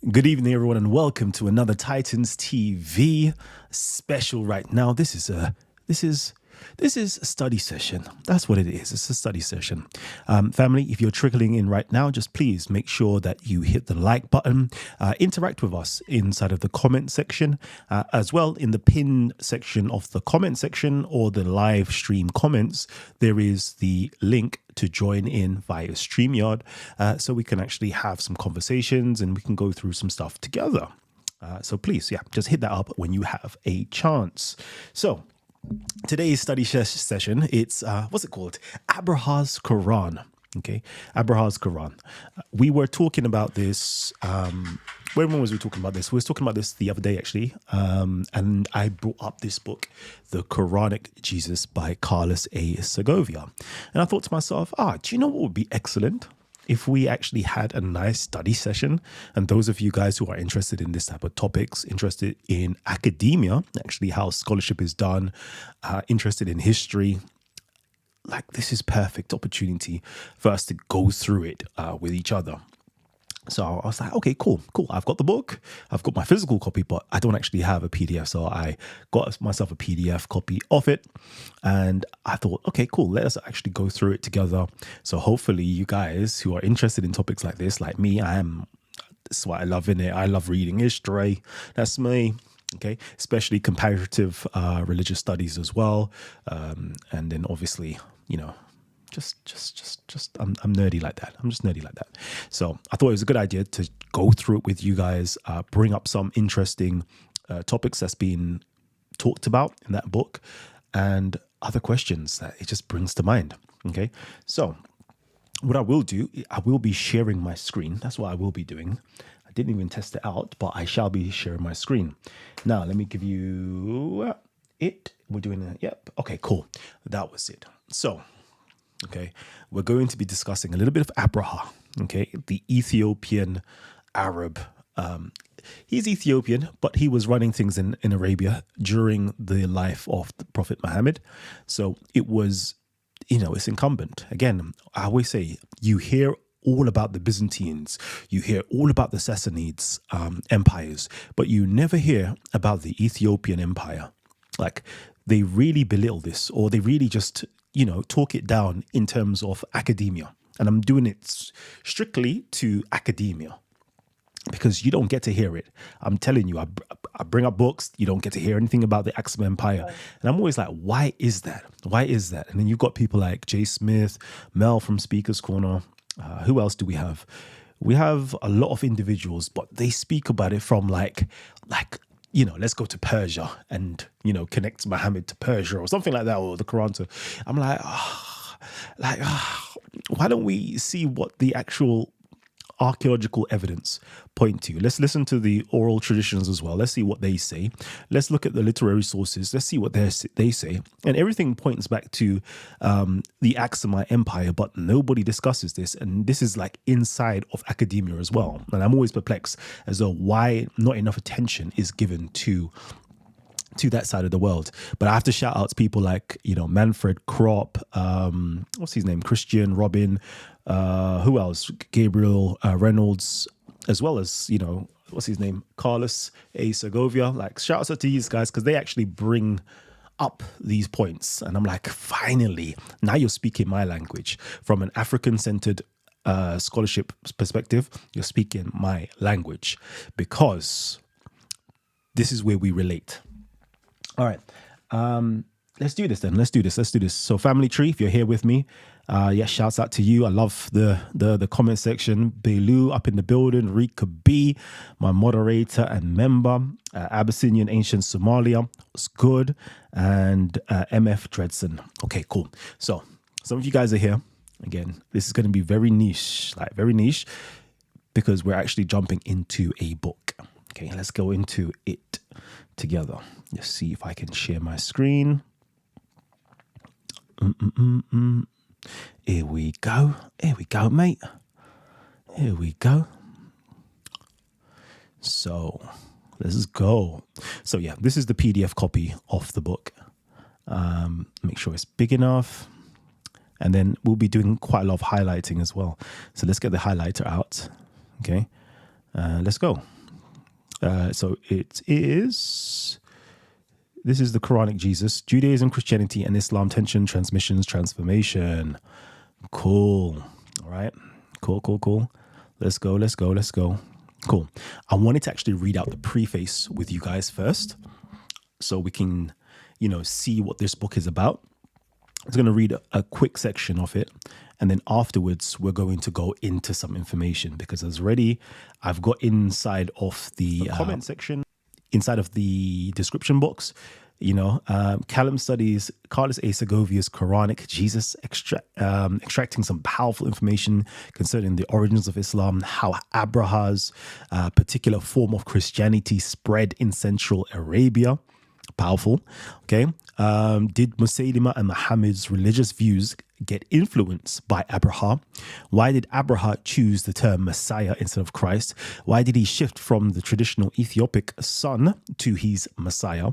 Good evening, everyone, and welcome to another Titans TV special. Right now, this is a study session. That's what it is. It's a study session. Family, if you're trickling in right now, just please make sure that you hit the like button. Interact with us inside of the comment section, as well in the pin section of the comment section or the live stream comments. There is the link to join in via StreamYard, so we can actually have some conversations and we can go through some stuff together. So please, just hit that up when you have a chance. So today's study session, it's what's it called? Abraha's Quran. Okay, Abraha's Quran. We were talking about this. When was we talking about this? We were talking about this the other day, actually. And I brought up this book, The Quranic Jesus by Carlos A. Segovia. And I thought to myself, do you know what would be excellent? If we actually had a nice study session, and those of you guys who are interested in this type of topics, interested in academia, actually how scholarship is done, interested in history, like this is perfect opportunity for us to go through it with each other. So I was like, okay, cool. I've got the book. I've got my physical copy, but I don't actually have a PDF. So I got myself a PDF copy of it. And I thought, okay, cool. Let us actually go through it together. So hopefully you guys who are interested in topics like this, like me, that's what I love in it. I love reading history. That's me. Okay. Especially comparative religious studies as well. And then obviously, I'm nerdy like that. I'm just nerdy like that. So I thought it was a good idea to go through it with you guys, bring up some interesting topics that's been talked about in that book and other questions that it just brings to mind. Okay. So what I will do, I will be sharing my screen. That's what I will be doing. I didn't even test it out, but I shall be sharing my screen. Now, let me give you it. We're doing it. Yep. Okay, cool. That was it. So, okay, we're going to be discussing a little bit of Abraha, okay, the Ethiopian Arab. He's Ethiopian, but he was running things in Arabia during the life of the Prophet Muhammad. So it was, it's incumbent. Again, I always say, you hear all about the Byzantines, you hear all about the Sassanids empires, but you never hear about the Ethiopian Empire. Like, they really belittle this, or they really just talk it down in terms of academia. And I'm doing it strictly to academia because you don't get to hear it. I'm telling you, I bring up books, you don't get to hear anything about the Axum Empire. And I'm always like, why is that? Why is that? And then you've got people like Jay Smith, Mel from Speaker's Corner. Who else do we have? We have a lot of individuals, but they speak about it from like, let's go to Persia and, connect Muhammad to Persia or something like that, or the Quran to. I'm like, why don't we see what the actual archaeological evidence point to? Let's listen to the oral traditions as well. Let's see what they say. Let's look at the literary sources. Let's see what they say. And everything points back to the Aksumite Empire, but nobody discusses this. And this is like inside of academia as well. And I'm always perplexed as to why not enough attention is given to that side of the world. But I have to shout out to people like, Manfred Kropp, what's his name? Christian, Robin, who else? Gabriel Reynolds, as well as, what's his name? Carlos A. Segovia. Like, shouts out to these guys because they actually bring up these points. And I'm like, finally, now you're speaking my language. From an African-centered scholarship perspective, you're speaking my language because this is where we relate. All right, let's do this then. Let's do this. So Family Tree, if you're here with me, shouts out to you. I love the comment section. Belu up in the building. Rika B, my moderator and member. Abyssinian Ancient Somalia, it's good. And MF Dredson. Okay, cool. So some of you guys are here. Again, this is going to be very niche, because we're actually jumping into a book. Okay, let's go into it together. Let's see if I can share my screen. Here we go, mate. Here we go. So let's go. So yeah, this is the PDF copy of the book. Make sure it's big enough. And then we'll be doing quite a lot of highlighting as well. So let's get the highlighter out. Okay. Let's go. So it is. This is the Quranic Jesus, Judaism, Christianity, and Islam, tension, transmissions, transformation. Cool. All right. Cool. Let's go. Cool. I wanted to actually read out the preface with you guys first so we can, see what this book is about. I was going to read a quick section of it, and then afterwards we're going to go into some information because as already I've got inside of the comment section, inside of the description box, Kalam studies Carlos A. Segovia's Quranic Jesus, extracting some powerful information concerning the origins of Islam, how Abraha's particular form of Christianity spread in Central Arabia. Powerful. Okay. Did Musaylima and Muhammad's religious views get influenced by Abraha? Why did Abraha choose the term Messiah instead of Christ? Why did he shift from the traditional Ethiopic Son to his Messiah?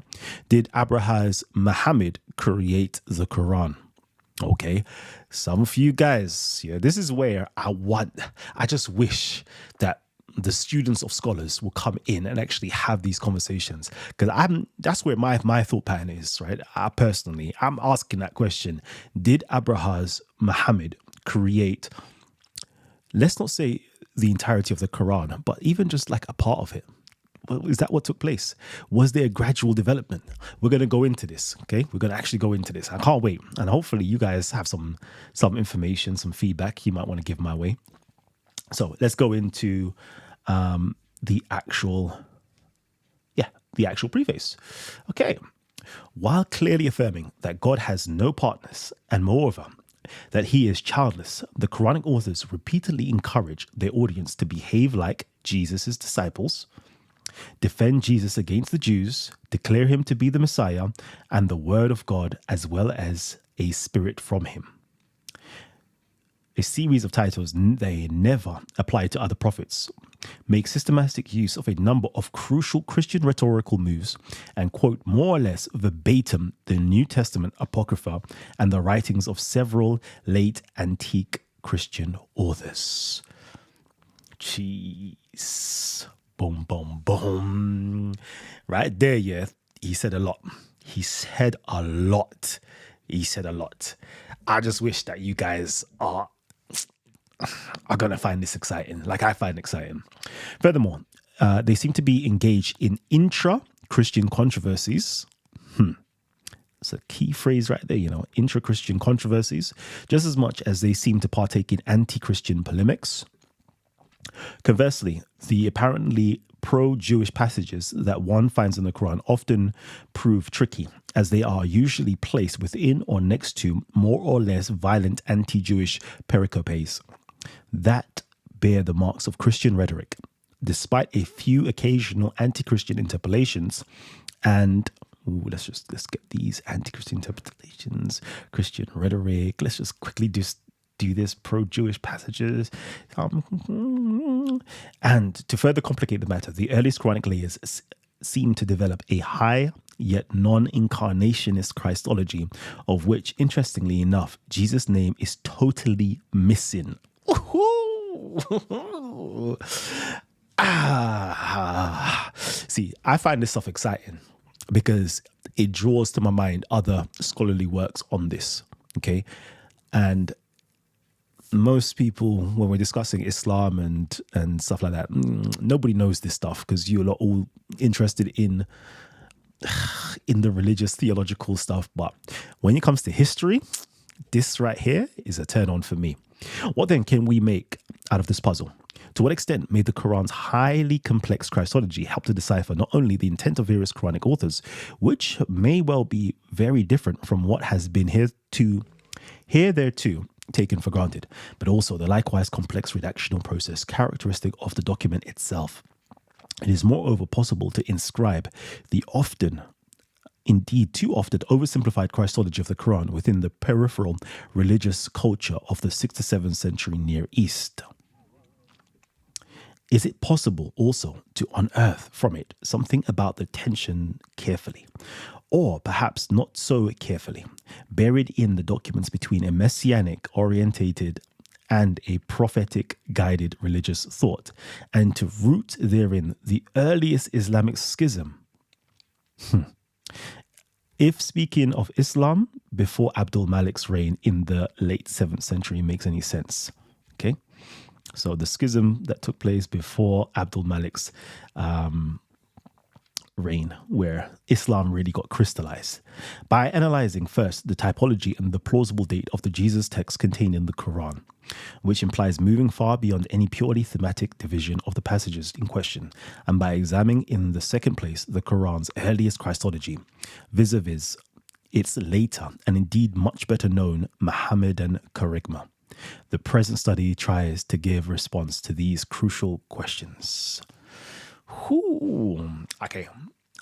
Did Abraha's Muhammad create the Quran? Okay, some of you guys, this is where I just wish that the students of scholars will come in and actually have these conversations, because that's where my thought pattern is, right? I'm asking that question. Did Abraha's Muhammad create, let's not say the entirety of the Quran, but even just like a part of it? Is that what took place? Was there a gradual development? We're going to go into this, okay? We're going to actually go into this. I can't wait. And hopefully you guys have some information, some feedback you might want to give my way. So let's go into the actual preface. Okay. While clearly affirming that God has no partners and moreover that he is childless, the Quranic authors repeatedly encourage their audience to behave like Jesus' disciples, defend Jesus against the Jews, declare him to be the Messiah and the Word of God as well as a spirit from him. A series of titles they never apply to other prophets, make systematic use of a number of crucial Christian rhetorical moves, and quote more or less verbatim the New Testament Apocrypha and the writings of several late antique Christian authors. Jeez. Boom, boom, boom. Right there, yeah. He said a lot. I just wish that you guys are going to find this exciting, like I find exciting. Furthermore, they seem to be engaged in intra-Christian controversies. It's a key phrase right there, intra-Christian controversies, just as much as they seem to partake in anti-Christian polemics. Conversely, the apparently pro-Jewish passages that one finds in the Quran often prove tricky, as they are usually placed within or next to more or less violent anti-Jewish pericopes that bear the marks of Christian rhetoric, despite a few occasional anti-Christian interpolations. And let's get these anti-Christian interpolations, Christian rhetoric. Let's just quickly do this pro-Jewish passages. And to further complicate the matter, the earliest Quranic layers seem to develop a high yet non-incarnationist Christology, of which, interestingly enough, Jesus' name is totally missing. See, I find this stuff exciting because it draws to my mind other scholarly works on this, okay? And most people, when we're discussing Islam and stuff like that, nobody knows this stuff because you're all interested in the religious theological stuff. But when it comes to history, this right here is a turn on for me. What then can we make out of this puzzle? To what extent may the Quran's highly complex Christology help to decipher not only the intent of various Quranic authors, which may well be very different from what has been hitherto taken for granted, but also the likewise complex redactional process characteristic of the document itself? It is moreover possible to inscribe the often, indeed too often, oversimplified Christology of the Quran within the peripheral religious culture of the 6th to 7th century Near East. Is it possible also to unearth from it something about the tension carefully, or perhaps not so carefully, buried in the documents between a messianic orientated and a prophetic guided religious thought, and to root therein the earliest Islamic schism. If speaking of Islam before Abdul Malik's reign in the late 7th century makes any sense. Okay, so the schism that took place before Abdul Malik's reign, where Islam really got crystallized. By analyzing first the typology and the plausible date of the Jesus text contained in the Quran, which implies moving far beyond any purely thematic division of the passages in question, and by examining in the second place the Quran's earliest Christology, vis-a-vis its later and indeed much better known Muhammadan charisma. The present study tries to give response to these crucial questions. Okay,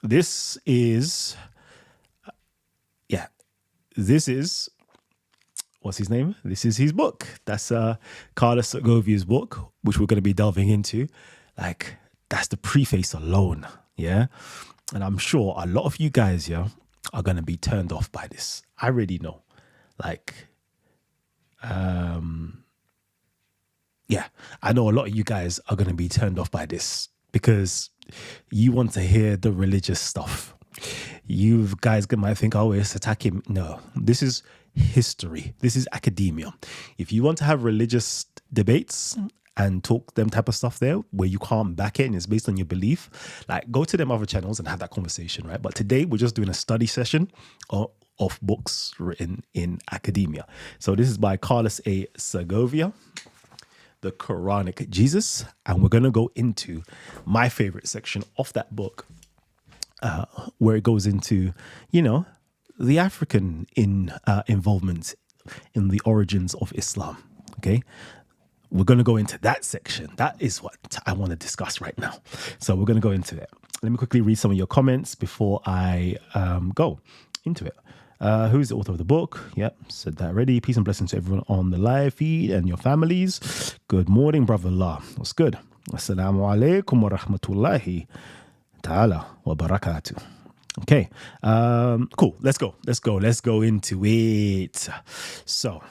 this is, what's his name? This is his book. That's Carlos Segovia's book, which we're going to be delving into. Like, that's the preface alone, yeah? And I'm sure a lot of you guys, yeah, are going to be turned off by this. I already know. Like, I know a lot of you guys are going to be turned off by this because you want to hear the religious stuff. You guys might think, oh, it's attacking. No, this is history. This is academia. If you want to have religious debates and talk them type of stuff there where you can't back it and it's based on your belief, like, go to them other channels and have that conversation, right? But today we're just doing a study session of books written in academia. So this is by Carlos A. Segovia, the Quranic Jesus, and we're going to go into my favorite section of that book, where it goes into, the African involvement in the origins of Islam. Okay, we're going to go into that section. That is what I want to discuss right now. So we're going to go into it. Let me quickly read some of your comments before I go into it. Who's the author of the book? Yep, said that already. Peace and blessings to everyone on the live feed and your families. Good morning, brother Allah. What's good? Assalamu alaikum wa rahmatullahi ta'ala wa barakatuh. Okay, cool. Let's go into it. So,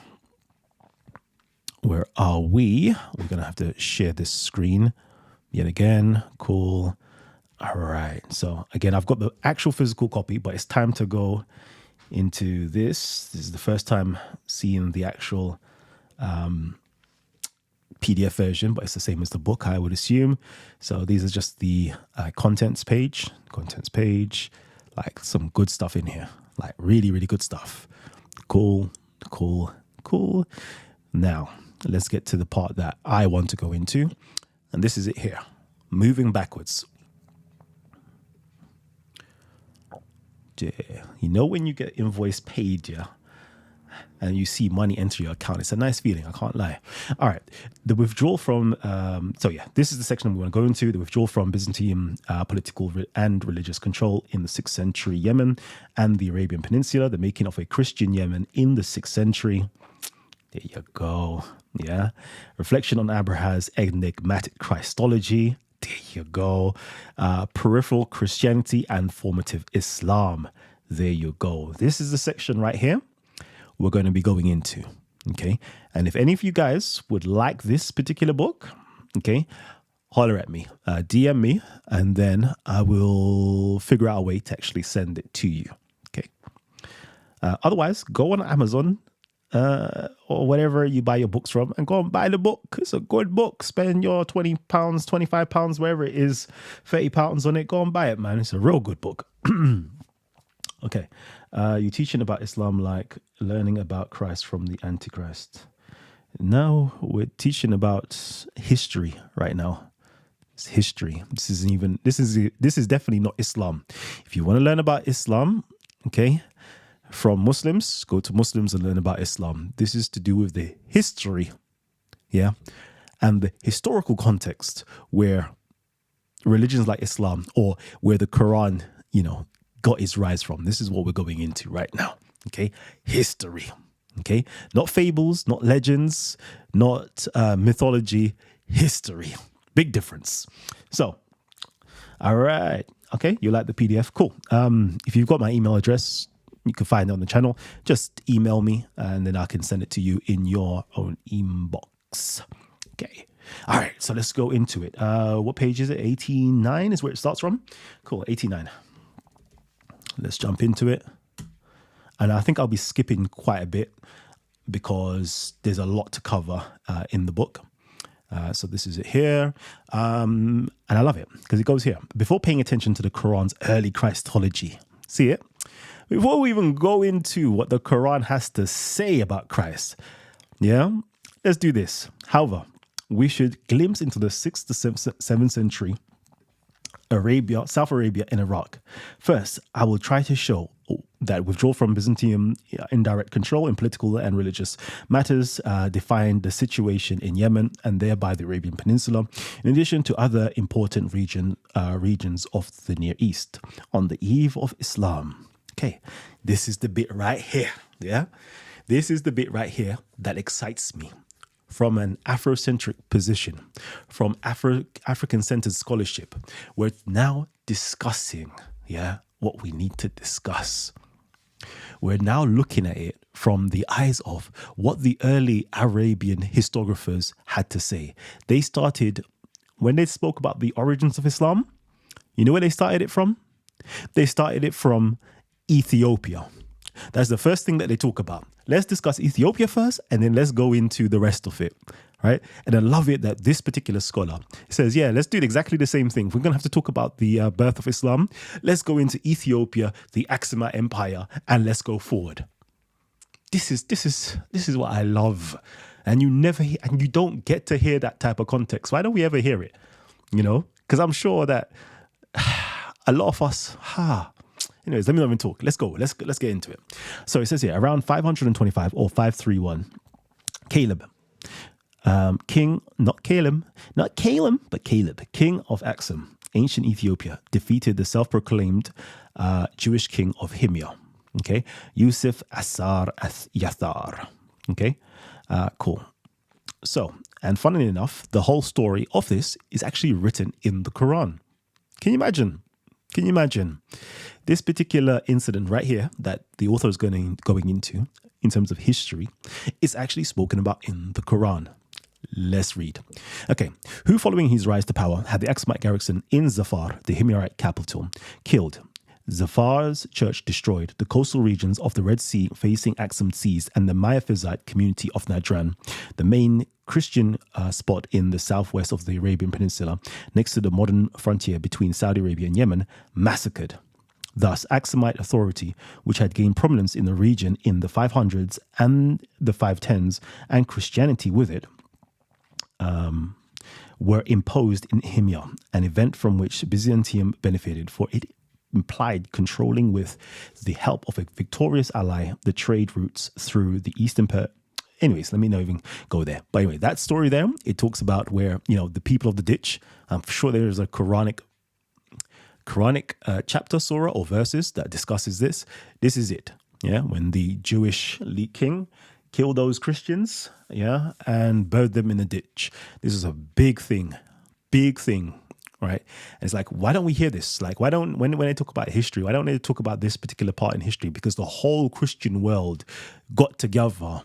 where are we? We're going to have to share this screen yet again. Cool. All right. So, again, I've got the actual physical copy, but it's time to go into this. This is the first time seeing the actual PDF version, but it's the same as the book, I would assume. So these are just the contents page, like some good stuff in here, like really, really good stuff. Cool. Now, let's get to the part that I want to go into. And this is it here, moving backwards. Yeah. When you get invoice paid, yeah, and you see money enter your account, it's a nice feeling, I can't lie. All right, the withdrawal from, this is the section we want to go into, the withdrawal from Byzantine political and religious control in the 6th century Yemen and the Arabian Peninsula, the making of a Christian Yemen in the 6th century. There you go, yeah. Reflection on Abraha's enigmatic Christology. There you go. Peripheral Christianity and formative Islam. There you go. This is the section right here we're going to be going into. Okay. And if any of you guys would like this particular book, okay, holler at me, DM me, and then I will figure out a way to actually send it to you. Okay. Otherwise, go on Amazon or whatever you buy your books from and go and buy the book. It's a good book. Spend your £20, £25, wherever it is, £30 on it. Go and buy it, man. It's a real good book. Okay. You teaching about Islam like learning about Christ from the Antichrist. No, we're teaching about history right now. It's history. This is definitely not Islam. If you want to learn about Islam, okay, from Muslims, go to Muslims and learn about Islam. This is to do with the history, yeah, and the historical context where religions like Islam or where the Quran, got its rise from. This is what we're going into right now, okay? History, okay? Not fables, not legends, not mythology, history. Big difference. So, all right, okay, you like the PDF? Cool. If you've got my email address, you can find it on the channel. Just email me and then I can send it to you in your own inbox. books. Okay. All right. So let's go into it. What page is it? 89 is where it starts from. Cool. 89. Let's jump into it. And I think I'll be skipping quite a bit because there's a lot to cover in the book. So this is it here. And I love it because it goes here. Before paying attention to the Quran's early Christology, see it? Before we even go into what the Quran has to say about Christ, yeah, let's do this. However, we should glimpse into the 6th to 7th century Arabia, South Arabia and Iraq. First, I will try to show that withdrawal from Byzantium indirect control in political and religious matters defined the situation in Yemen and thereby the Arabian Peninsula, in addition to other important regions of the Near East on the eve of Islam. Okay, this is the bit right here. Yeah, this is the bit right here that excites me. From an Afrocentric position, from African-centered scholarship, we're now discussing, what we need to discuss. We're now looking at it from the eyes of what the early Arabian historiographers had to say. They started, when they spoke about the origins of Islam, you know where they started it from? They started it from Ethiopia. That's the first thing that they talk about. Let's discuss Ethiopia first, and then let's go into the rest of it, right? And I love it that this particular scholar says, let's do exactly the same thing. If we're going to have to talk about the birth of Islam, let's go into Ethiopia, the Aksumite Empire, and let's go forward. This is what I love. And you don't get to hear that type of context. Why don't we ever hear it? Because I'm sure that a lot of us, anyways, let me not even talk. Let's go. Let's get into it. So it says here, around 525 or 531, Caleb, king of Aksum, ancient Ethiopia, defeated the self-proclaimed Jewish king of Himyar. Okay, Yusuf Asar Yathar. Okay, cool. So, and funnily enough, the whole story of this is actually written in the Quran. Can you imagine? This particular incident right here that the author is going into in terms of history is actually spoken about in the Quran. Let's read. Okay. Who, following his rise to power, had the Aksumite garrison in Zafar, the Himyarite capital, killed. Zafar's church destroyed. The coastal regions of the Red Sea facing Aksum seized, and the Miaphysite community of Najran, the main Christian spot in the southwest of the Arabian Peninsula, next to the modern frontier between Saudi Arabia and Yemen, massacred. Thus, Aksumite authority, which had gained prominence in the region in the 500s and the 510s, and Christianity with it, were imposed in Himyar, an event from which Byzantium benefited, for it implied controlling with the help of a victorious ally the trade routes through the Eastern Anyways, let me not even go there. But anyway, that story there, it talks about where, the people of the ditch, I'm sure there's a Quranic chapter, surah or verses that discusses this. This is it. When the Jewish king killed those Christians, and buried them in the ditch. This is a big thing, right? And it's like, why don't we hear this? Like, why don't, when they talk about history, why don't they talk about this particular part in history? Because the whole Christian world got together,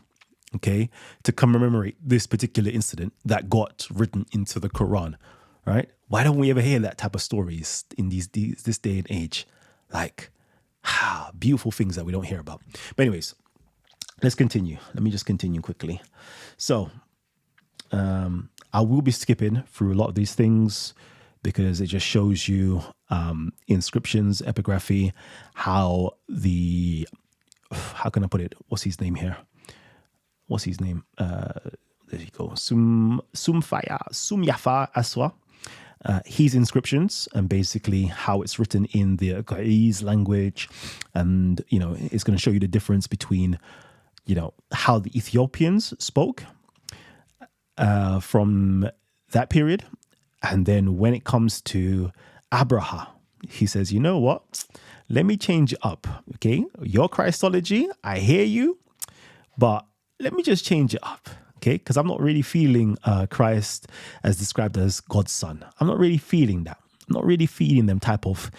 okay, to commemorate this particular incident that got written into the Quran, right? Why don't we ever hear that type of stories in this day and age? Like, beautiful things that we don't hear about. But anyways, let's continue. Let me just continue quickly. So, I will be skipping through a lot of these things because it just shows you inscriptions, epigraphy, how can I put it? What's his name here? There you go. Sumyafa Aswa. His inscriptions and basically how it's written in the Quranic language. And, it's going to show you the difference between, how the Ethiopians spoke from that period. And then when it comes to Abraha, he says, you know what? Let me change it up. Okay. Your Christology, I hear you, but let me just change it up. Okay. Because I'm not really feeling Christ as described as God's son. I'm not really feeling that. I'm not really feeling them type of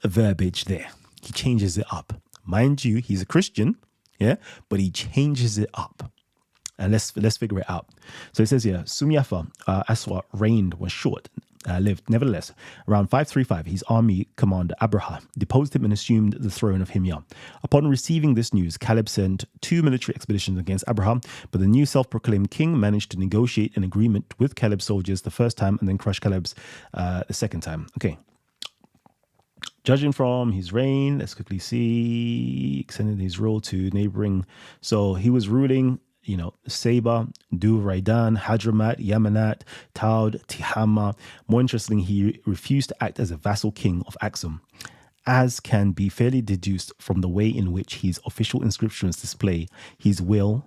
verbiage there. He changes it up. Mind you, he's a Christian. Yeah. But he changes it up. And let's figure it out. So it says here, Sumyafa, Aswa reigned was short, lived. Nevertheless, around 535, his army commander Abraha deposed him and assumed the throne of Himyar. Upon receiving this news, Caleb sent 2 military expeditions against Abraha, but the new self-proclaimed king managed to negotiate an agreement with Caleb's soldiers the first time and then crush Caleb's the second time. Okay. Judging from his reign, let's quickly see, extended his rule to neighboring. So he was ruling, Seba, Raidan, Hadramat, Yamanat, Taud, Tihama. More interestingly, he refused to act as a vassal king of Aksum, as can be fairly deduced from the way in which his official inscriptions display his will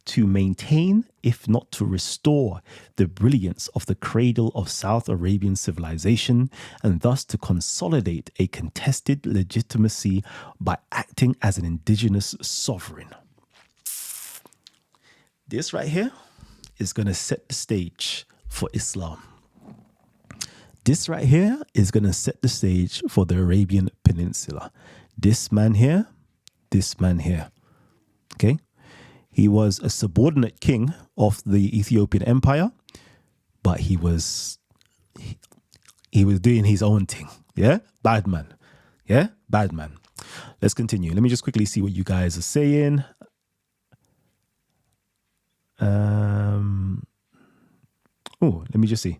to maintain, if not to restore, the brilliance of the cradle of South Arabian civilization, and thus to consolidate a contested legitimacy by acting as an indigenous sovereign. This right here is going to set the stage for Islam. This right here is going to set the stage for the Arabian Peninsula. This man here, okay? He was a subordinate king of the Ethiopian Empire, but he was doing his own thing. Yeah? Bad man. Yeah? Bad man. Let's continue. Let me just quickly see what you guys are saying. Let me just see.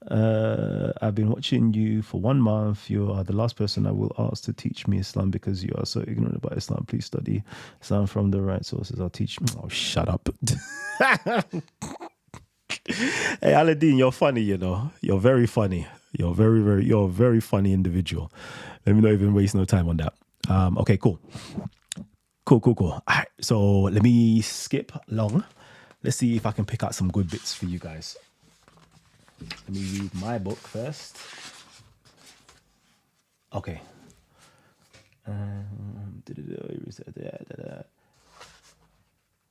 I've been watching you for 1 month. You are the last person I will ask to teach me Islam because you are so ignorant about Islam. Please study Islam from the right sources. I'll teach. Oh, shut up. Hey, Aladdin, you're funny, You're very funny. You're you're a very funny individual. Let me not even waste no time on that. Okay, cool. Cool. All right, so let me skip along. Let's see if I can pick out some good bits for you guys. Let me read my book first. Okay.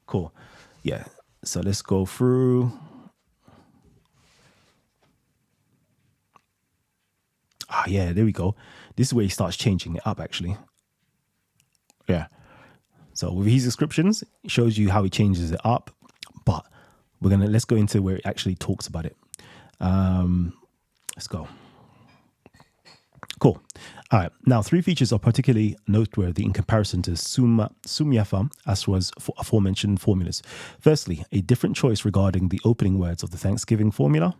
Cool. Yeah. So let's go through. Yeah, there we go. This is where he starts changing it up, actually. Yeah. So with his descriptions, it shows you how he changes it up. But let's go into where it actually talks about it. Let's go. Cool. All right. Now, 3 features are particularly noteworthy in comparison to Sumyafa, as was aforementioned formulas. Firstly, a different choice regarding the opening words of the Thanksgiving formula.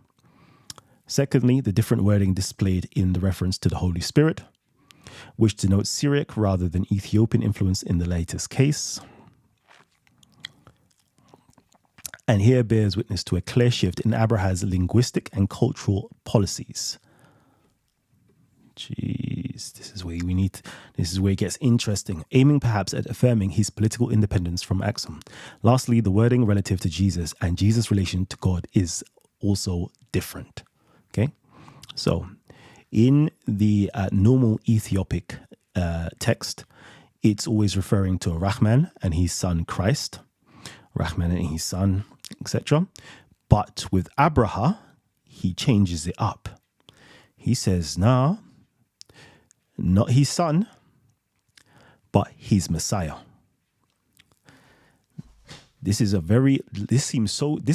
Secondly, the different wording displayed in the reference to the Holy Spirit, which denotes Syriac rather than Ethiopian influence in the latest case. And here bears witness to a clear shift in Abraha's linguistic and cultural policies. Jeez, this is where it gets interesting, aiming perhaps at affirming his political independence from Aksum. Lastly, the wording relative to Jesus and Jesus' relation to God is also different. Okay, so in the normal Ethiopic text, it's always referring to Rahman and his son Christ, Rahman and his son, etc. But with Abraha, he changes it up. He says, no, not his son, but his Messiah. This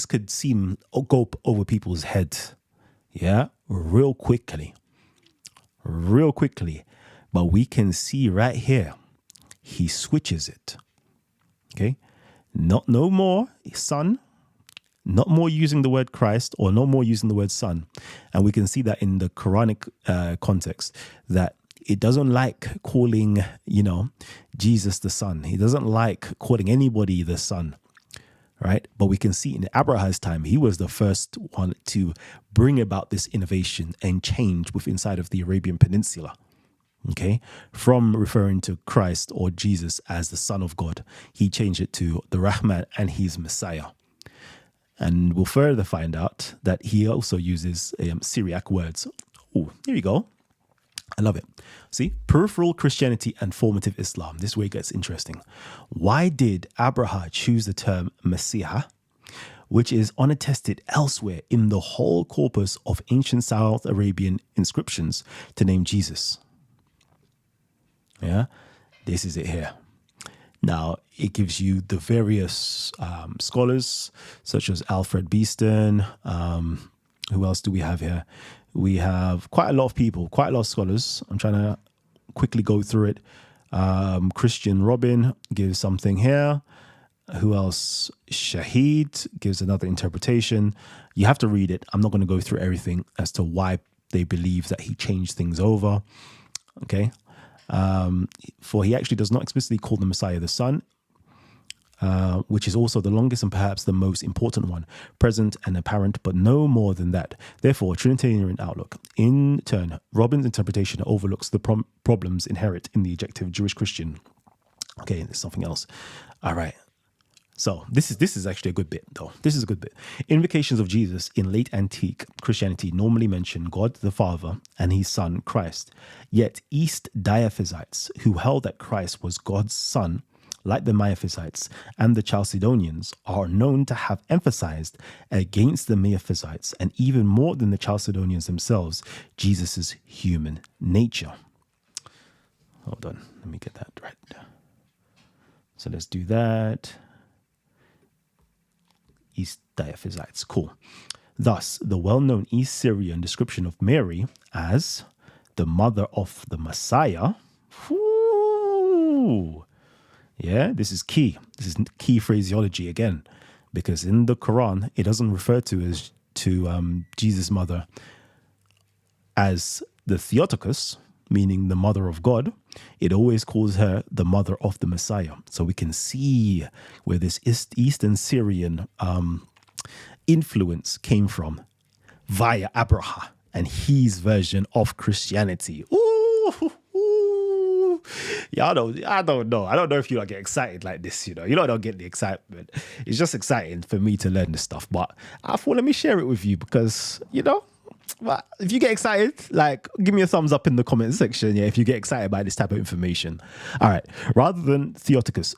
could go over people's heads. Yeah, real quickly. But we can see right here, he switches it. Okay, no more son, not more using the word Christ, or no more using the word son. And we can see that in the Quranic context, that it doesn't like calling, Jesus the son. He doesn't like calling anybody the son, right? But we can see in Abraha's time, he was the first one to bring about this innovation and change inside of the Arabian Peninsula. Okay, from referring to Christ or Jesus as the Son of God, he changed it to the Rahman and his Messiah. And we'll further find out that he also uses Syriac words. Oh, here we go. I love it. See, peripheral Christianity and formative Islam. This way it gets interesting. Why did Abraha choose the term Messiah, which is unattested elsewhere in the whole corpus of ancient South Arabian inscriptions, to name Jesus? Yeah, this is it here. Now, it gives you the various scholars, such as Alfred Beeston. Who else do we have here? We have quite a lot of people, quite a lot of scholars. I'm trying to quickly go through it. Christian Robin gives something here. Who else? Shahid gives another interpretation. You have to read it. I'm not going to go through everything as to why they believe that he changed things over. Okay. For he actually does not explicitly call the Messiah the Son, which is also the longest and perhaps the most important one, present and apparent, but no more than that. Therefore, Trinitarian outlook. In turn, Robin's interpretation overlooks the problems inherent in the ejective Jewish Christian. Okay, there's something else. All right. So this is actually a good bit, though. This is a good bit. Invocations of Jesus in late antique Christianity normally mention God the Father and his Son, Christ. Yet East Diaphysites, who held that Christ was God's Son, like the Miaphysites and the Chalcedonians, are known to have emphasized against the Miaphysites, and even more than the Chalcedonians themselves, Jesus' human nature. Hold on, let me get that right. So let's do that. East Diaphysites, cool. Thus, the well-known East Syrian description of Mary as the mother of the Messiah. Whoo, yeah, this is key. This is key phraseology again, because in the Quran, it doesn't refer to Jesus' mother as the Theotokos, meaning the mother of God. It always calls her the mother of the Messiah. So we can see where this Eastern Syrian influence came from via Abraha and his version of Christianity. Ooh. Yeah, I don't know. I don't know if you get excited like this, you don't get the excitement. It's just exciting for me to learn this stuff. But I thought, let me share it with you because, but if you get excited, give me a thumbs up in the comment section. Yeah, if you get excited by this type of information. All right. Rather than Theotokos,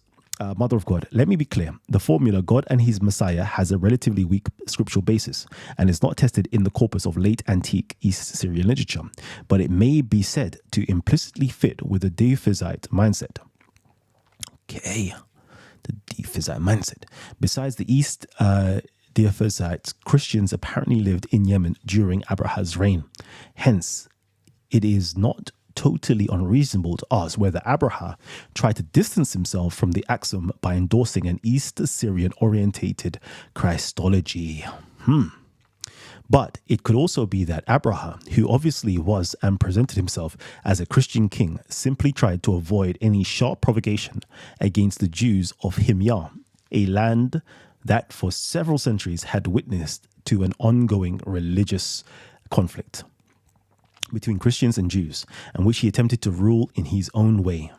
mother of God, let me be clear. The formula God and his Messiah has a relatively weak scriptural basis and is not tested in the corpus of late antique East Syrian literature, but it may be said to implicitly fit with the Diaphysite mindset. Okay, the Diaphysite mindset. Besides the East Diaphysites, Christians apparently lived in Yemen during Abraha's reign. Hence, it is not totally unreasonable to ask whether Abraha tried to distance himself from the axiom by endorsing an East Syrian orientated Christology. But it could also be that Abraha, who obviously was and presented himself as a Christian king, simply tried to avoid any sharp provocation against the Jews of Himyar, a land that for several centuries had witnessed to an ongoing religious conflict between Christians and Jews, and which he attempted to rule in his own way.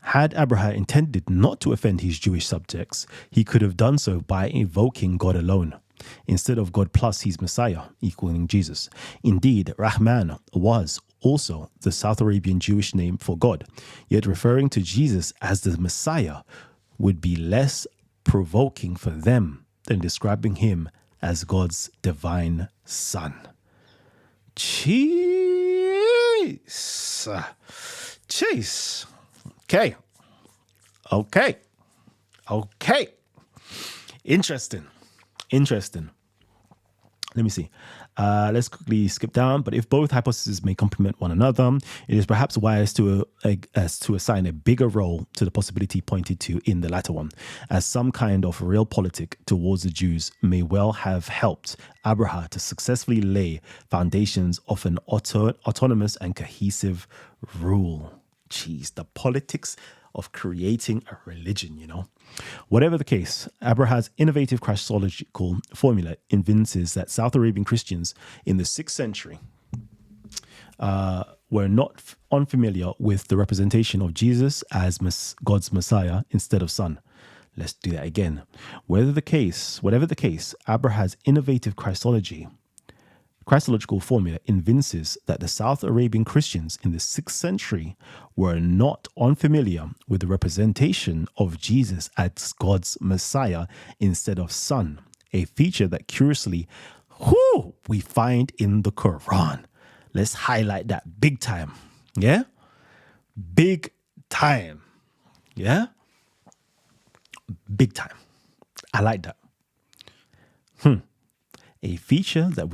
Had Abraha intended not to offend his Jewish subjects, he could have done so by invoking God alone, instead of God plus his Messiah, equaling Jesus. Indeed, Rahman was also the South Arabian Jewish name for God, yet referring to Jesus as the Messiah would be less provoking for them than describing him as God's divine son. Jeez. Okay. Interesting. Let me see. Let's quickly skip down. But if both hypotheses may complement one another, it is perhaps wise to assign a bigger role to the possibility pointed to in the latter one, as some kind of realpolitik towards the Jews may well have helped Abraha to successfully lay foundations of an autonomous and cohesive rule. Jeez, the politics of creating a religion, Whatever the case, Abraha's innovative Christological formula evinces that South Arabian Christians in the 6th century were not unfamiliar with the representation of Jesus as God's Messiah instead of Son. Let's do that again. Whatever the case, Abraha's innovative Christological formula evinces that the South Arabian Christians in the 6th century were not unfamiliar with the representation of Jesus as God's Messiah instead of Son, a feature that curiously we find in the Quran. Let's highlight that big time. Yeah? Big time. Yeah? Big time. I like that. A feature that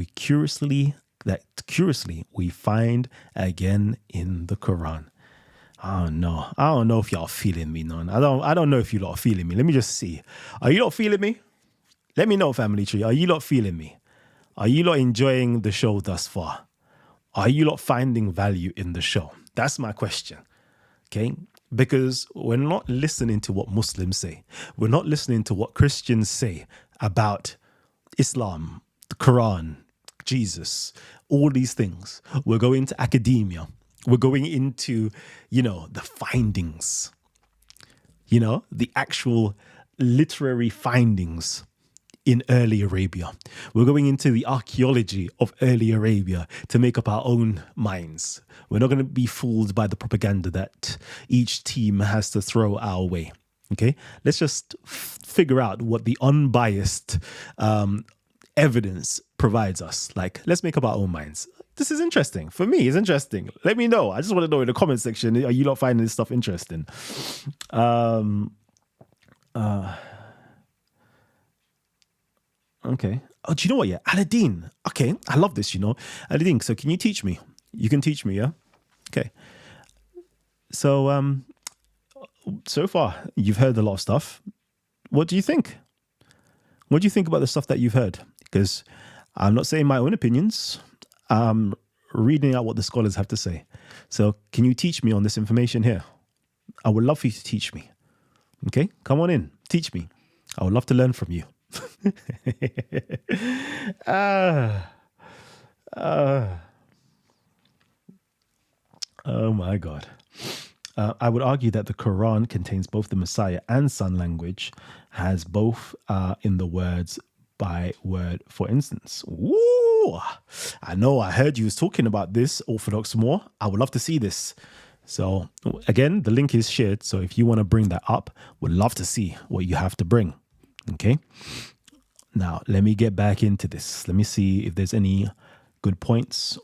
curiously we find again in the Quran. I don't know if y'all feeling me, none. I don't know if you lot are feeling me. Let me just see. Are you lot feeling me? Let me know, family tree. Are you lot feeling me? Are you lot enjoying the show thus far? Are you lot finding value in the show? That's my question. Okay? Because we're not listening to what Muslims say. We're not listening to what Christians say about Islam, the Quran, Jesus, all these things. We're going to academia. We're going into, the findings, the actual literary findings in early Arabia. We're going into the archaeology of early Arabia to make up our own minds. We're not going to be fooled by the propaganda that each team has to throw our way. Okay, let's just figure out what the unbiased evidence provides us. Like, let's make up our own minds. This is interesting. For me, it's interesting. Let me know. I just want to know in the comment section, are you not finding this stuff interesting? Okay. Oh, do you know what? Yeah, Aladdin. Okay, I love this, Aladdin, so can you teach me? You can teach me, yeah? Okay. So, so far, you've heard a lot of stuff. What do you think? What do you think about the stuff that you've heard? Because I'm not saying my own opinions. I'm reading out what the scholars have to say. So can you teach me on this information here? I would love for you to teach me. Okay? Come on in. Teach me. I would love to learn from you. Oh my God. I would argue that the Quran contains both the Messiah and Son language, has both in the words by word, for instance. Ooh, I know, I heard you was talking about this, Orthodox more. I would love to see this. So again, the link is shared. So if you want to bring that up, would love to see what you have to bring. Okay. Now, let me get back into this. Let me see if there's any good points.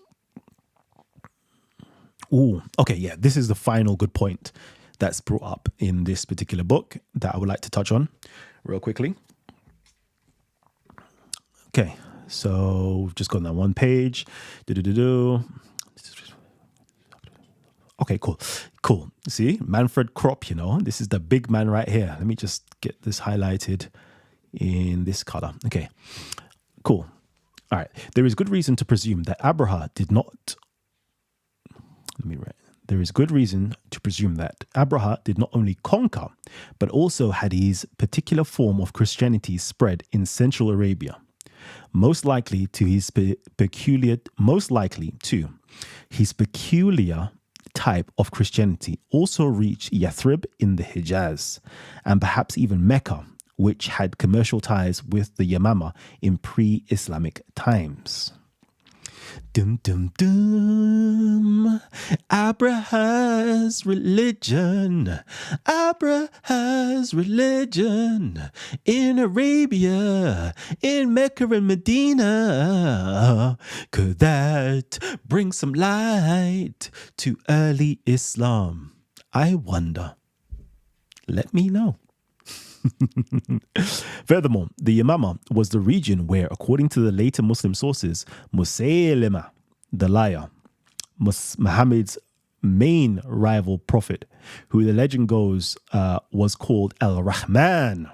Ooh, okay, yeah, this is the final good point that's brought up in this particular book that I would like to touch on real quickly. Okay, so we've just got that one page. Okay, cool. See, Manfred Kropp, this is the big man right here. Let me just get this highlighted in this color. Okay, cool. All right, there is good reason to presume that Abraha did not... There is good reason to presume that Abraha did not only conquer, but also had his particular form of Christianity spread in Central Arabia. Most likely to his peculiar type of Christianity also reached Yathrib in the Hijaz, and perhaps even Mecca, which had commercial ties with the Yamama in pre-Islamic times. Dum dum dum. Abraha's religion in Arabia, in Mecca and Medina. Could that bring some light to early Islam? I wonder. Let me know. Furthermore, the Yamama was the region where, according to the later Muslim sources, Musaylima, the liar, Muhammad's main rival prophet, who the legend goes was called Al-Rahman,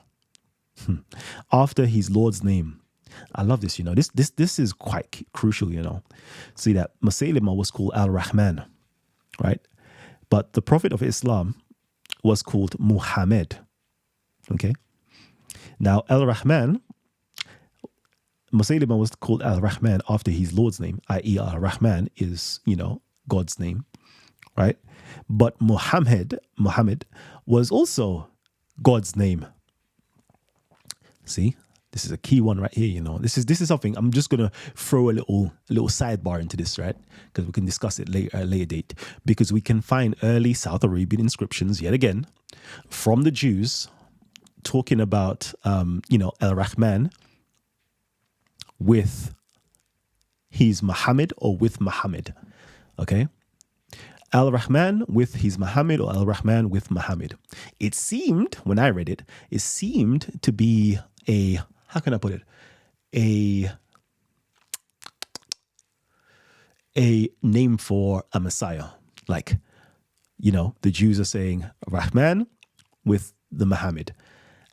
after his Lord's name. I love this, this is quite crucial, See that Musaylima was called Al-Rahman, right? But the prophet of Islam was called Muhammad. Okay. Now, Al-Rahman, Musaylima was called Al-Rahman after his Lord's name, i.e. Al-Rahman is, God's name, right? But Muhammad was also God's name. See, this is a key one right here, This is something, I'm just going to throw a little sidebar into this, right? Because we can discuss it later at a later date. Because we can find early South Arabian inscriptions, yet again, from the Jews, talking about, Al-Rahman with his Muhammad or with Muhammad, okay? Al-Rahman with his Muhammad or Al-Rahman with Muhammad. It seemed, when I read it, it seemed to be a, how can I put it? A name for a Messiah. Like, you know, the Jews are saying Rahman with the Muhammad.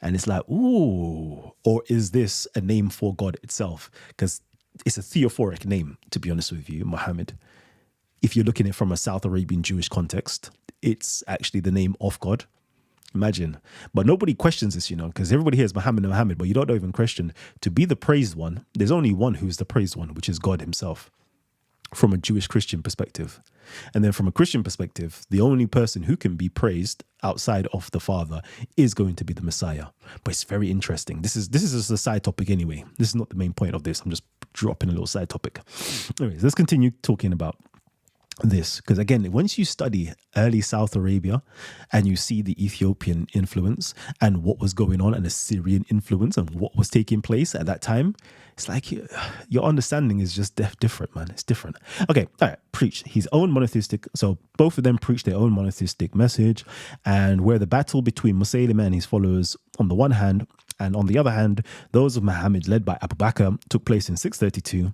And it's like, ooh, or is this a name for God itself? Because it's a theophoric name, to be honest with you, Muhammad. If you're looking at it from a South Arabian Jewish context, it's actually the name of God. Imagine. But nobody questions this, you know, because everybody hears Muhammad and Muhammad, but you don't even question. To be the praised one, there's only one who's the praised one, which is God himself, from a Jewish Christian perspective. And then from a Christian perspective, the only person who can be praised outside of the Father is going to be the Messiah. But it's very interesting. This is just a side topic anyway. This is not the main point of this. I'm just dropping a little side topic. Anyways, let's continue talking about this, because again, once you study early South Arabia and you see the Ethiopian influence and what was going on and Assyrian influence and what was taking place at that time, it's like your understanding is just different, man. It's different. Okay, all right, preach his own monotheistic. So both of them preach their own monotheistic message, and where the battle between Musaylima and his followers on the one hand, and on the other hand, those of Muhammad led by Abu Bakr took place in 632.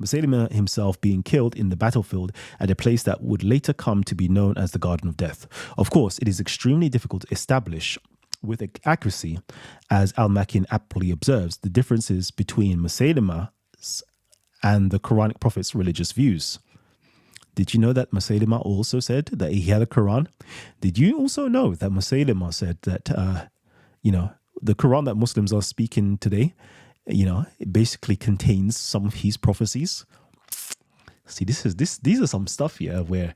Musaylima himself being killed in the battlefield at a place that would later come to be known as the Garden of Death. Of course, it is extremely difficult to establish with accuracy, as Al-Makin aptly observes, the differences between Musaylima and the Quranic prophet's religious views. Did you know that Musaylima also said that he had a Quran? Did you also know that Musaylima said that, the Quran that Muslims are speaking today, it basically contains some of his prophecies? See, these are some stuff here where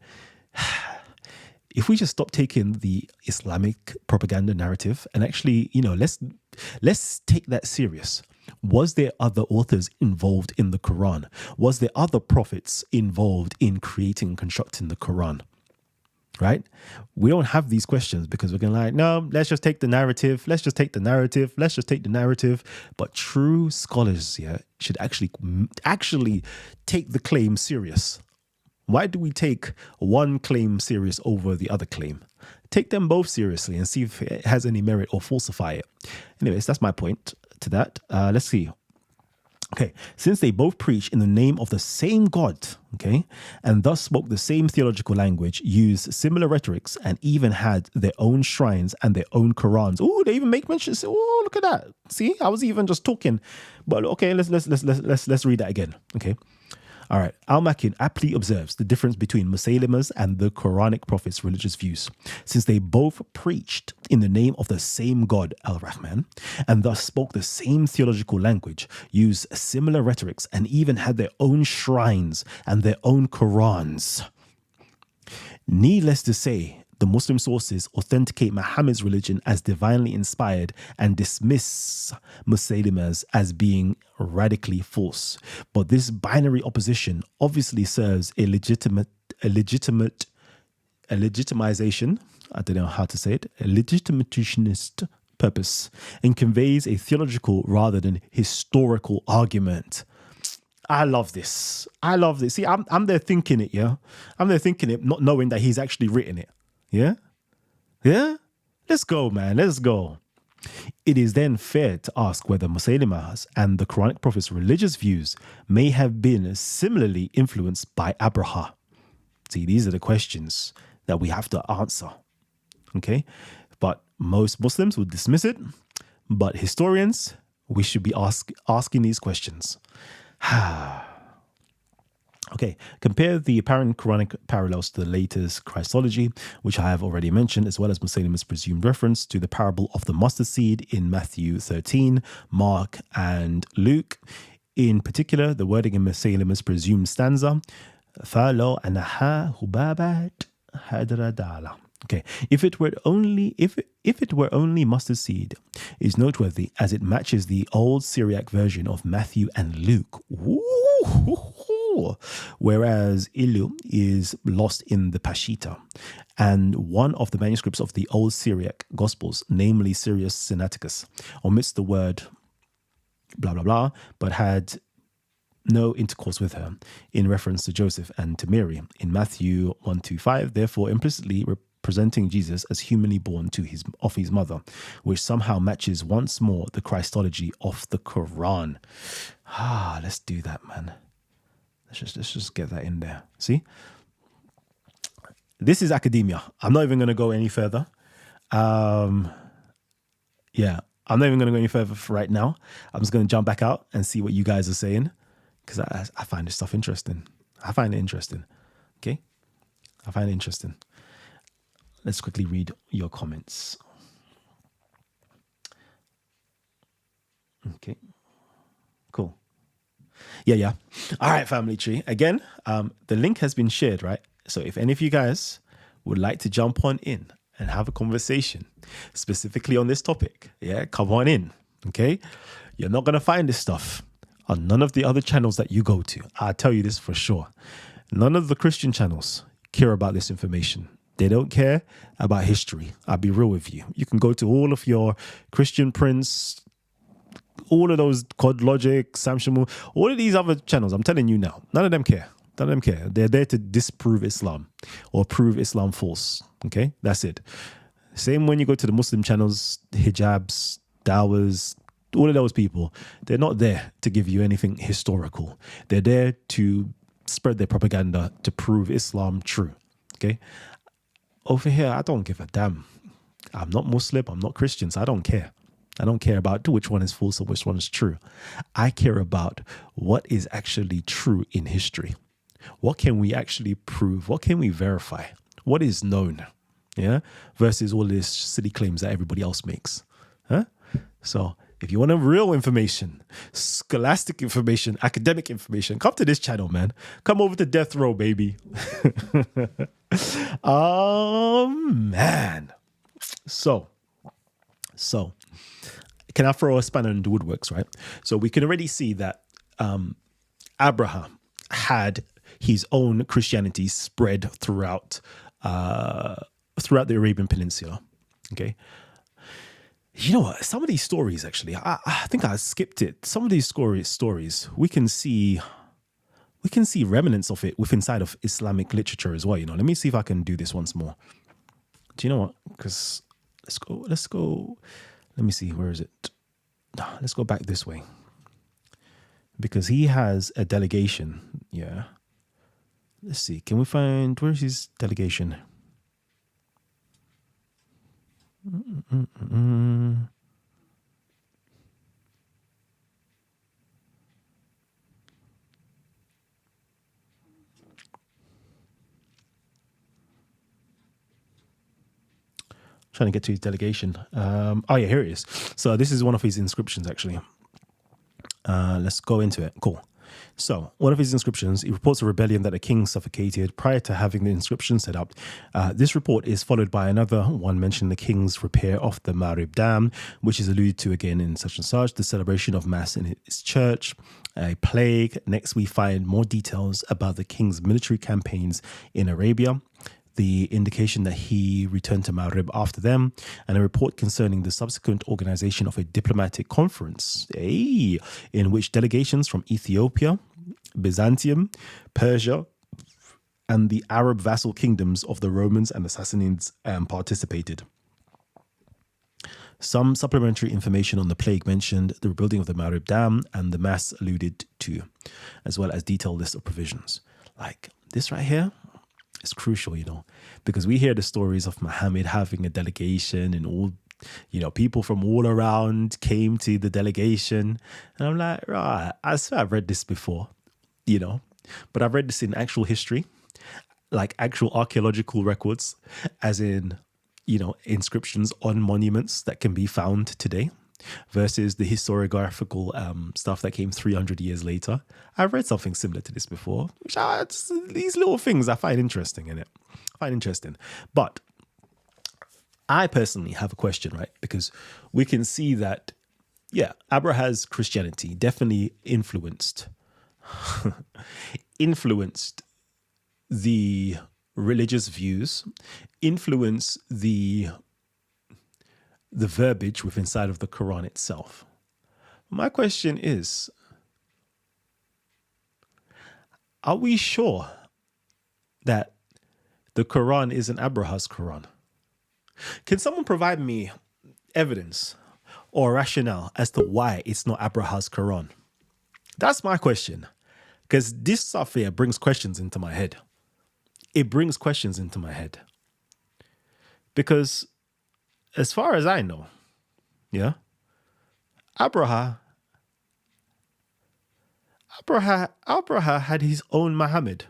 if we just stop taking the Islamic propaganda narrative and actually, let's take that serious. Was there other authors involved in the Quran? Was there other prophets involved in creating and constructing the Quran? Right? We don't have these questions because we're going to no, let's just take the narrative. Let's just take the narrative. Let's just take the narrative. But true scholars should actually take the claim serious. Why do we take one claim serious over the other claim? Take them both seriously and see if it has any merit or falsify it. Anyways, that's my point to that. Let's see. Okay, since they both preach in the name of the same God, okay, and thus spoke the same theological language, used similar rhetorics, and even had their own shrines and their own Qurans. Oh, they even make mention. Oh, look at that! See, I was even just talking, but okay, let's read that again. Okay. All right, Al-Makin aptly observes the difference between Musaylima's and the Quranic prophet's religious views, since they both preached in the name of the same God, Al-Rahman, and thus spoke the same theological language, used similar rhetorics, and even had their own shrines and their own Qurans. Needless to say, the Muslim sources authenticate Muhammad's religion as divinely inspired and dismiss Musaylima's as being radically false. But this binary opposition obviously serves a legitimization, I don't know how to say it, a legitimationist purpose, and conveys a theological rather than historical argument. I love this. See, I'm there thinking it, yeah? I'm there thinking it, not knowing that he's actually written it. Yeah? Let's go, man. Let's go. It is then fair to ask whether Musaylima's and the Quranic prophet's religious views may have been similarly influenced by Abraha. See, these are the questions that we have to answer. Okay? But most Muslims would dismiss it. But historians, we should be asking these questions. Okay, compare the apparent Quranic parallels to the latest Christology, which I have already mentioned, as well as Musaylima's presumed reference to the parable of the mustard seed in Matthew 13, Mark, and Luke. In particular, the wording in Musaylima's presumed stanza, فَلَوْ أَنَهَا هُبَابَتْ هَدْرَدَالَ. Okay, if it were only mustard seed, is noteworthy as it matches the old Syriac version of Matthew and Luke. Ooh. Whereas Ilu is lost in the Peshitta, and one of the manuscripts of the old Syriac Gospels, namely Sirius Sinaiticus, omits the word blah blah blah, but had no intercourse with her, in reference to Joseph and to Mary in Matthew 1:25, therefore implicitly representing Jesus as humanly born of his mother, which somehow matches once more the Christology of the Quran. Let's do that, man. Let's just get that in there. See? This is academia. I'm not even going to go any further. I'm not even going to go any further for right now. I'm just going to jump back out and see what you guys are saying, because I find this stuff interesting. I find it interesting. Okay? I find it interesting. Let's quickly read your comments. Okay. Cool. Yeah. All right, family tree. Again, the link has been shared, right? So if any of you guys would like to jump on in and have a conversation specifically on this topic, come on in, okay? You're not going to find this stuff on none of the other channels that you go to. I'll tell you this for sure. None of the Christian channels care about this information. They don't care about history. I'll be real with you. You can go to all of your Christian Prince, all of those Cod Logic, Sam Shamu, all of these other channels. I'm telling you now, none of them care. None of them care. They're there to disprove Islam or prove Islam false. Okay, that's it. Same when you go to the Muslim channels, hijabs, dawahs, all of those people. They're not there to give you anything historical. They're there to spread their propaganda to prove Islam true. Okay. Over here, I don't give a damn. I'm not Muslim. I'm not Christian. So I don't care. I don't care about which one is false or which one is true. I care about what is actually true in history. What can we actually prove? What can we verify? What is known? Yeah. Versus all this silly claims that everybody else makes. Huh? So if you want real information, scholastic information, academic information, come to this channel, man. Come over to Death Row, baby. Oh, man. So, can I throw a spanner in the woodworks, right? So we can already see that Abraha had his own Christianity spread throughout the Arabian Peninsula. Okay. You know what? Some of these stories, actually, I think I skipped it. Some of these stories, we can see remnants of it within inside of Islamic literature as well. You know, let me see if I can do this once more. Do you know what? Because let's go. Let me see. Where is it? Let's go back this way. Because he has a delegation. Yeah. Let's see. Can we find, where's his delegation? Trying to get to his delegation. Here it is. So this is one of his inscriptions, actually. Let's go into it. Cool. So one of his inscriptions, he reports a rebellion that the king suffocated prior to having the inscription set up. This report is followed by another one mentioning the king's repair of the Marib Dam, which is alluded to again in such and such, the celebration of mass in his church, a plague. Next, we find more details about the king's military campaigns in Arabia, the indication that he returned to Marib after them, and a report concerning the subsequent organization of a diplomatic conference, in which delegations from Ethiopia, Byzantium, Persia, and the Arab vassal kingdoms of the Romans and the Sassanids participated. Some supplementary information on the plague mentioned the rebuilding of the Marib Dam and the mass alluded to, as well as detailed list of provisions. Like this right here is crucial, you know, because we hear the stories of Muhammad having a delegation and all, you know, people from all around came to the delegation. And I'm like, right, I swear I've read this before, you know, but I've read this in actual history, like actual archaeological records, as in, you know, inscriptions on monuments that can be found today versus the historiographical stuff that came 300 years later. I've read something similar to this before, which these little things I find interesting in it. I find interesting. But I personally have a question, right? Because we can see that, yeah, Abraha's Christianity definitely influenced the religious views, influence the verbiage within inside of the Quran itself. My question is, are we sure that the Quran isn't Abraha's Quran? Can someone provide me evidence or rationale as to why it's not Abraha's Quran? That's my question. Because this stuff here brings questions into my head. It brings questions into my head. Because as far as I know, yeah, Abraha had his own Muhammad.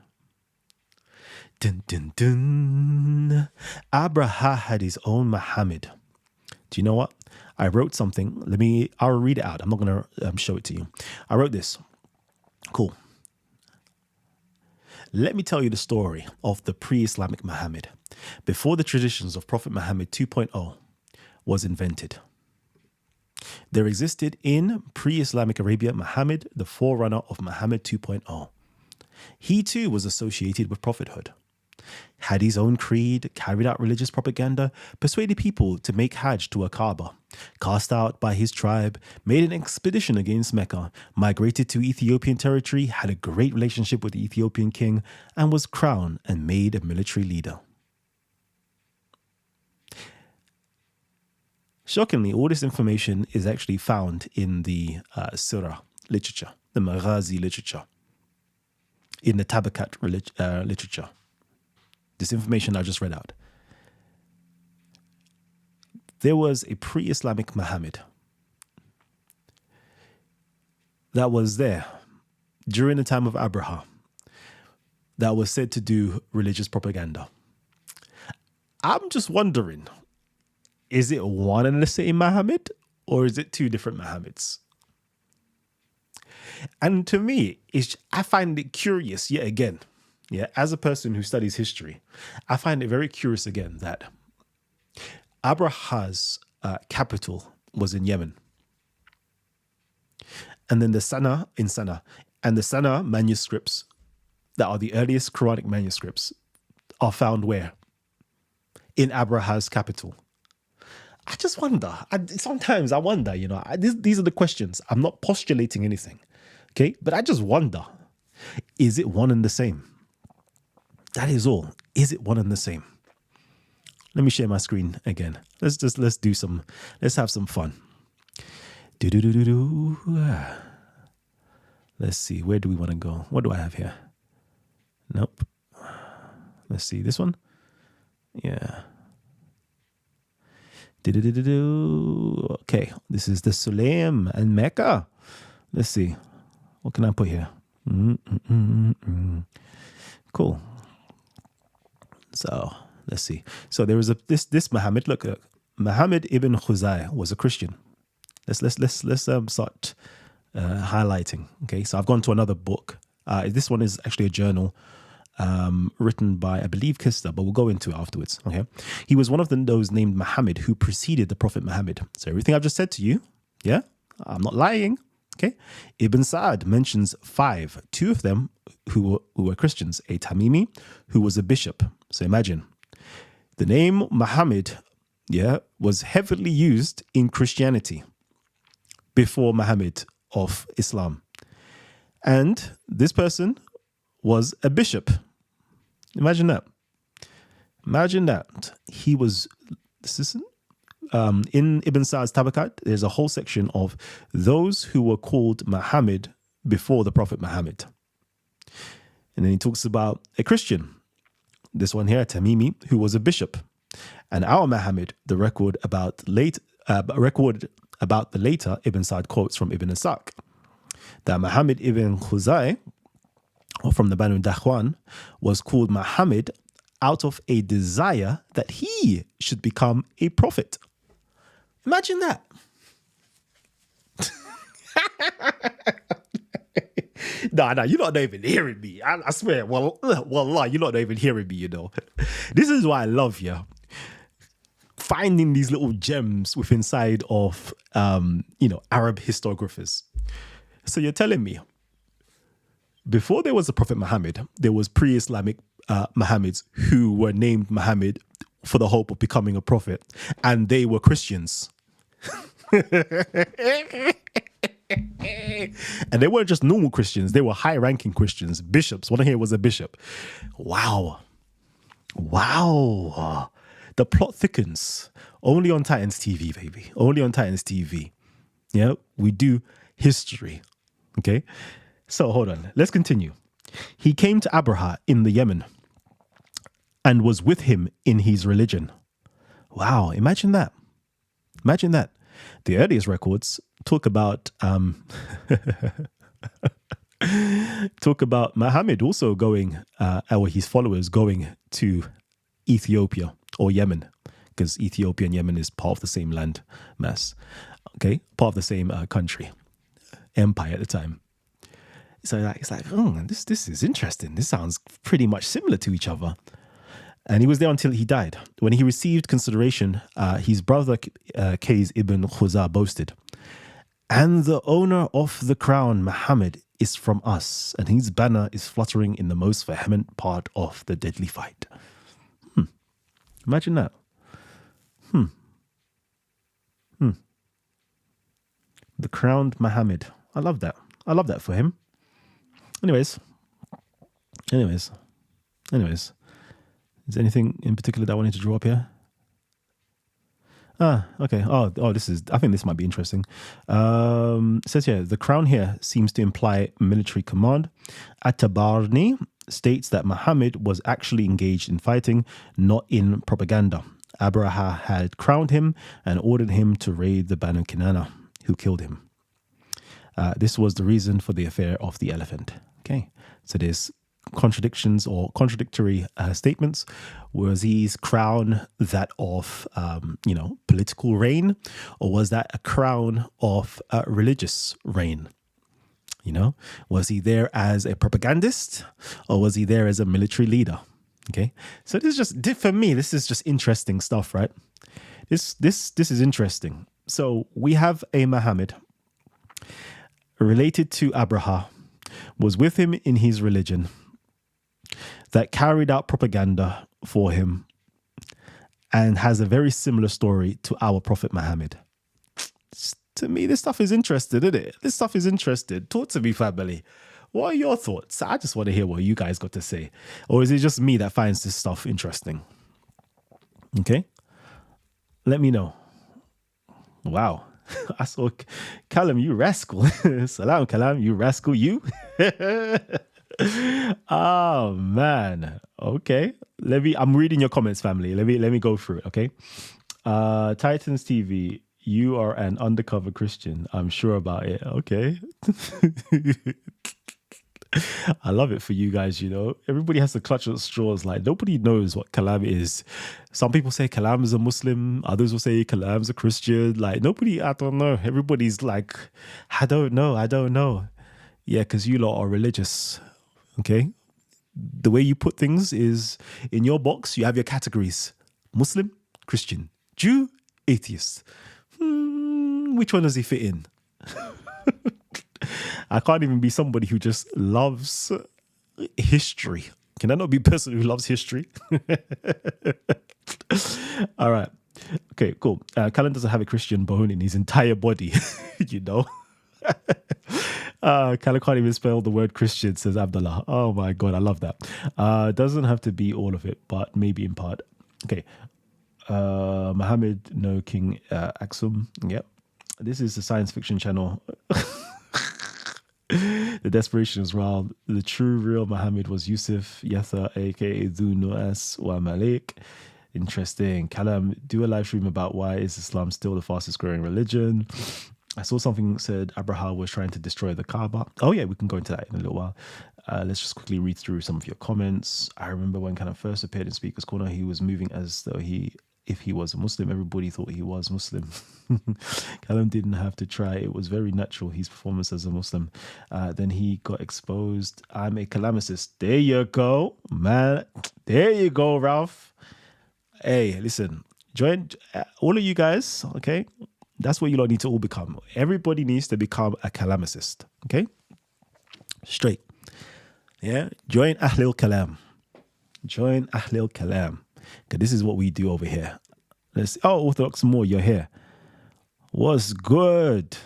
Dun, dun, dun. Abraha had his own Muhammad. Do you know what? I wrote something. I'll read it out. I'm not going to show it to you. I wrote this. Cool. Let me tell you the story of the pre-Islamic Muhammad, before the traditions of Prophet Muhammad 2.0 was invented. There existed in pre-Islamic Arabia Muhammad, the forerunner of Muhammad 2.0. He too was associated with prophethood, had his own creed, carried out religious propaganda, persuaded people to make Hajj to a Kaaba, cast out by his tribe, made an expedition against Mecca, migrated to Ethiopian territory, had a great relationship with the Ethiopian king, and was crowned and made a military leader. Shockingly, all this information is actually found in the Surah literature, the Maghazi literature, in the Tabakat literature. This information I just read out. There was a pre-Islamic Muhammad that was there during the time of Abraha that was said to do religious propaganda. I'm just wondering, is it one and the same Muhammad or is it two different Muhammads? And to me, I find it curious yet again. Yeah, as a person who studies history, I find it very curious again that Abraha's capital was in Yemen. And then the Sana and the Sana manuscripts that are the earliest Quranic manuscripts are found where? In Abraha's capital. I just wonder. Sometimes I wonder, these are the questions. I'm not postulating anything, okay? But I just wonder, is it one and the same? That is all. Is it one and the same? Let me share my screen again. Let's have some fun. Let's see. Where do we want to go? What do I have here? Nope. Let's see. This one? Yeah. Okay. This is the Sulaim and Mecca. Let's see. What can I put here? Cool. So let's see. So there was this Muhammad. Look, Muhammad ibn Khuzai was a Christian. Let's start highlighting. Okay, so I've gone to another book. This one is actually a journal written by, I believe, Kista, but we'll go into it afterwards. Okay, he was one of those named Muhammad who preceded the Prophet Muhammad. So everything I've just said to you, yeah, I'm not lying. Okay, Ibn Sa'ad mentions 5, 2 of them who were Christians, a Tamimi who was a bishop. So imagine, the name Muhammad, yeah, was heavily used in Christianity before Muhammad of Islam. And this person was a bishop. Imagine that. Imagine that. He was, in Ibn Sa'd's Tabakat, there's a whole section of those who were called Muhammad before the Prophet Muhammad. And then he talks about a Christian, this one here, Tamimi, who was a bishop. And our Muhammad, the record about the later Ibn Sa'd quotes from Ibn Ishaq, that Muhammad ibn Khuzai, or from the Banu Dakhwan, was called Muhammad out of a desire that he should become a prophet. Imagine that. No, you're not even hearing me. I swear, wallah, you're not even hearing me, This is why I love you. Finding these little gems within inside of, Arab historiographers. So you're telling me, before there was the Prophet Muhammad, there was pre-Islamic Muhammads who were named Muhammad for the hope of becoming a prophet, and they were Christians. And they weren't just normal Christians, they were high-ranking Christians, bishops. One here was a bishop. Wow. Wow. The plot thickens. Only on Titans TV, baby. Only on Titans TV. Yeah, we do history. Okay. So hold on. Let's continue. He came to Abraha in the Yemen and was with him in his religion. Wow. Imagine that. Imagine that. The earliest records talk about Muhammad also going, or his followers going to Ethiopia or Yemen, because Ethiopia and Yemen is part of the same land mass, okay, part of the same country, empire at the time. So it's like, oh, this is interesting. This sounds pretty much similar to each other. And he was there until he died. When he received consideration, his brother Qays ibn Khuzar boasted, "And the owner of the crown, Muhammad, is from us, and his banner is fluttering in the most vehement part of the deadly fight." Imagine that. The crowned Muhammad. I love that. I love that for him. Anyways. Is there anything in particular that I wanted to draw up here? Okay. I think this might be interesting. It says here, the crown here seems to imply military command. At-Tabarni states that Muhammad was actually engaged in fighting, not in propaganda. Abraha had crowned him and ordered him to raid the Banu Kinana, who killed him. This was the reason for the affair of the elephant. Okay, so there's contradictions or contradictory statements. Was his crown that of, political reign, or was that a crown of religious reign? Was he there as a propagandist, or was he there as a military leader? Okay, so this is just, for me, this is just interesting stuff, right? This is interesting. So we have a Muhammad related to Abraha, was with him in his religion, that carried out propaganda for him, and has a very similar story to our Prophet Muhammad. To me, this stuff is interesting, isn't it? This stuff is interesting. Talk to me, family. What are your thoughts? I just want to hear what you guys got to say. Or is it just me that finds this stuff interesting? Okay? Let me know. Wow. I saw Kalam, you rascal. Salam, Kalam, you rascal, you. Oh, man. Okay. I'm reading your comments, family. Let me go through it, okay? Titans TV, you are an undercover Christian. I'm sure about it. Okay. I love it for you guys, Everybody has to clutch at straws. Like, nobody knows what Kalam is. Some people say Kalam is a Muslim. Others will say Kalam is a Christian. Like, nobody, I don't know. Everybody's like, I don't know. Yeah, because you lot are religious. Okay? The way you put things is, in your box, you have your categories. Muslim, Christian, Jew, atheist. Which one does he fit in? I can't even be somebody who just loves history. Can I not be a person who loves history? All right. Okay, cool. Callan doesn't have a Christian bone in his entire body, Callan can't even spell the word Christian, says Abdullah. Oh my God, I love that. Doesn't have to be all of it, but maybe in part. Okay. Muhammad, no King Aksum. Yep. This is a science fiction channel. The desperation is wild. The true real Muhammad was Yusuf Yatha, aka Dhu Nu'as wa Malik. Interesting. Kalam, do a live stream about why is Islam still the fastest growing religion. I saw something said Abraha was trying to destroy the Kaaba. Oh yeah, we can go into that in a little while. Let's just quickly read through some of your comments. I remember when Kalam first appeared in Speaker's Corner, he was moving as though if he was a Muslim, everybody thought he was Muslim. Kalam didn't have to try. It was very natural, his performance as a Muslim. Then he got exposed. I'm a Kalamicist. There you go, man. There you go, Ralph. Hey, listen, join all of you guys, okay? That's what you lot need to all become. Everybody needs to become a Kalamicist, okay? Straight. Yeah? Join Ahlil Kalam. Join Ahlil Kalam. Okay, this is what we do over here. Orthodox Moor, you're here. What's good?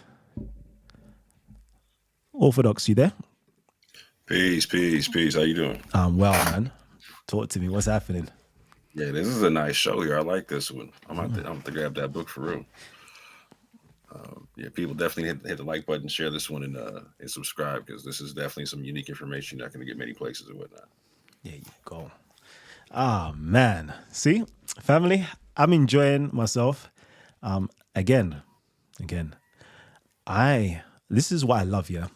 Orthodox, you there? Peace, peace, peace. How you doing? I'm well, man. Talk to me. What's happening? Yeah, this is a nice show here. I like this one. I'm gonna grab that book for real. Yeah, people definitely hit the like button, share this one, and subscribe because this is definitely some unique information you're not gonna get many places and whatnot. There you go. Ah, man. See, family, I'm enjoying myself. Again, again. This is what I love here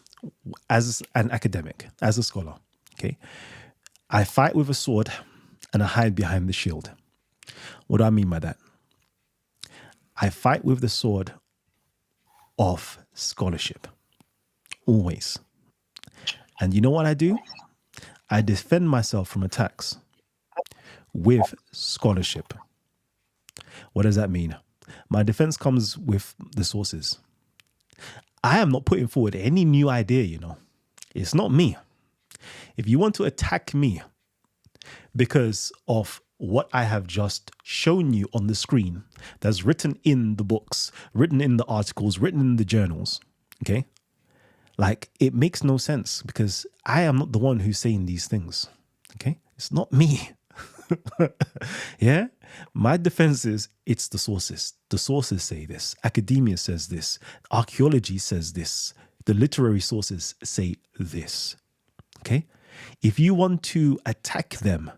as an academic, as a scholar. Okay. I fight with a sword and I hide behind the shield. What do I mean by that? I fight with the sword of scholarship, always. And you know what I do? I defend myself from attacks with scholarship. What does that mean? My defense comes with the sources. I am not putting forward any new idea, It's not me. If you want to attack me because of what I have just shown you on the screen, that's written in the books, written in the articles, written in the journals, okay? Like, it makes no sense because I am not the one who's saying these things, okay? It's not me. Yeah? My defense is it's the sources. The sources say this. Academia says this. Archaeology says this. The literary sources say this. Okay? If you want to attack them,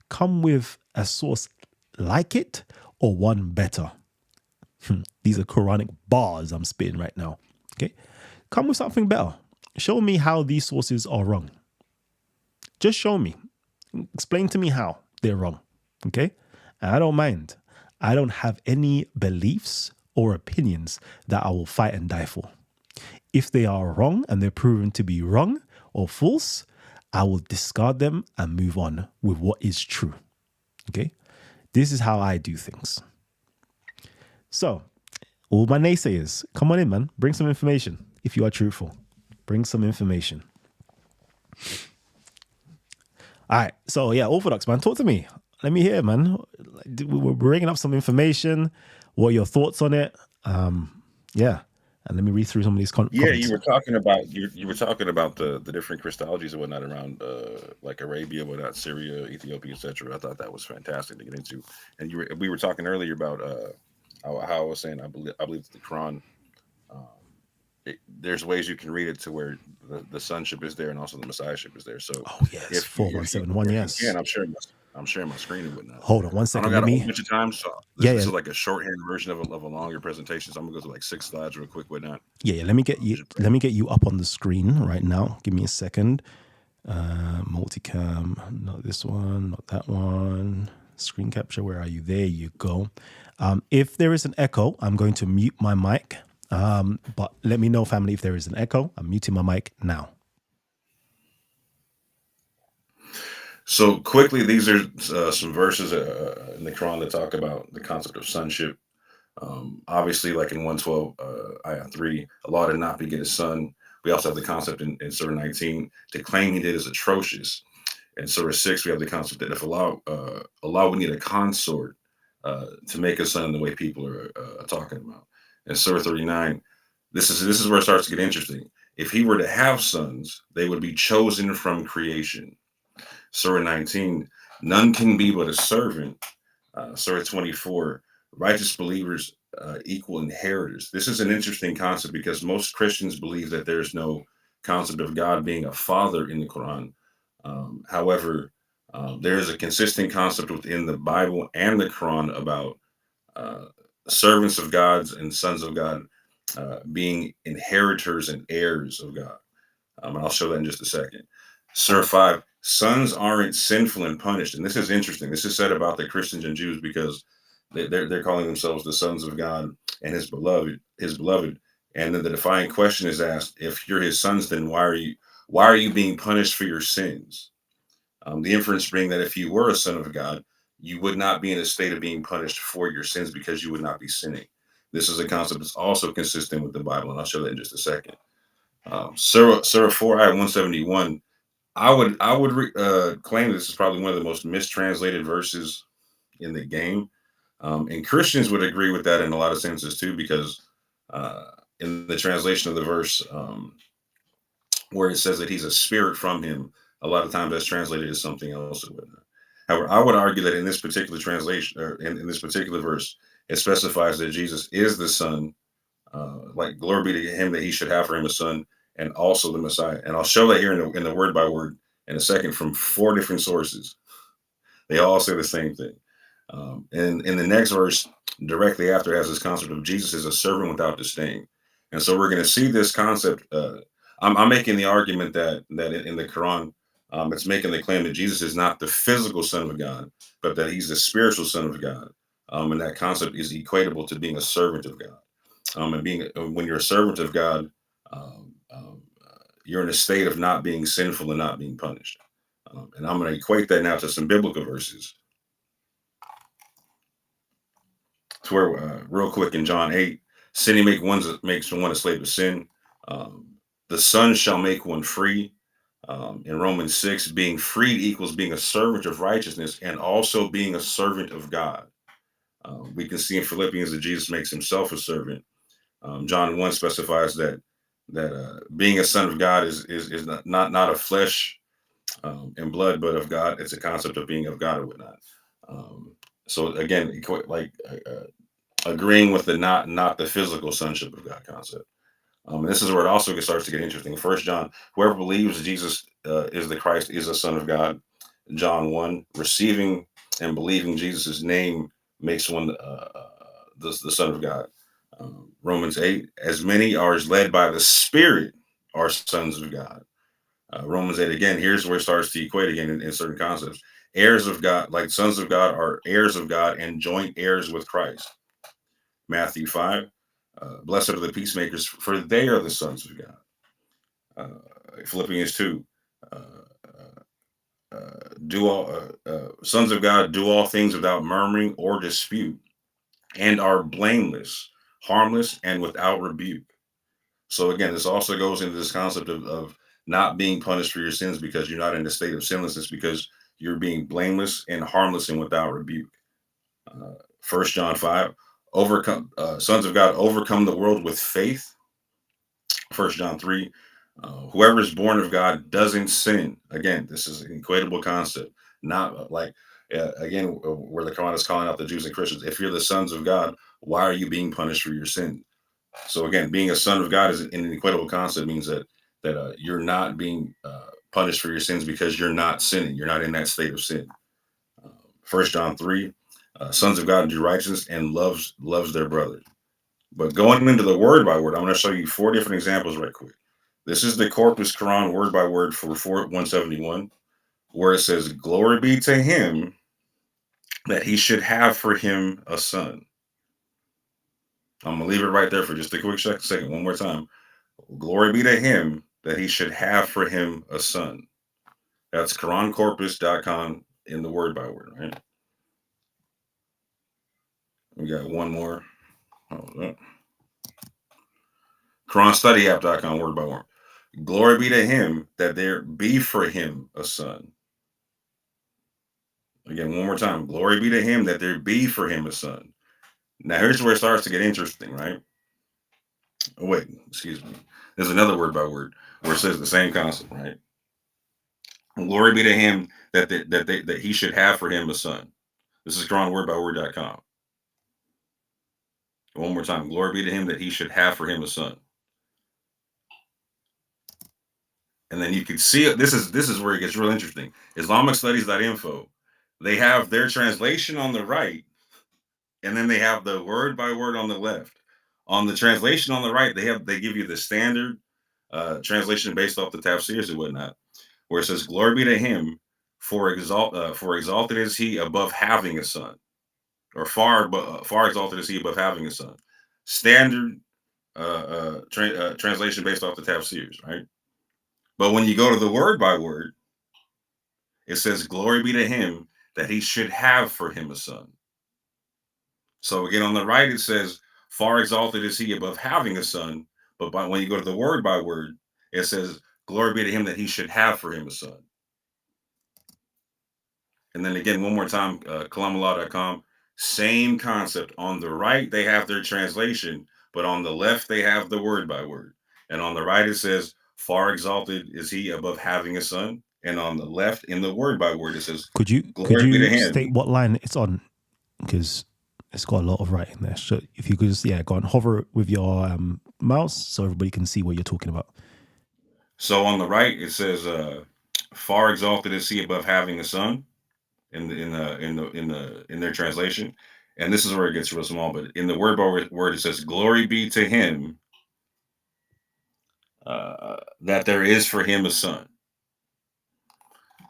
come with a source like it or one better. These are Quranic bars I'm spitting right now. Okay? Come with something better. Show me how these sources are wrong. Just show me. Explain to me how they're wrong. Okay? And I don't mind. I don't have any beliefs or opinions that I will fight and die for. If they are wrong and they're proven to be wrong or false, I will discard them and move on with what is true. Okay? This is how I do things. So, all my naysayers, come on in, man. Bring some information if you are truthful. Bring some information. All right. So, yeah, Orthodox, man, talk to me. Let me hear, man. We're bringing up some information. What are your thoughts on it? Yeah. And let me read through some of these Yeah, comments. you were talking about the different Christologies and whatnot around like Arabia, whatnot, Syria, Ethiopia, etc. I thought that was fantastic to get into. And we were talking earlier about how I was saying I believe that the Quran. Um, there's ways you can read it to where the sonship is there and also the messiahship is there. So Oh, yes. if 4171, you can, yes. I'm sharing my screen and whatnot. Hold on one I don't second. got a whole bunch of time, so this Yeah, this yeah. is like a shorthand version of a longer presentation. So I'm gonna go through like 6 slides real quick, whatnot. Yeah. Let me get you. Just bring Let me get you up on the screen right now. Give me a second. Multicam. Not this one. Not that one. Screen capture. Where are you? There you go. If there is an echo, I'm going to mute my mic. But let me know, family, if there is an echo. I'm muting my mic now. So quickly, these are some verses in the Quran that talk about the concept of sonship. Obviously, like in 112, ayah 3, Allah did not beget his son. We also have the concept in Surah 19 to claim he did is atrocious. In Surah 6, we have the concept that if Allah would need a consort to make a son the way people are talking about. In Surah 39, this is where it starts to get interesting. If he were to have sons, they would be chosen from creation. Surah 19, none can be but a servant. Surah 24, righteous believers equal inheritors. This is an interesting concept because most Christians believe that there's no concept of God being a father in the Quran. However, there is a consistent concept within the Bible and the Quran about uh, servants of God's and sons of God being inheritors and heirs of God. And I'll show that in just a second. Surah 5, sons aren't sinful and punished. And this is interesting. This is said about the Christians and Jews because they're calling themselves the sons of God and his beloved. And then the defiant question is asked, if you're his sons, then why are you being punished for your sins? The inference being that if you were a son of God, you would not be in a state of being punished for your sins because you would not be sinning. This is a concept that's also consistent with the Bible, and I'll show that in just a second. Surah 4, ayat 171. I would claim this is probably one of the most mistranslated verses in the game, and Christians would agree with that in a lot of senses too, because uh, in the translation of the verse, where it says that he's a spirit from him. A lot of times that's translated as something else or whatnot. However, I would argue that in this particular translation, or in this particular verse, it specifies that Jesus is the Son. Like glory be to him that he should have for him a son, and also the Messiah. And I'll show that here in the word by word in a second from 4 different sources. They all say the same thing. And in the next verse, directly after, has this concept of Jesus is a servant without disdain. And so we're going to see this concept. I'm making the argument that in the Quran, it's making the claim that Jesus is not the physical Son of God, but that he's the spiritual Son of God. And that concept is equatable to being a servant of God. And being when you're a servant of God, you're in a state of not being sinful and not being punished. And I'm going to equate that now to some biblical verses. To where, real quick, in John 8, sinning makes one a slave of sin. The Son shall make one free. In Romans 6, being freed equals being a servant of righteousness and also being a servant of God. We can see in Philippians that Jesus makes himself a servant. John 1 specifies that being a son of God is not of flesh and blood, but of God. It's a concept of being of God or whatnot. So again, agreeing with the not the physical sonship of God concept. And this is where it also starts to get interesting. First John, whoever believes Jesus is the Christ is a son of God. John 1, receiving and believing Jesus' name makes one the son of God. Romans 8, as many are as led by the Spirit are sons of God. Romans 8, again, here's where it starts to equate again in certain concepts. Heirs of God, like sons of God, are heirs of God and joint heirs with Christ. Matthew 5, blessed are the peacemakers, for they are the sons of God. Philippians 2, uh, do all sons of God do all things without murmuring or dispute, and are blameless, harmless, and without rebuke. So again, this also goes into this concept of not being punished for your sins because you're not in a state of sinlessness, because you're being blameless and harmless and without rebuke. Uh, 1 John 5, overcome sons of God overcome the world with faith. 1 John 3, whoever is born of God doesn't sin. Again, this is an equatable concept. Not like, again, where the Quran is calling out the Jews and Christians. If you're the sons of God, why are you being punished for your sin? So again, being a son of God is an equatable concept, means that you're not being punished for your sins because you're not sinning. You're not in that state of sin. 1 John 3, sons of God do righteousness and loves their brothers. But going into the word by word, I'm going to show you 4 different examples right quick. This is the Corpus Quran word by word for 171, where it says, glory be to him that he should have for him a son. I'm going to leave it right there for just a quick second, one more time. Glory be to him that he should have for him a son. That's QuranCorpus.com in the word by word, right? We got one more. QuranStudyApp.com word by word. Glory be to him that there be for him a son. Again, one more time. Glory be to him that there be for him a son. Now, here's where it starts to get interesting, right? Oh, wait, excuse me. There's another word by word where it says the same concept, right? Glory be to him that he should have for him a son. This is QuranWordByWord.com. One more time. Glory be to him that he should have for him a son. And then you can see it. This is where it gets real interesting. IslamicStudies.info. They have their translation on the right, and then they have the word by word on the left. On the translation on the right, they give you the standard translation based off the tafsirs and whatnot, where it says, "Glory be to him, for exalted is he above having a son, or far exalted is he above having a son." Standard translation based off the tafsirs, right? But when you go to the word by word, it says, "Glory be to him that he should have for him a son." So again, on the right, it says, "Far exalted is he above having a son." But when you go to the word by word, it says, "Glory be to him that he should have for him a son." And then again, one more time, Kalam.com, same concept. On the right, they have their translation, but on the left, they have the word by word. And on the right, it says, far exalted is he above having a son. And on the left, in the word by word, it says, Could "Glory be to you him." state what line it's on? Because it's got a lot of writing there. So if you could just go and hover with your mouse so everybody can see what you're talking about. So on the right, it says, "Far exalted is he above having a son." In their translation, and this is where it gets real small. But in the word by word, it says, "Glory be to him that there is for him a son."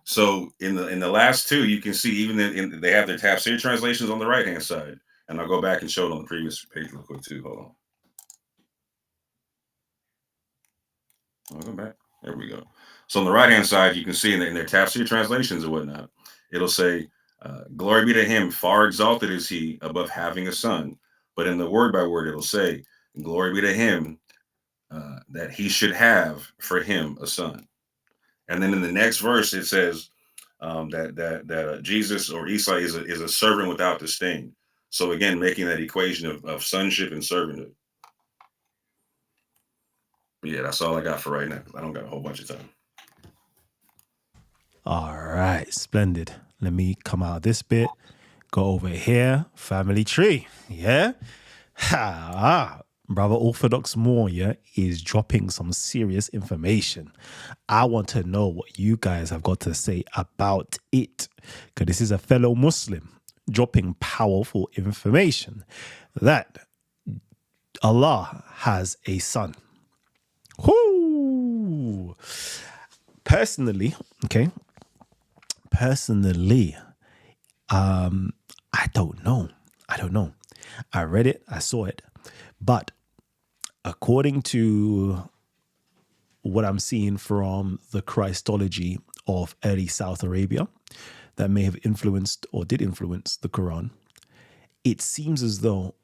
So in the last two, you can see even they have their tafsir translations on the right hand side, and I'll go back and show it on the previous page real quick too. Hold on, I'll go back. There we go. So on the right hand side, you can see in their tafsir translations and whatnot, it'll say, "Glory be to him, far exalted is he above having a son." But in the word by word, it'll say, "Glory be to him that he should have for him a son." And then in the next verse, it says that Jesus or Isa is a servant without disdain. So again, making that equation of sonship and servanthood. But yeah, that's all I got for right now. I don't got a whole bunch of time. All right, splendid. Let me come out of this bit. Go over here, family tree. Yeah. Brother Orthodox Moore, is dropping some serious information. I want to know what you guys have got to say about it. Because this is a fellow Muslim dropping powerful information that Allah has a son. Whoo! Personally, I don't know. I read it, I saw it, but according to what I'm seeing from the Christology of early South Arabia, that may have influenced or did influence the Quran, it seems as though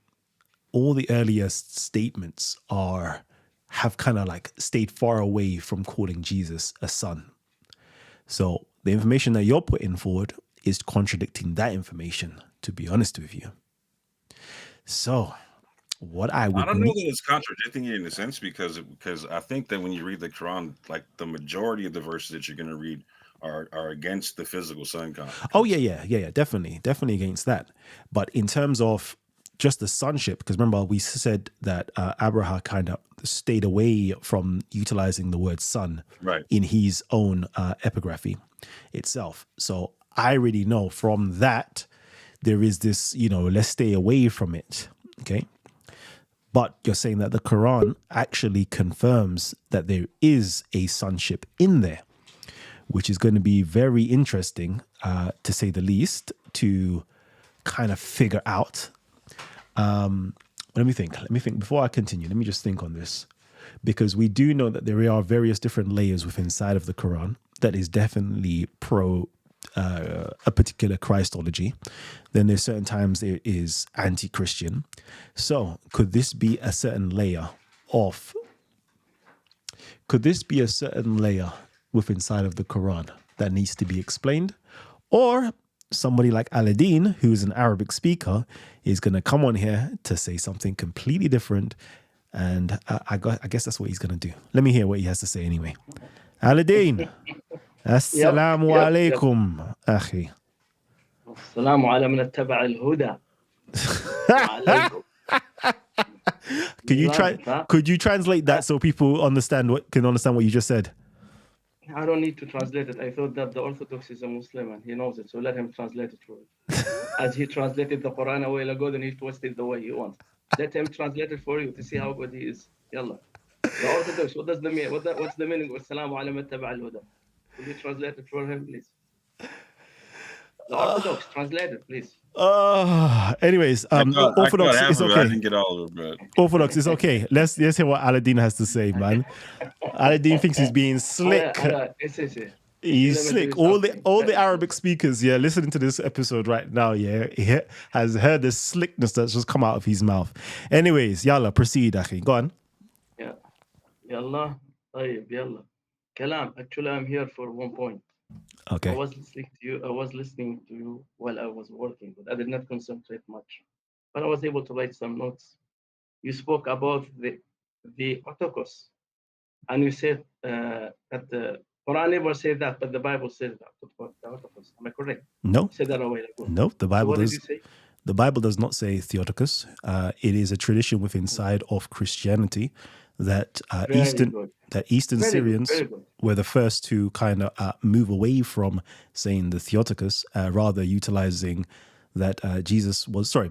all the earliest statements have kind of like stayed far away from calling Jesus a son. So the information that you're putting forward is contradicting that information, to be honest with you. So what I I would don't know that need, it's contradicting it in a sense because I think that when you read the Quran, like the majority of the verses that you're going to read are against the physical son concept. definitely against that. But in terms of just the sonship, because remember we said that Abraha kind of stayed away from utilizing the word son Right. in his own epigraphy itself. So I already know from that there is this, let's stay away from it. Okay. But you're saying that the Quran actually confirms that there is a sonship in there, which is going to be very interesting, to say the least, to kind of figure out. Let me think. Before I continue, let me just think on this. Because we do know that there are various different layers within inside of the Quran that is definitely pro a particular Christology. Then there's certain times it is anti-Christian. So could this be a certain layer within inside of the Quran that needs to be explained? Or somebody like Aladdin, who's an Arabic speaker, is going to come on here to say something completely different. And I guess that's what he's going to do. Let me hear what he has to say anyway. Aladdin, assalamu alaikum, akhi. السلام على من اتبع الهدى. وعليكم. Could you translate that so people can understand what you just said? I don't need to translate it. I thought that the Orthodox is a Muslim and he knows it, so let him translate it for it. As he translated the Quran a while ago, then he twisted the way he wants. Let him translate it for you to see how good he is. Yalla. The Orthodox, what does the mean? What's the meaning of Assalamu ala man taba'a al-huda? Could you translate it for him, please? The Orthodox, translate it, please. Anyways, Orthodox is okay. I didn't get all of it, but Orthodox is okay. Let's hear what Aladdin has to say, man. Aladdin thinks he's being slick. He's slick. All the Arabic speakers, listening to this episode right now, he has heard the slickness that's just come out of his mouth. Anyways, yalla, proceed, akhi. Go on. Yeah. Yalla. طيب, yalla. Kalam, actually I'm here for one point. Okay. I was listening to you while I was working, but I did not concentrate much. But I was able to write some notes. You spoke about the Orthodox and you said that the Quran never said that, but the Bible says that. Am I correct? No, You said that a while ago. no. The So Bible what did does. you say? The Bible does not say Theotokos. It is a tradition within side of Christianity that Very Eastern good. Eastern Very good. Syrians Very good. were the first to kind of move away from saying the Theotokos, rather utilizing that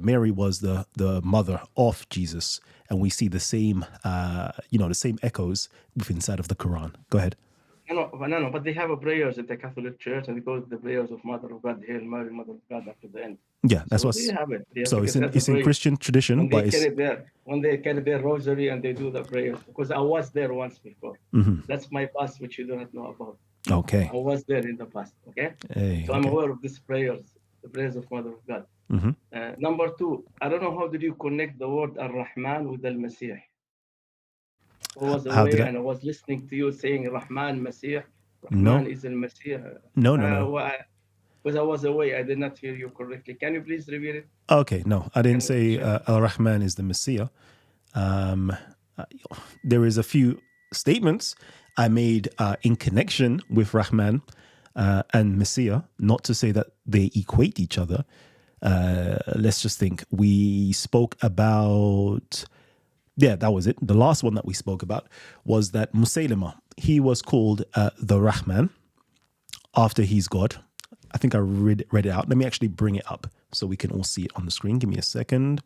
Mary was the mother of Jesus, and we see the same the same echoes within inside of the Quran. Go ahead. No, but they have a prayers at the Catholic Church, and they call it the prayers of Mother of God, Hail Mary, Mother of God, after the end. Yeah, that's So what's they have it. They have so to it's get in that prayer. Christian tradition, When but they carry their rosary and they do the prayers, because I was there once before. That's my past, which you do not know about. okay. I was there in the past. Okay, Hey, so I'm okay. aware of these prayers, the prayers of Mother of God. Number two, I don't know how did you connect the word Ar-Rahman with Al-Masih. I was How away did I? and I was listening to you saying Rahman, Masih. No, Rahman is Al-Masih. no. Because I was away, I did not hear you correctly. Can you please repeat it? Okay, no, I didn't say Sure. Al-Rahman is the Messiah. There is a few statements I made in connection with Rahman and Messiah, not to say that they equate each other. Let's just think. We spoke about, that was it. The last one that we spoke about was that Musaylima, he was called the Rahman after he's God. I think I read it out. Let me actually bring it up so we can all see it on the screen. Give me a second.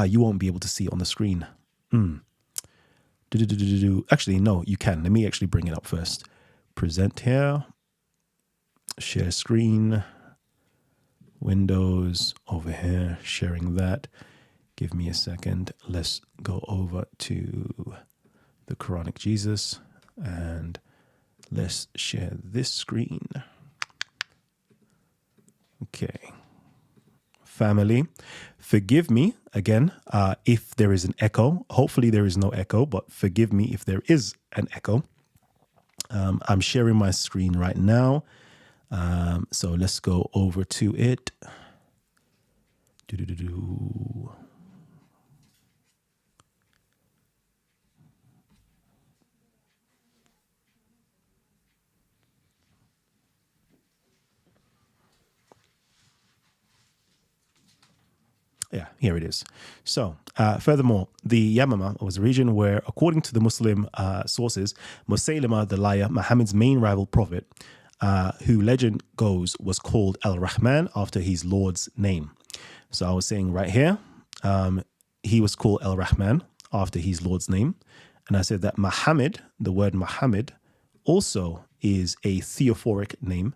You won't be able to see it on the screen. Actually, no, you can. Let me actually bring it up first. Present here. Share screen. Windows over here. Sharing that. Give me a second. Let's go over to the Quranic Jesus and let's share this screen. Okay. Family, forgive me again if there is an echo. Hopefully there is no echo, but forgive me if there is an echo. I'm sharing my screen right now. So let's go over to it. Yeah, here it is. So, furthermore, the Yamama was a region where, according to the Muslim sources, Musaylima, the liar, Muhammad's main rival prophet, who legend goes was called Al-Rahman after his Lord's name. So I was saying right here, he was called Al-Rahman after his Lord's name. And I said that Muhammad, the word Muhammad, also is a theophoric name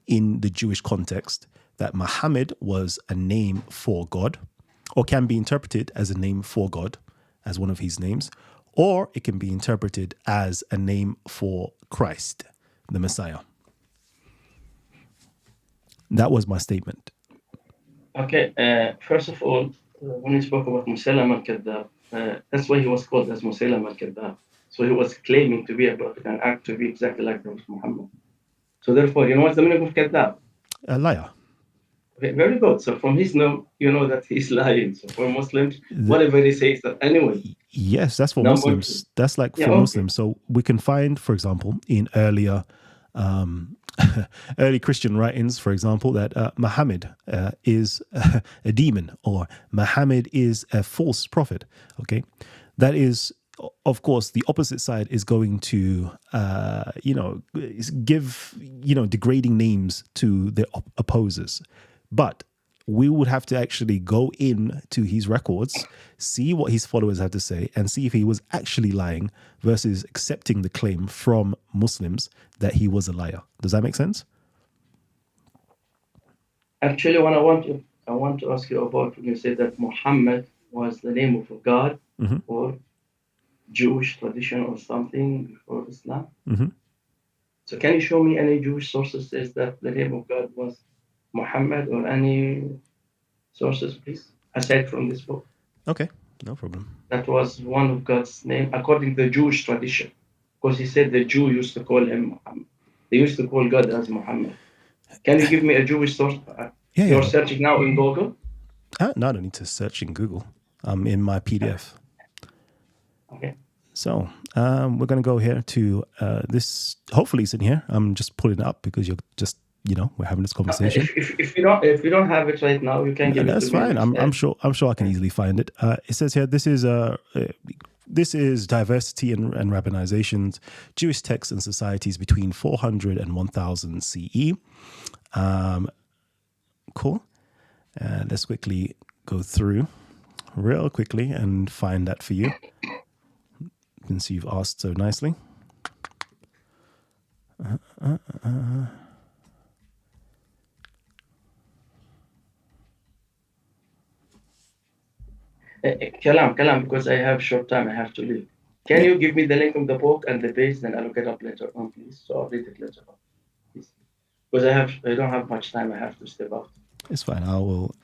in the Jewish context, that Muhammad was a name for God, or can be interpreted as a name for God, as one of his names, or it can be interpreted as a name for Christ, the Messiah. That was my statement. Okay, first of all, when we spoke about Musaylima al-Kadhab, that's why he was called as Musaylima al-Kadhab. So he was claiming to be a prophet and act to be exactly like Prophet Muhammad. So therefore, you know what's the meaning of Kadhab? A liar. Okay, very good. So from his name, you know that he's lying. So for Muslims, whatever he says, that anyway. Yes, that's for Number Muslims. two. That's like for Muslims. So we can find, for example, in earlier early Christian writings, for example, that Muhammad is a demon, or Muhammad is a false prophet. Okay, that is, of course, the opposite side is going to, give, degrading names to the opposers. But we would have to actually go in to his records, see what his followers had to say, and see if he was actually lying versus accepting the claim from Muslims that he was a liar. Does that make sense? Actually, what I want to ask you about when you say that Muhammad was the name of a God or Jewish tradition or something before Islam. So can you show me any Jewish sources says that the name of God was Muhammad, or any sources, please, aside from this book? Okay, no problem. That was one of God's name according to the Jewish tradition, because he said the Jew used to call him Muhammad. They used to call God as Muhammad. Can you give me a Jewish source? You're searching now in Google? No, I don't need to search in Google. I'm in my PDF. Okay. So we're going to go here to this. Hopefully it's in here. I'm just pulling it up because you're just, we're having this conversation. If you don't have it right now, you can give it to me. That's fine. I'm sure I can easily find it. It says here, this is diversity and rabbinizations, Jewish texts and societies between 400 and 1000 CE. Cool. Let's quickly go through real quickly and find that for you. Since you've asked so nicely. Kalam, because I have short time, I have to leave. Can you give me the link of the book and the page, then I'll look it up later on, please. So I'll read it later on, please. Because I don't have much time. I have to step out. It's fine. I will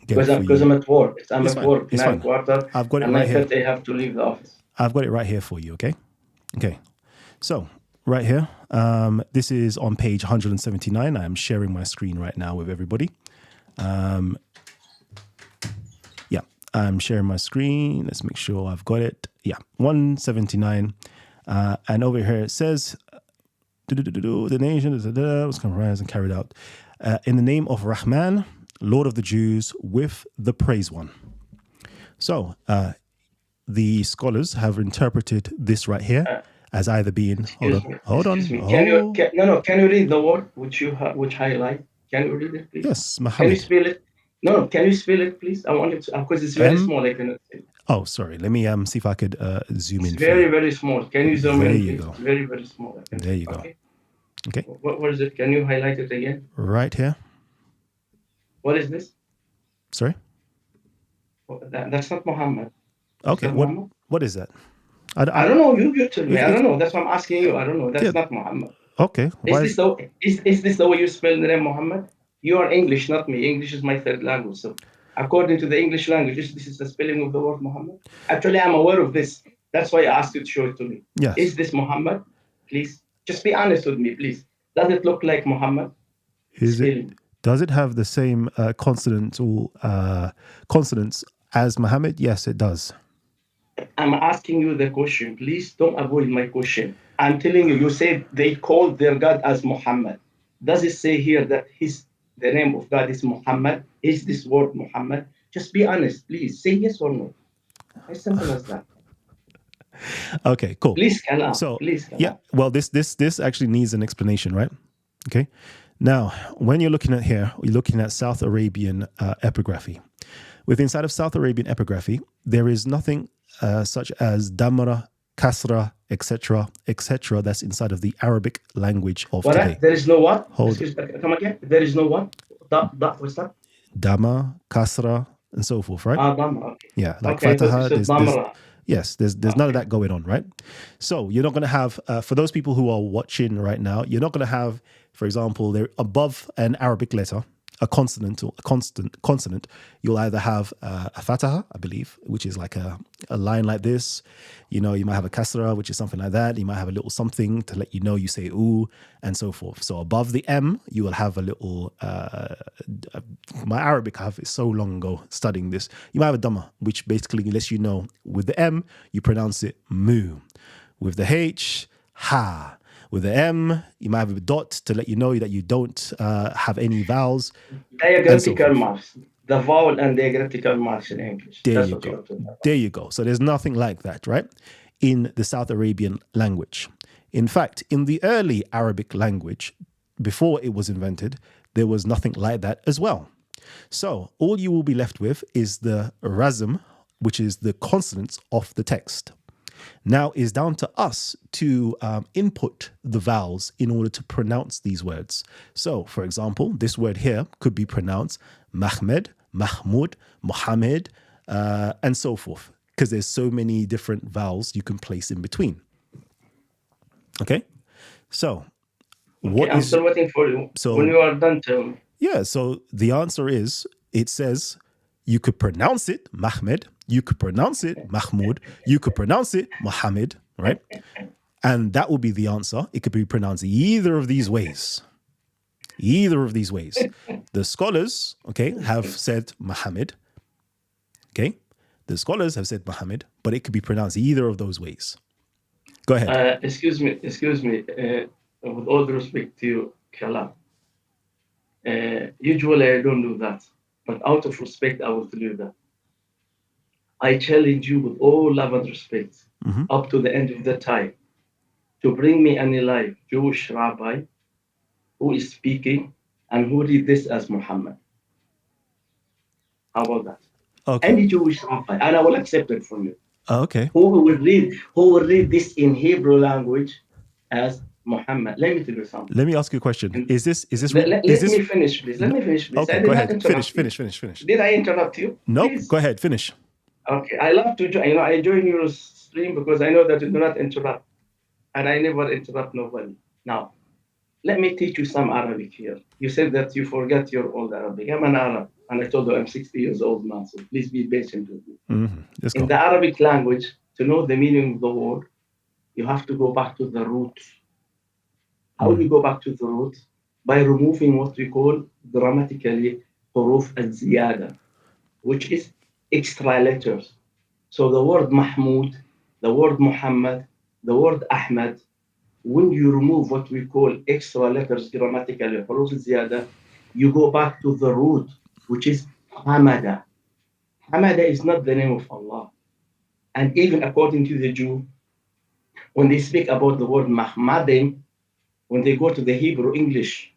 get because I'm at work. I'm at work. It's fine. Quarter. I've got it right here. I have to leave the office. I've got it right here for you. Okay. So right here, this is on page 179. I am sharing my screen right now with everybody. I'm sharing my screen. Let's make sure I've got it. 179. And over here it says, the nation was comprised and carried out in the name of Rahman, Lord of the Jews, with the praise one. So the scholars have interpreted this right here as either being. Hold on. Can you read the word which highlight? Can you read it, please? Yes, Muhammad. Can you spell it? No, can you spell it, please? I want it to, because it's very small. I cannot see it. Oh, sorry. Let me see if I could zoom in. It's very small. Can you zoom in? There you go. It's very small. There you go. Okay. What is it? Can you highlight it again? Right here. What is this? Sorry? That's not Muhammad. Okay. What is that? I don't know. You tell me. I don't know. That's what I'm asking you. I don't know. That's not Muhammad. Okay. Is this the way you spell the name Muhammad? You are English, not me. English is my third language. So according to the English language, this is the spelling of the word Muhammad. Actually, I'm aware of this. That's why I asked you to show it to me. Yes. Is this Muhammad? Please, just be honest with me, please. Does it look like Muhammad? Does it have the same consonants as Muhammad? Yes, it does. I'm asking you the question. Please don't avoid my question. I'm telling you, you said they called their God as Muhammad. Does it say here that the name of God is Muhammad? Is this word Muhammad? Just be honest, please. Say yes or no. As simple as that. Okay, cool. Please, Kalam. Yeah. Well, this actually needs an explanation, right? Okay. Now, when you're looking at here, you're looking at South Arabian epigraphy. Inside of South Arabian epigraphy, there is nothing such as damra, kasra, etc., that's inside of the Arabic language of today. There is no what? Come again. There is no what? What's that? Dama, kasra, and so forth, right? Dama. Okay. Yeah, like okay, fataha. There's none of that going on, right? So you're not going to have, for those people who are watching right now, you're not going to have, for example, there above an Arabic letter, a consonant or a consonant, you'll either have a fataha, I believe, which is like a line like this. You might have a kasra, which is something like that. You might have a little something to let you know you say ooh, and so forth. So above the M, you will have a little, my Arabic, I have it so long ago studying this. You might have a dhamma, which basically lets you know with the M, you pronounce it mu. With the H, ha. With the M, you might have a dot to let you know that you don't have any vowels. Diacritical marks. The vowel and diacritical marks in English. There you go. So there's nothing like that, right? In the South Arabian language. In fact, in the early Arabic language, before it was invented, there was nothing like that as well. So all you will be left with is the razm, which is the consonants of the text. Now it's down to us to input the vowels in order to pronounce these words. So, for example, this word here could be pronounced Mahmed, Mahmud, Muhammad, and so forth, because there's so many different vowels you can place in between. Okay? So, I'm still waiting for you. So, when you are done, tell me. Yeah, so the answer is, it says, you could pronounce it Mahmed, you could pronounce it Mahmud, you could pronounce it Muhammad, right? And that will be the answer. It could be pronounced either of these ways. Either of these ways. The scholars, have said Muhammad. Okay? The scholars have said Muhammad, but it could be pronounced either of those ways. Go ahead. Excuse me. With all due respect to you, Kalam. Usually I don't do that, but out of respect, I will tell you that. I challenge you with all love and respect, up to the end of the time, to bring me any live Jewish rabbi who is speaking and who read this as Muhammad. How about that? Okay. Any Jewish rabbi, and I will accept it from you. Okay. Who will read this in Hebrew language as Muhammad? Let me tell you something. Let me ask you a question. Is this Let me finish, please. Let me finish, please. Okay, go ahead. Finish. Did I interrupt you? Nope. Please. Go ahead. Finish. Okay. I love to join. I join your stream because I know that you do not interrupt, and I never interrupt nobody. Now, let me teach you some Arabic here. You said that you forget your old Arabic. I'm an Arab, and I told you I'm 60 years old now, so please be patient with me. In the Arabic language, to know the meaning of the word, you have to go back to the root. How do you go back to the root? By removing what we call grammatically huruf al-ziyada, which is extra letters. So the word Mahmud, the word Muhammad, the word Ahmad, when you remove what we call extra letters grammatically, huruf al-ziyada, you go back to the root, which is Hamada. Hamada is not the name of Allah. And even according to the Jew, when they speak about the word Mahmadim, when they go to the Hebrew English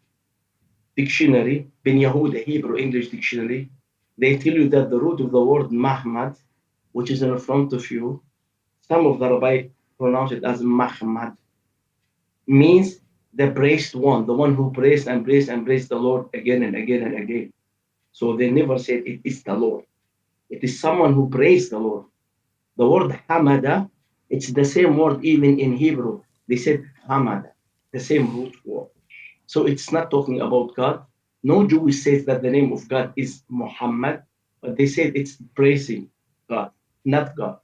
dictionary, Ben Yehuda Hebrew English dictionary, they tell you that the root of the word Mahmad, which is in front of you, some of the rabbi pronounce it as Mahmad, means the praised one, the one who praised and praised and praised the Lord again and again and again. So they never said it is the Lord. It is someone who praised the Lord. The word Hamada, it's the same word even in Hebrew. They said Hamada, the same root word. So it's not talking about God. No Jew says that the name of God is Muhammad, but they said it's praising God, not God.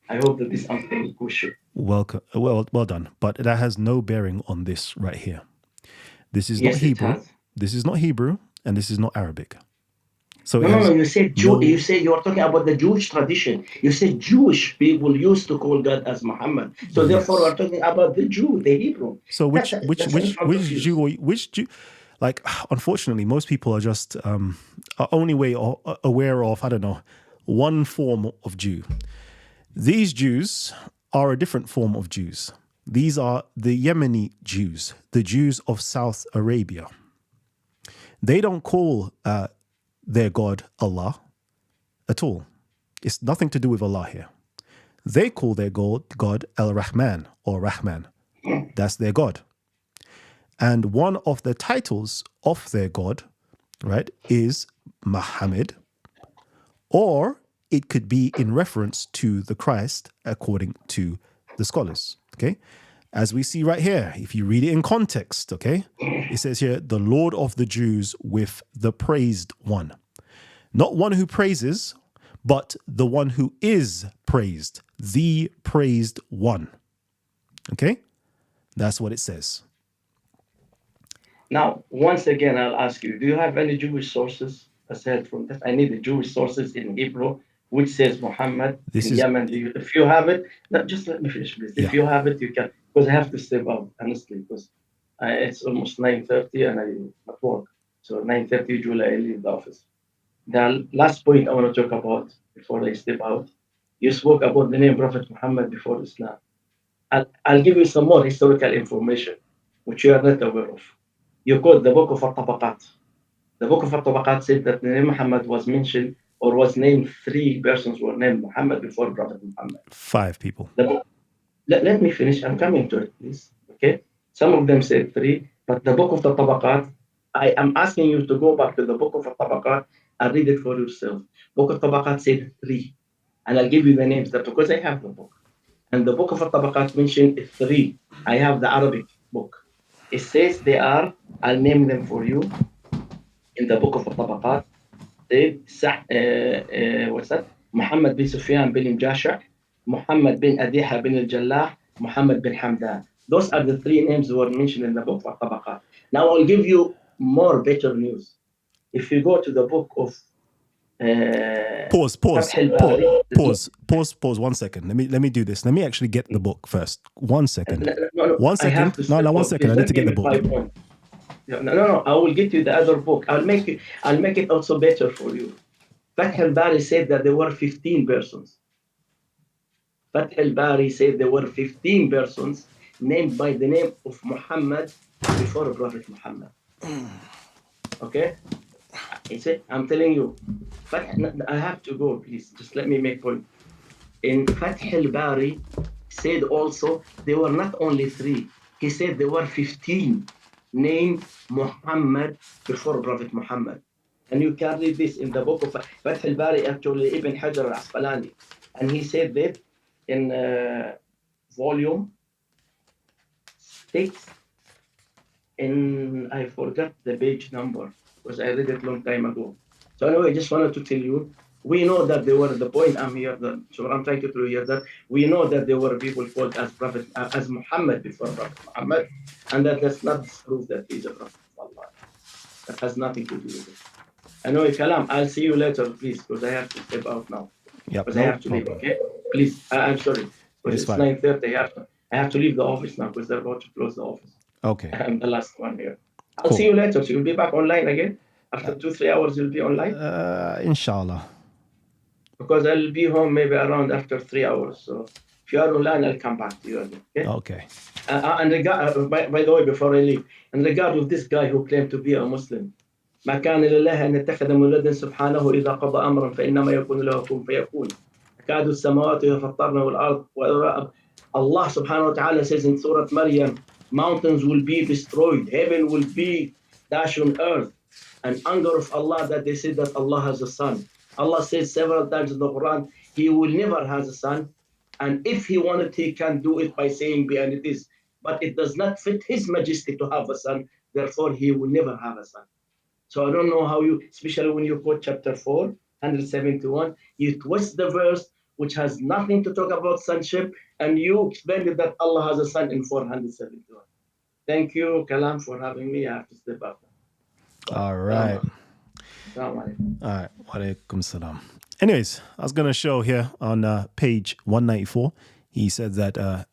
I hope that this answers the question. Well done. But that has no bearing on this right here. This is not Yes, Hebrew. it has. This is not Hebrew, and this is not Arabic. So No. You said You said you are talking about the Jewish tradition. You said Jewish people used to call God as Muhammad. So therefore, we're talking about the Jew, the Hebrew. So which Jew? Like, unfortunately, most people are just are only aware of, I don't know, one form of Jew. These Jews are a different form of Jews. These are the Yemeni Jews, the Jews of South Arabia. They don't call their God Allah at all. It's nothing to do with Allah here. They call their God El-Rahman or Rahman. That's their God. And one of the titles of their God, right, is Muhammad, or it could be in reference to the Christ according to the scholars, okay? As we see right here, if you read it in context, okay, it says here, the Lord of the Jews with the praised one. Not one who praises, but the one who is praised, the praised one. Okay? That's what it says. Now, once again, I'll ask you, do you have any Jewish sources aside from that? I need the Jewish sources in Hebrew, which says Muhammad in Yemen. If you have it, just let me finish, please. If you have it, you can, because I have to step out, honestly, because it's almost 9:30 and I'm at work. So 9:30 usually I leave the office. The last point I want to talk about before I step out, you spoke about the name Prophet Muhammad before Islam. I'll give you some more historical information, which you are not aware of. You quote the book of At-Tabaqat. The book of At-Tabaqat said that the name Muhammad was mentioned or was named, 3 persons were named Muhammad before Prophet Muhammad. 5 people. Let me finish. I'm coming to it, please. Okay? Some of them said 3, but the book of the Tabaqat, I am asking you to go back to the book of At-Tabaqat and read it for yourself. Book of Tabaqat said 3. And I'll give you the names that because I have the book. And the book of At-Tabaqat mentioned 3. I have the Arabic book. It says they are, I'll name them for you. In the book of At-Tabaqat, what's that? Muhammad bin Sufyan bin Jasha, Muhammad bin Adiha bin al-Jallah, Muhammad bin Hamdan. Those are the 3 names that were mentioned in the book of At-Tabaqat. Now I'll give you more better news. If you go to the book of Pause. فتح الباري. Pause. 1 second. Let me do this. Let me actually get the book first. 1 second. No, 1 I have second. to step No, 1 up. second. I Please need to get let the me make book. my point. No. I will get you the other book. I'll make it also better for you. Fath al-Bari said that there were 15 persons. Fath al-Bari said there were 15 persons named by the name of Muhammad before Prophet Muhammad. Okay? He said, I'm telling you, I have to go, please. Just let me make point. In Fath al-Bari said also there were not only 3. He said there were 15 named Muhammad before Prophet Muhammad. And you can read this in the book of Fath al-Bari, actually, Ibn Hajar al-Asqalani. And he said that in volume 6, I forgot the page number because I read it long time ago. So anyway, I just wanted to tell you, we know that there were, the point I'm here, so I'm trying to tell you here that we know that there were people called as Muhammad before Prophet Muhammad, and that does not prove that he's a prophet of Allah. That has nothing to do with it. Anyway, Kalam, I'll see you later, please, because I have to step out now. Yep, Because no I have to leave, problem. okay? Please, I'm sorry. Because It's it's fine. 9:30. I have to leave the office now because they're about to close the office. Okay. I'm the last one here. I'll Cool. see you later. So you'll be back online again. After 2-3 hours, you'll be online. Inshallah. Because I'll be home maybe around after 3 hours. So if you are online, I'll come back to you again. Okay? Okay. And by the way, before I leave, in regard of this guy who claimed to be a Muslim, ما كان لله أن يتخذ من ولد سبحانه إذا قضى أمرا فإنما يكون له كن فيكون. تكاد السماوات يتفطرن والأرض. Allah subhanahu wa ta'ala says in Surah Maryam, mountains will be destroyed, heaven will be dashed on earth. And anger of Allah that they say that Allah has a son. Allah says several times in the Quran, He will never have a son. And if He wanted, He can do it by saying be and it is. But it does not fit His majesty to have a son. Therefore, He will never have a son. So I don't know how you, especially when you quote chapter 4, 171, you twist the verse, which has nothing to talk about sonship, and you explained that Allah has a son in 471. Thank you, Kalam, for having me. I have to step up. All right. All right. Wa alaikum salam. Anyways, I was going to show here on page 194. He said that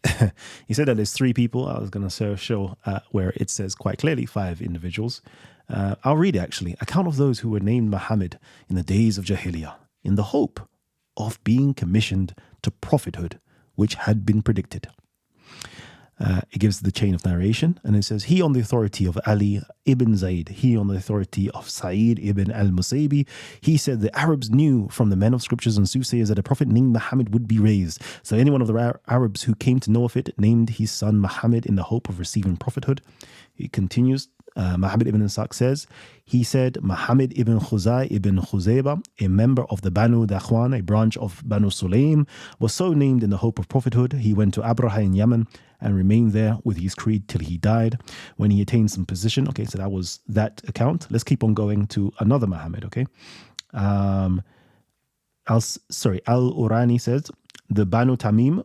there's 3 people. I was going to show where it says quite clearly 5 individuals. I'll read it actually. Account of those who were named Muhammad in the days of Jahiliyyah, in the hope of being commissioned to prophethood, which had been predicted. It gives the chain of narration, and it says, he on the authority of Ali ibn Zayd, he on the authority of Sa'id ibn al-Musaybi, he said the Arabs knew from the men of scriptures and soothsayers that a prophet named Muhammad would be raised. So any one of the Arabs who came to know of it named his son Muhammad in the hope of receiving prophethood. It continues. Muhammad ibn Ishaq says, he said, Muhammad ibn Khuzay ibn Khuzayba, a member of the Banu Dakhwan, a branch of Banu Sulaym, was so named in the hope of prophethood. He went to Abraha in Yemen and remained there with his creed till he died. When he attained some position, okay, so that was that account. Let's keep on going to another Muhammad, okay? Al-Urani says, the Banu Tamim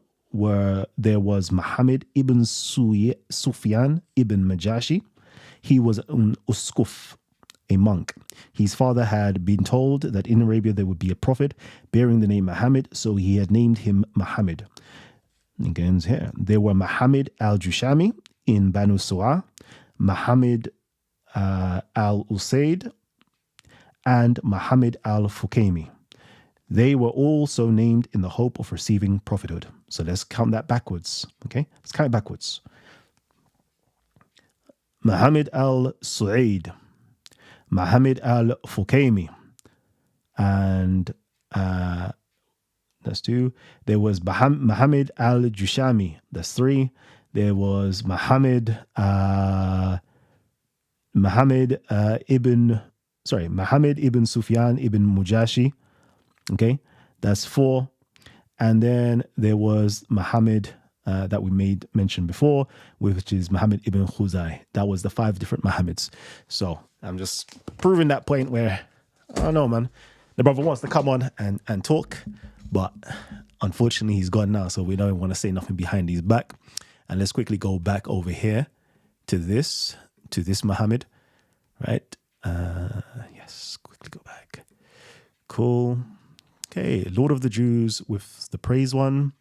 there was Muhammad ibn Sufyan ibn Majashi. He was an uskuf, a monk. His father had been told that in Arabia there would be a prophet bearing the name Muhammad, so he had named him Muhammad. Again, here there were Muhammad al-Jushami in Banu Su'a, Muhammad al-Usaid, and Muhammad al-Fukaymi. They were also named in the hope of receiving prophethood. So let's count that backwards. Okay, let's count it backwards. Muhammad al-Su'aid, Muhammad al-Fukaymi, and that's 2. There was Muhammad al-Jushami, that's 3. There was Muhammad ibn Sufyan ibn Mujashi, okay, that's 4. And then there was Muhammad that we made mention before, which is Muhammad ibn Khuzay. That was the 5 different Muhammads. So I'm just proving that point where, I don't know, man. The brother wants to come on and talk, but unfortunately he's gone now, so we don't want to say nothing behind his back. And let's quickly go back over here to this Muhammad, right? Yes, quickly go back. Cool. Okay, Lord of the Jews with the praise one.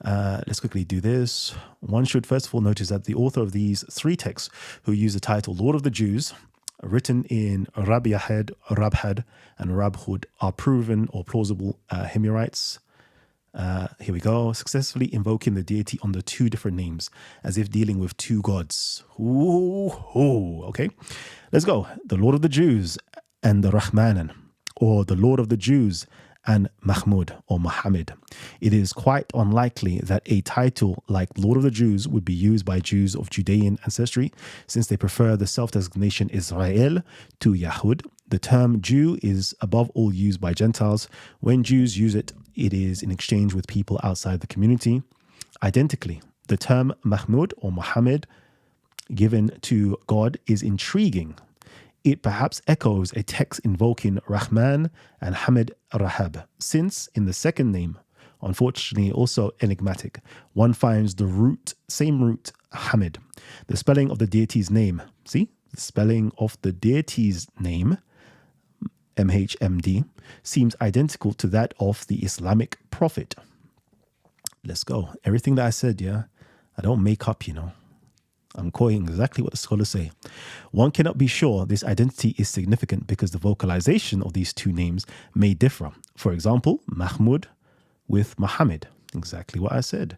Let's quickly do this. One should first of all notice that the author of these three texts who use the title Lord of the Jews, written in Rabiahed, Rabhad, and Rabhud, are proven or plausible Himyarites. Here we go. Successfully invoking the deity under two different names, as if dealing with two gods. Ooh, okay. Let's go. The Lord of the Jews and the Rahmanan, or the Lord of the Jews and Mahmud or Muhammad. It is quite unlikely that a title like Lord of the Jews would be used by Jews of Judean ancestry, since they prefer the self-designation Israel to Yahud. The term Jew is above all used by Gentiles. When Jews use it, it is in exchange with people outside the community. Identically, the term Mahmud or Muhammad given to God is intriguing. It perhaps echoes a text invoking Rahman and Hamid Rahab, since in the second name, unfortunately also enigmatic, one finds the same root Hamid. The spelling of the deity's name, see? The spelling of the deity's name, MHMD, seems identical to that of the Islamic prophet. Let's go. Everything that I said, yeah, I don't make up, I'm quoting exactly what the scholars say. One cannot be sure this identity is significant because the vocalization of these two names may differ. For example, Mahmud with Muhammad. Exactly what I said.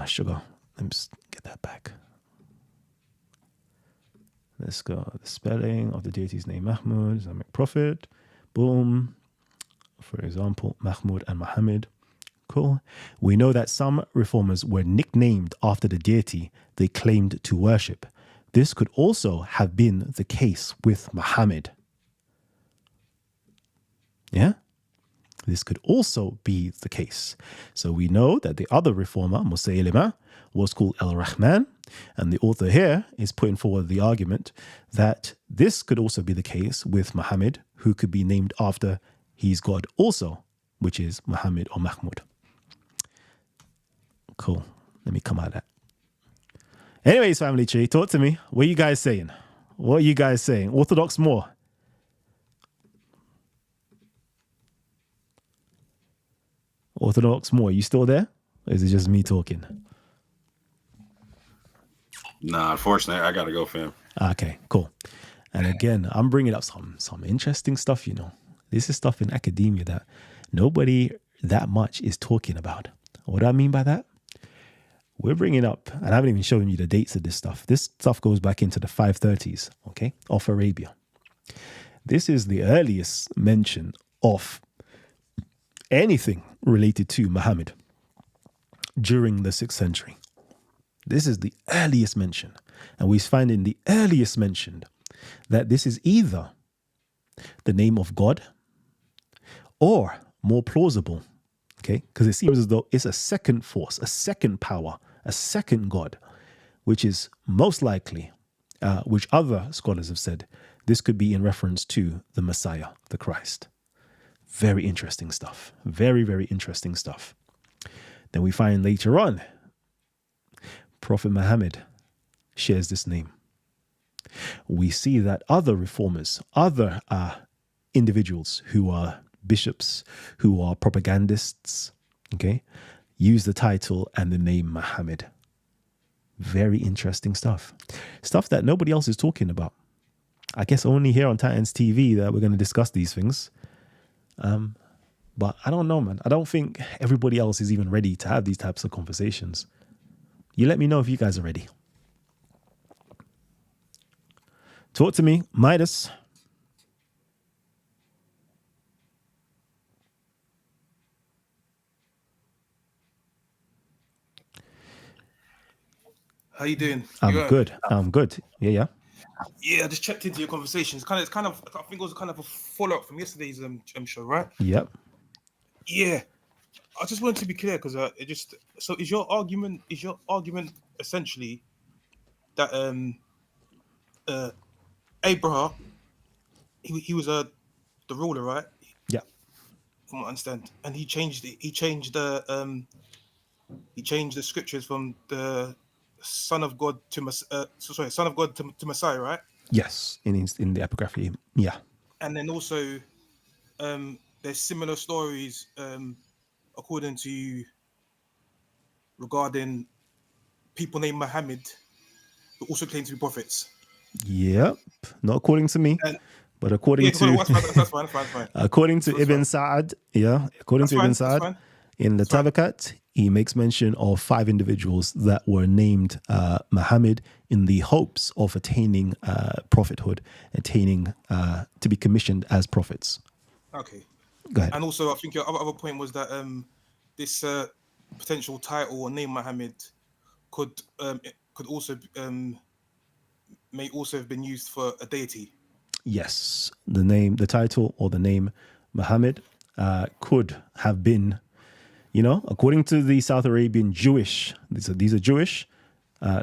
Sugar. Let me just get that back. Let's go. The spelling of the deity's name, Mahmud, Islamic prophet. Boom. For example, Mahmud and Muhammad. Cool. We know that some reformers were nicknamed after the deity they claimed to worship. This could also have been the case with Muhammad. Yeah? This could also be the case. So we know that the other reformer, Musaylima, was called Al-Rahman, and the author here is putting forward the argument that this could also be the case with Muhammad, who could be named after his God also, which is Muhammad or Mahmud. Cool. Let me come out of that. Anyways, family tree, talk to me. What are you guys saying? What are you guys saying? Orthodox more? Orthodox more? You still there? Or is it just me talking? Nah, unfortunately, I gotta go, fam. Okay, cool. And again, I'm bringing up some interesting stuff, This is stuff in academia that nobody that much is talking about. What do I mean by that? We're bringing up, and I haven't even shown you the dates of this stuff. This stuff goes back into the 530s, okay, of Arabia. This is the earliest mention of anything related to Muhammad during the 6th century. This is the earliest mention. And we find in the earliest mentioned that this is either the name of God or, more plausible, okay, because it seems as though it's a second force, a second power, a second God, which is most likely, which other scholars have said, this could be in reference to the Messiah, the Christ. Very interesting stuff. Very, very interesting stuff. Then we find later on, Prophet Muhammad shares this name. We see that other reformers, other individuals who are bishops, who are propagandists, okay, use the title and the name Muhammad. Very interesting stuff. Stuff that nobody else is talking about. I guess only here on Titans TV that we're going to discuss these things. But I don't know, man. I don't think everybody else is even ready to have these types of conversations. You let me know if you guys are ready. Talk to me, Midas. How you doing? I'm good. I'm good. Yeah. Yeah, I just checked into your conversation. It's kind of. I think it was kind of a follow-up from yesterday's show, right? Yep. Yeah. I just wanted to be clear because it just. So is your argument essentially that Abraha, he was the ruler, right? Yeah. From what I understand, and he changed the scriptures from the Son of God to Son of God to Messiah, right? Yes, in the epigraphy. Yeah. And then also there's similar stories according to regarding people named Muhammad who also claim to be prophets. Yep, not according to me, And but according to that's fine. according to That's Ibn fine. Sa'ad, according to Ibn That's Sa'ad, fine. in the Tabakat, he makes mention of 5 individuals that were named Muhammad in the hopes of attaining prophethood, attaining to be commissioned as prophets. Okay. Go ahead. And also, I think your other point was that this potential title or name Muhammad could also may also have been used for a deity. Yes, the title or the name Muhammad could have been, according to the South Arabian Jewish, these are Jewish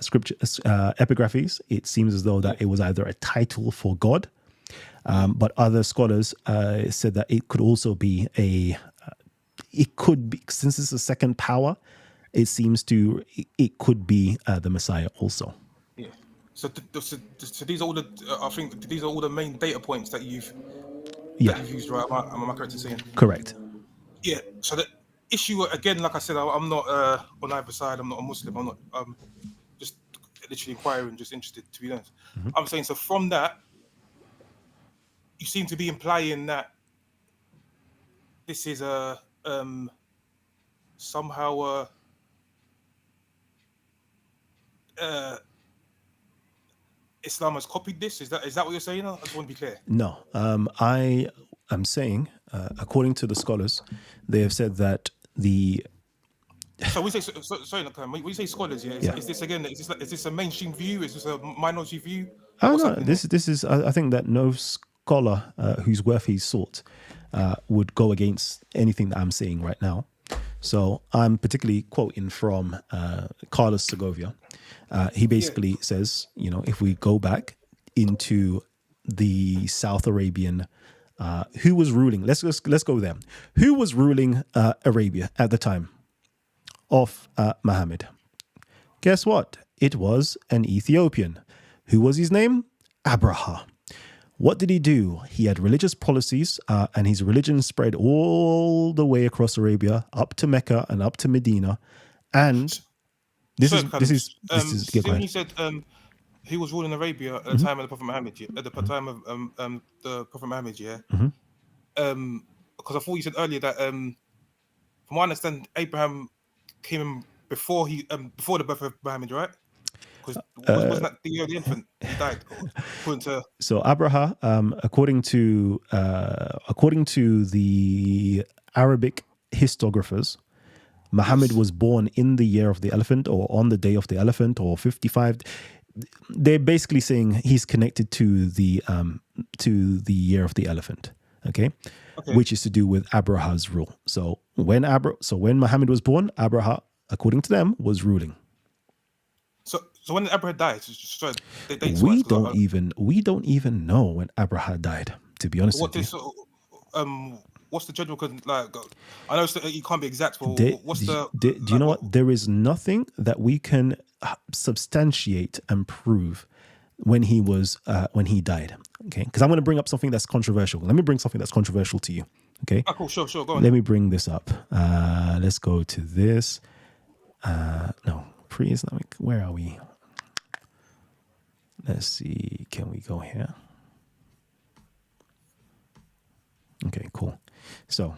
scripture epigraphies. It seems as though that it was either a title for God, but other scholars said that it could also be it could be, since it's a second power, it seems it could be the Messiah also. Yeah. So these are all the I think these are all the main data points that you've used, right? Am I correct in saying? Correct. Yeah. So the issue again, like I said, I'm not on either side. I'm not a Muslim. I'm not just literally inquiring, just interested, to be honest. Mm-hmm. I'm saying, so from that, you seem to be implying that this is a somehow Islam has copied this. Is that what you're saying? I just want to be clear. No, I am saying, according to the scholars, they have said that the. So we say sorry, when you say scholars, is this again? Is this a mainstream view? Is this a minority view? Oh no, this is. I think that no scholar who's worth his salt would go against anything that I'm saying right now. So I'm particularly quoting from Carlos Segovia. He basically says, if we go back into the South Arabian, who was ruling? Let's go there. Who was ruling Arabia at the time of Muhammad? Guess what? It was an Ethiopian. Who was his name? Abraha. What did he do? He had religious policies, and his religion spread all the way across Arabia, up to Mecca and up to Medina. And this is. When you said he was ruling Arabia at the time of the Prophet Muhammad, at the time of the Prophet Muhammad, yeah. Because I thought you said earlier that, from what I understand, Abraham came in before the birth of Muhammad, right? Because wasn't that the year of the infant he died? So Abraha, according to the Arabic historiographers, Muhammad was born in the year of the elephant, or on the day of the elephant, or 55. They're basically saying he's connected to the year of the elephant, okay? Which is to do with Abraha's rule. So when Muhammad was born, Abraha, according to them, was ruling. So when Abraha died, we don't even know when Abraha died. To be honest with you. What's the general? Like, I know you can't be exact, but do you know what? There is nothing that we can substantiate and prove when he died. Okay, because I'm going to bring up something that's controversial. Let me bring something that's controversial to you. Okay. Oh, cool. Sure. Go on. Let me bring this up. Let's go to this. No, pre-Islamic. Where are we? Let's see. Can we go here? Okay, cool. So,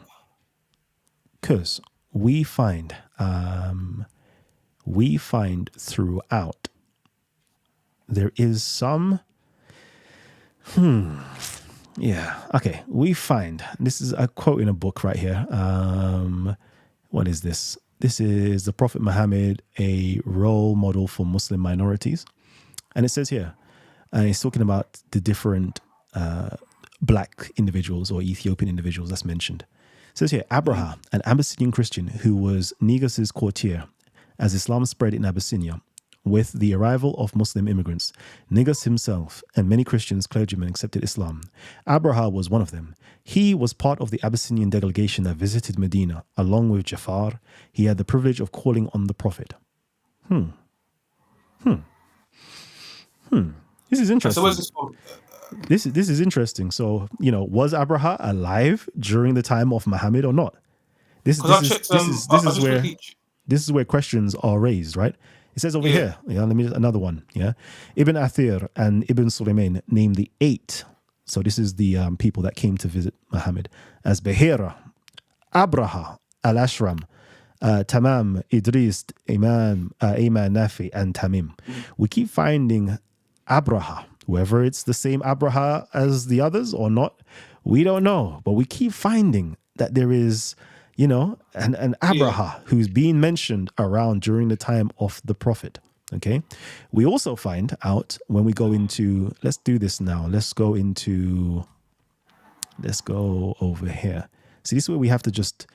because we find throughout there is some. Okay. We find, this is a quote in a book right here. What is this? This is the Prophet Muhammad, a role model for Muslim minorities. And it says here, and it's talking about the different black individuals or Ethiopian individuals that's mentioned. It says here, Abraha, an Abyssinian Christian who was Negus' courtier as Islam spread in Abyssinia. With the arrival of Muslim immigrants, Negus himself and many Christians clergymen accepted Islam. Abraha was one of them. He was part of the Abyssinian delegation that visited Medina. Along with Jafar, he had the privilege of calling on the Prophet. This is interesting. So where's this from? This is interesting. So, was Abraha alive during the time of Muhammad or not? This Because I checked. This is where questions are raised, right? It says over here, let me another one, Ibn Athir and Ibn Sulaiman named the 8. So this is the people that came to visit Muhammad as Bahira, Abraha, Al-Ashram, Tamam, Idris, Ayman, Nafi, and Tamim. We keep finding Abraha, whether it's the same Abraha as the others or not, we don't know. But we keep finding that there is, an Abraha who's being mentioned around during the time of the Prophet. Okay. We also find out when we go into, let's do this now. Let's go over here. See, this is where we have to just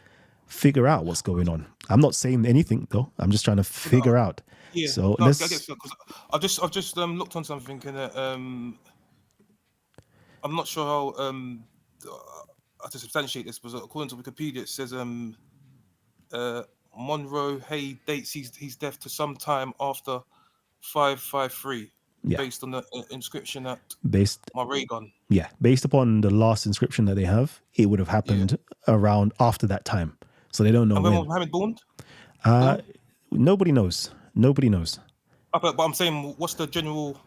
figure out what's going on. I'm not saying anything though. I'm just trying to figure out. Yeah. So I guess so, 'cause I've just looked on something and I'm not sure how to substantiate this, but according to Wikipedia, it says Monroe Hay dates his death to sometime after 553, based on the inscription at Maraygon. Yeah, based upon the last inscription that they have, it would have happened around after that time. So they don't know when. Was Muhammad born? Nobody knows. Nobody knows. But I'm saying, what's the people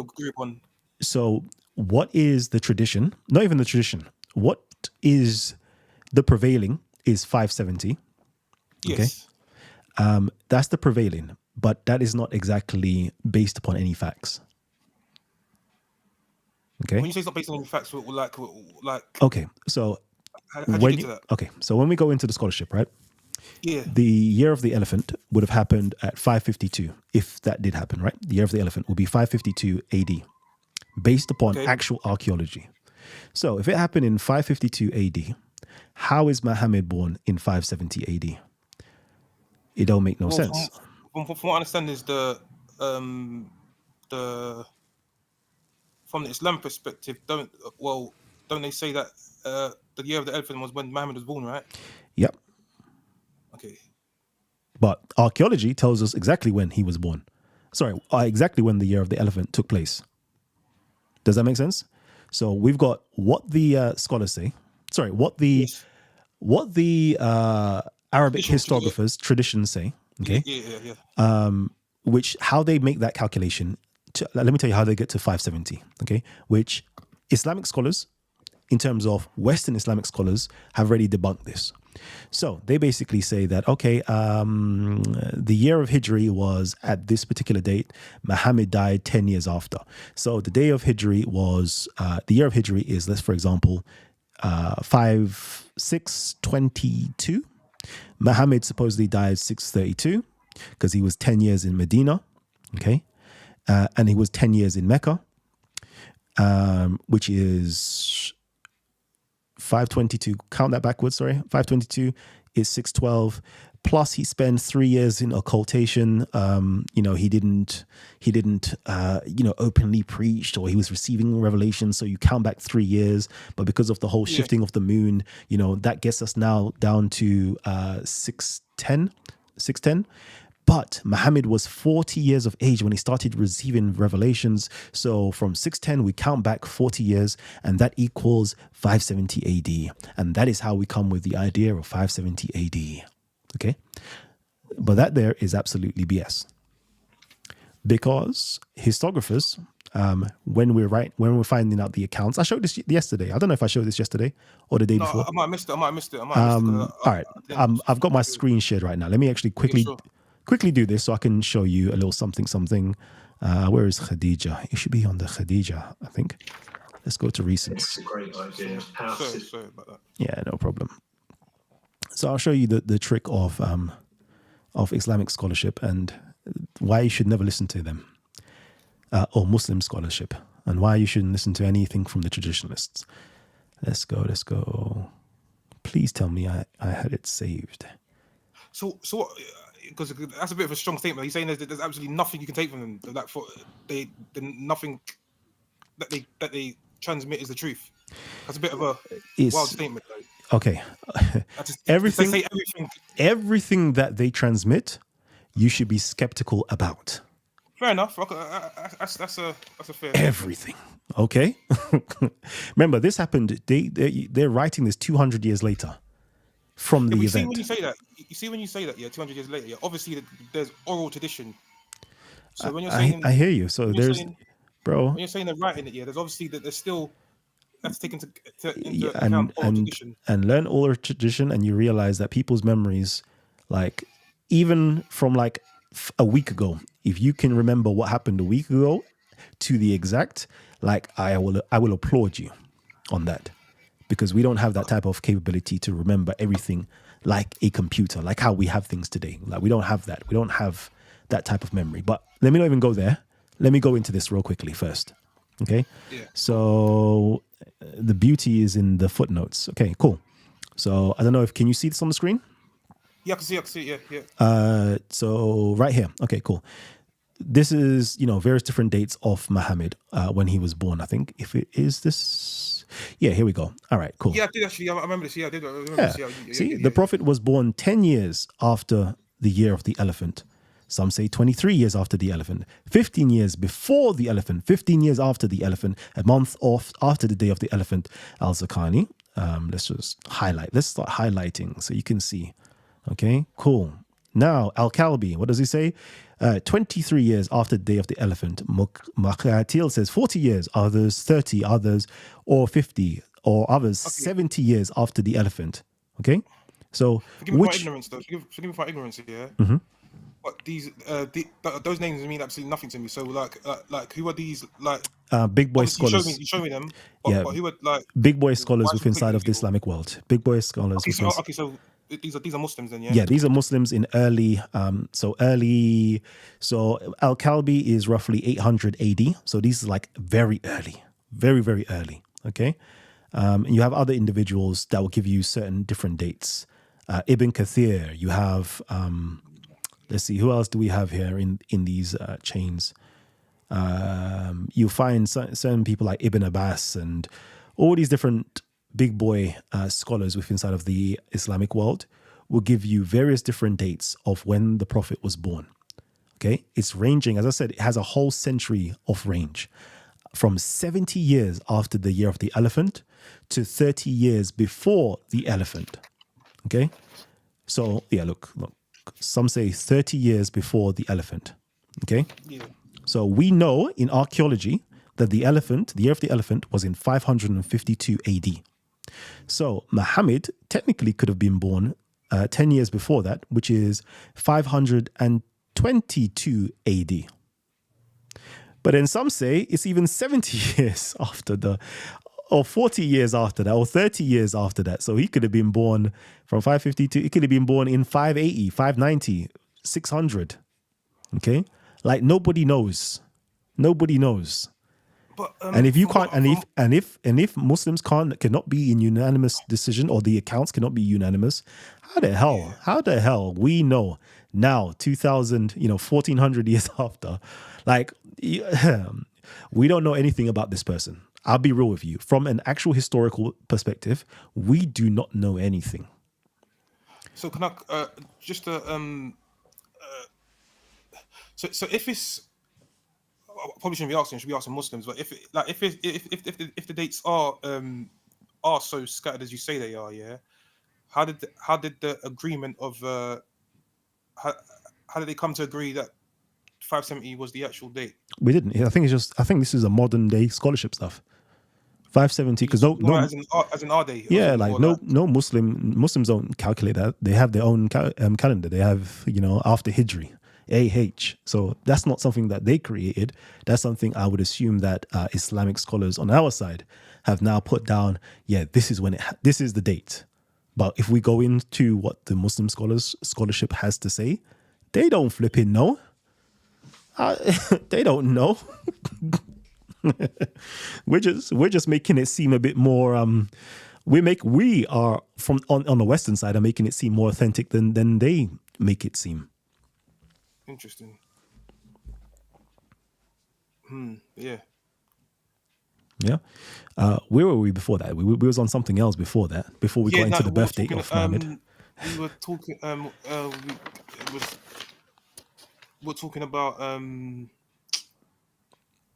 agree upon? So what is the tradition? Not even the tradition. What is the prevailing is 570. Yes. Okay. That's the prevailing, but that is not exactly based upon any facts. Okay. When you say it's not based on any facts, like. Okay. So how do you get to that? Okay. So when we go into the scholarship, right? Yeah. The year of the elephant would have happened at 552, if that did happen, right? The year of the elephant would be 552 AD, based upon actual archaeology. So if it happened in 552 AD, how is Muhammad born in 570 AD? It don't make no sense. From what I understand is from the Islam perspective, don't they say that the year of the elephant was when Muhammad was born, right? Yep. Okay. But archaeology tells us exactly when he was born. Sorry, exactly when the year of the elephant took place. Does that make sense? So we've got what the scholars say. Sorry, what the Arabic historiographers traditions say. Okay. Yeah. Which how they make that calculation. Let me tell you how they get to 570. Okay, which Islamic scholars, in terms of Western Islamic scholars, have already debunked this. So they basically say that, the year of Hijri was at this particular date. Muhammad died 10 years after. So the day of Hijri was, the year of Hijri is, let's for example, 622. Muhammad supposedly died 632 because he was 10 years in Medina. Okay. And he was 10 years in Mecca, which is 522, count that backwards, 522 is 612, plus he spent 3 years in occultation. He didn't openly preached, or he was receiving revelation, so you count back 3 years. But because of the whole shifting of the moon, that gets us now down to 610. But Muhammad was 40 years of age when he started receiving revelations. So from 610, we count back 40 years, and that equals 570 AD. And that is how we come with the idea of 570 AD. Okay? But that there is absolutely BS. Because historiographers, when we're finding out the accounts, I showed this yesterday. I don't know if I showed this yesterday or the day before. I might have missed it. All right. I've got my screen shared right now. Let me actually quickly do this so I can show you a little something. Where is Khadija? It should be on the Khadija, I think. Let's go to recents. It's a great idea. Sorry about that. Yeah, no problem. So I'll show you the trick of Islamic scholarship and why you should never listen to them, or Muslim scholarship, and why you shouldn't listen to anything from the traditionalists. Let's go. Please tell me I had it saved. So what? Because that's a bit of a strong statement. He's saying there's absolutely nothing you can take from them. That nothing that they transmit is the truth. That's a bit of a wild statement, though. Okay, everything that they transmit, you should be skeptical about. Fair enough. That's a fair. Everything. Okay. Remember, this happened. They're writing this 200 years later from the You event. see when you say that, yeah, 200 years later, yeah, obviously there's oral tradition. So when you're saying, I hear you. So there's, bro. When you're saying they're writing it, yeah, there's obviously that there's still that's taken into account and oral tradition. And learn oral tradition, and you realize that people's memories, like even from like a week ago, if you can remember what happened a week ago to the exact, like I will applaud you on that, because we don't have that type of capability to remember everything like a computer, like how we have things today. Like we don't have that. We don't have that type of memory. But let me not even go there. Let me go into this real quickly first. Okay. Yeah. So the beauty is in the footnotes. Okay, cool. So I don't know can you see this on the screen? Yeah, I can see it, yeah. So right here. Okay, cool. This is, various different dates of Muhammad when he was born. I think if it is this. Yeah, here we go. All right, cool. Yeah, I did actually. I remember this. Yeah, I did. I remember this. Yeah, See, the Prophet was born 10 years after the year of the elephant. Some say 23 years after the elephant, 15 years before the elephant, 15 years after the elephant, a month off after the day of the elephant. Al-Zakani. Let's just highlight. Let's start highlighting so you can see. Okay, cool. Now, Al-Kalbi, what does he say? 23 years after the day of the elephant. Maqatil says 40 years, others 30, others or 50, or others 70 years after the elephant. Okay? So, forgive me for ignorance, though. Forgive me for ignorance, yeah? Mm-hmm. But those names mean absolutely nothing to me. So, like who are these, like... big boy scholars. You show me them. But who are, like... Big boy scholars within inside of the Islamic world. Big boy scholars. So these are Muslims then, yeah? Yeah, these are Muslims in early. So Al-Kalbi is roughly 800 AD. So these are like very early, very, very early. Okay. You have other individuals that will give you certain different dates. Ibn Kathir, you have, let's see, who else do we have here in these chains? You find certain people like Ibn Abbas and all these different big boy scholars within inside of the Islamic world will give you various different dates of when the Prophet was born. Okay, it's ranging, as I said, it has a whole century of range, from 70 years after the year of the elephant to 30 years before the elephant. Okay, so yeah, look, some say 30 years before the elephant. Okay, Yeah. so we know in archaeology that the year of the elephant was in 552 AD. So Muhammad technically could have been born 10 years before that, which is 522 AD. But then some say it's even 70 years after or 40 years after that, or 30 years after that. So he could have been born from 552, he could have been born in 580, 590, 600. Okay? Like nobody knows. Nobody knows. But, and if you can't, and if Muslims cannot be in unanimous decision, or the accounts cannot be unanimous, how the hell we know now, 1400 years after, like we don't know anything about this person. I'll be real with you. From an actual historical perspective, we do not know anything. So can I just so if it's, probably shouldn't be asking, should be asking Muslims, but if the dates are so scattered as you say they are, yeah, how did the agreement of how did they come to agree that 570 was the actual date? We didn't. I think this is a modern day scholarship stuff. 570, because no, as in our day. Yeah, like no Muslims don't calculate that. They have their own calendar. They have after Hijri. AH. So that's not something that they created. That's something I would assume that Islamic scholars on our side have now put down. Yeah, this is this is the date. But if we go into what the Muslim scholarship has to say, they don't flipping know. They don't know. We're just making it seem a bit more. We are from on the Western side are making it seem more authentic than they make it seem. Interesting. Yeah. Yeah. Where were we before that? We was on something else before that. Before we got into the birthday of Muhammad. We were talking. We're talking about.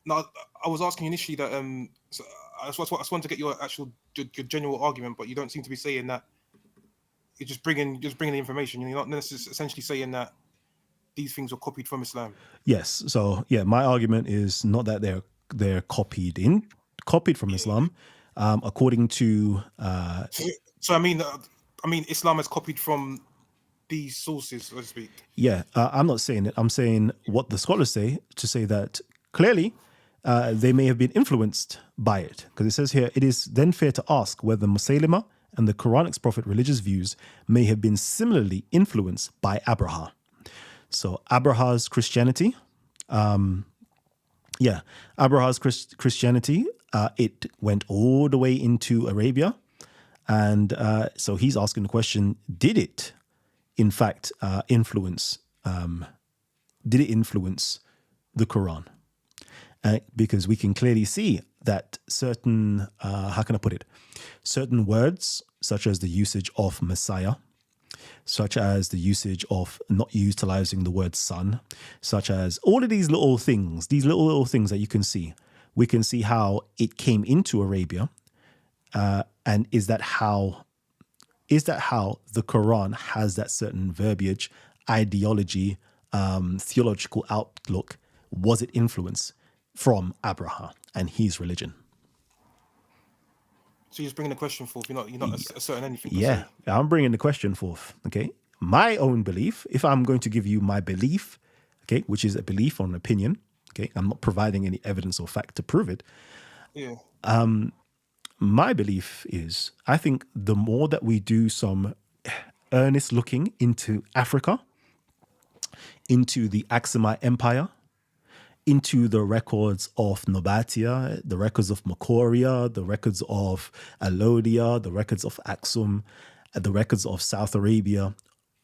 No, I was asking initially that so I just wanted to get your your general argument, but you don't seem to be saying that. You're just bringing the information. You're not necessarily essentially saying that these things were copied from Islam. Yes. So yeah, my argument is not that they're copied from Islam, according to So I mean, Islam has copied from these sources, so to speak. yeah. I'm not saying it. I'm saying what the scholars say, to say that clearly they may have been influenced by it, because it says here, it is then fair to ask whether Musaylima and the Quranic's prophet religious views may have been similarly influenced by Abraha. So Abraha's Christianity, Abraha's Christianity, it went all the way into Arabia. And so he's asking the question, did it, in fact, influence the Quran? Because we can clearly see that certain, how can I put it? Certain words, such as the usage of Messiah, such as the usage of not utilizing the word son, such as all of these little things, little things that you can see. We can see how it came into Arabia. And is that how the Quran has that certain verbiage, ideology, theological outlook? Was it influenced from Abraha and his religion? So you're just bringing the question forth. You're not asserting anything. Yeah, I'm bringing the question forth. Okay, my own belief. If I'm going to give you my belief, okay, which is a belief or an opinion. Okay, I'm not providing any evidence or fact to prove it. Yeah. My belief is, I think the more that we do some earnest looking into Africa, into the Aksumite Empire, into the records of Nobatia, the records of Makoria, the records of Alodia, the records of Aksum, the records of South Arabia,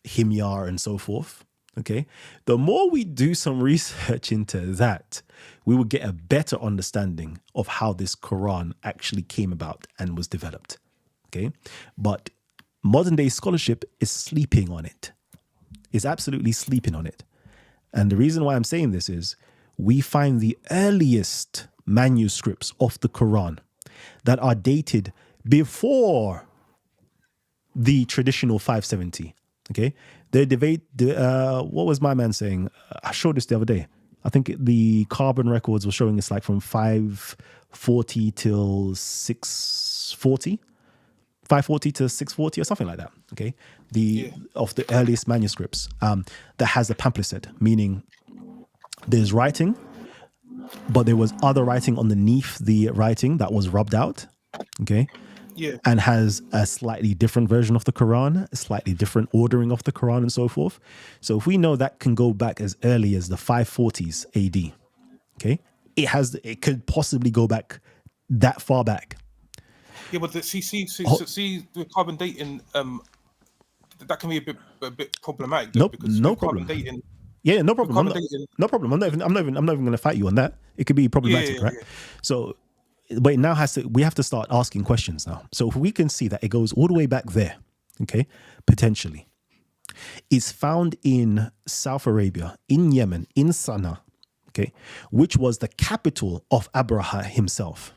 Himyar, and so forth. Okay, the more we do some research into that, we will get a better understanding of how this Quran actually came about and was developed. Okay, but modern day scholarship is sleeping on it. Is absolutely sleeping on it. And the reason why I'm saying this is we find the earliest manuscripts of the Quran that are dated before the traditional 570. Okay, they debate. What was my man saying? I showed this the other day. I think the carbon records were showing it's like from 540 till 640. 540 to 640 or something like that. Okay, of the earliest manuscripts that has a pamphlet, meaning there's writing, but there was other writing underneath the writing that was rubbed out. Okay. Yeah. And has a slightly different version of the Quran, a slightly different ordering of the Quran, and so forth. So if we know that can go back as early as the 540s AD, okay, it could possibly go back that far back. Yeah, but see, the carbon dating, that can be a bit problematic. Nope, because no problem. Carbon dating, yeah, no problem. No problem. I'm not even going to fight you on that. It could be problematic, right? Yeah. So. But now we have to start asking questions now. So if we can see that it goes all the way back there, okay, potentially, it's found in South Arabia, in Yemen, in Sana'a, okay, which was the capital of Abraha himself.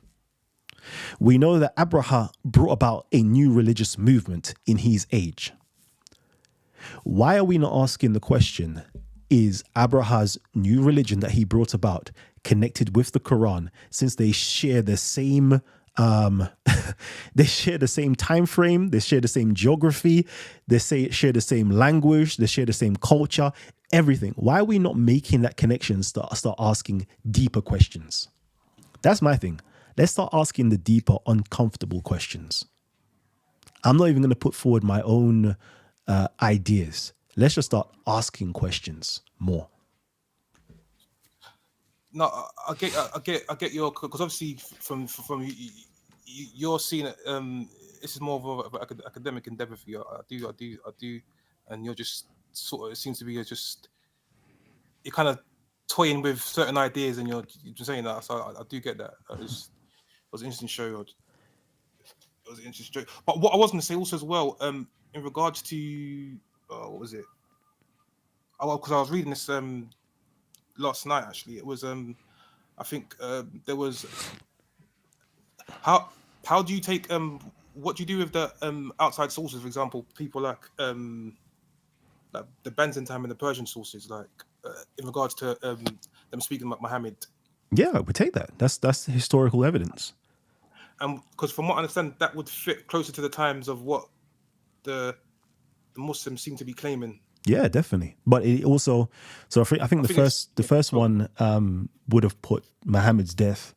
We know that Abraha brought about a new religious movement in his age. Why are we not asking the question, is Abraha's new religion that he brought about connected with the Quran, since they share the same they share the same time frame, they share the same geography, share the same language, they share the same culture, everything? Why are we not making that connection, start asking deeper questions? That's my thing. Let's start asking the deeper, uncomfortable questions. I'm not even going to put forward my own ideas. Let's just start asking questions more. No, I get your, because obviously from you're seeing it. This is more of an academic endeavor for you. I do, and you're just sort of. It seems to be you're kind of toying with certain ideas, and you're just saying that. So I do get that. It was an interesting show. It was an interesting show. But what I was going to say also as well, in regards to what was it? Oh, well, because I was reading this last night actually. It was I think there was how do you take what do you do with the outside sources? For example, people like the Byzantine and the Persian sources, like in regards to them speaking about Muhammad. Yeah, we take that. That's historical evidence. And because from what I understand, that would fit closer to the times of what the Muslims seem to be claiming. Yeah, definitely. But it also, so I think the first one would have put Muhammad's death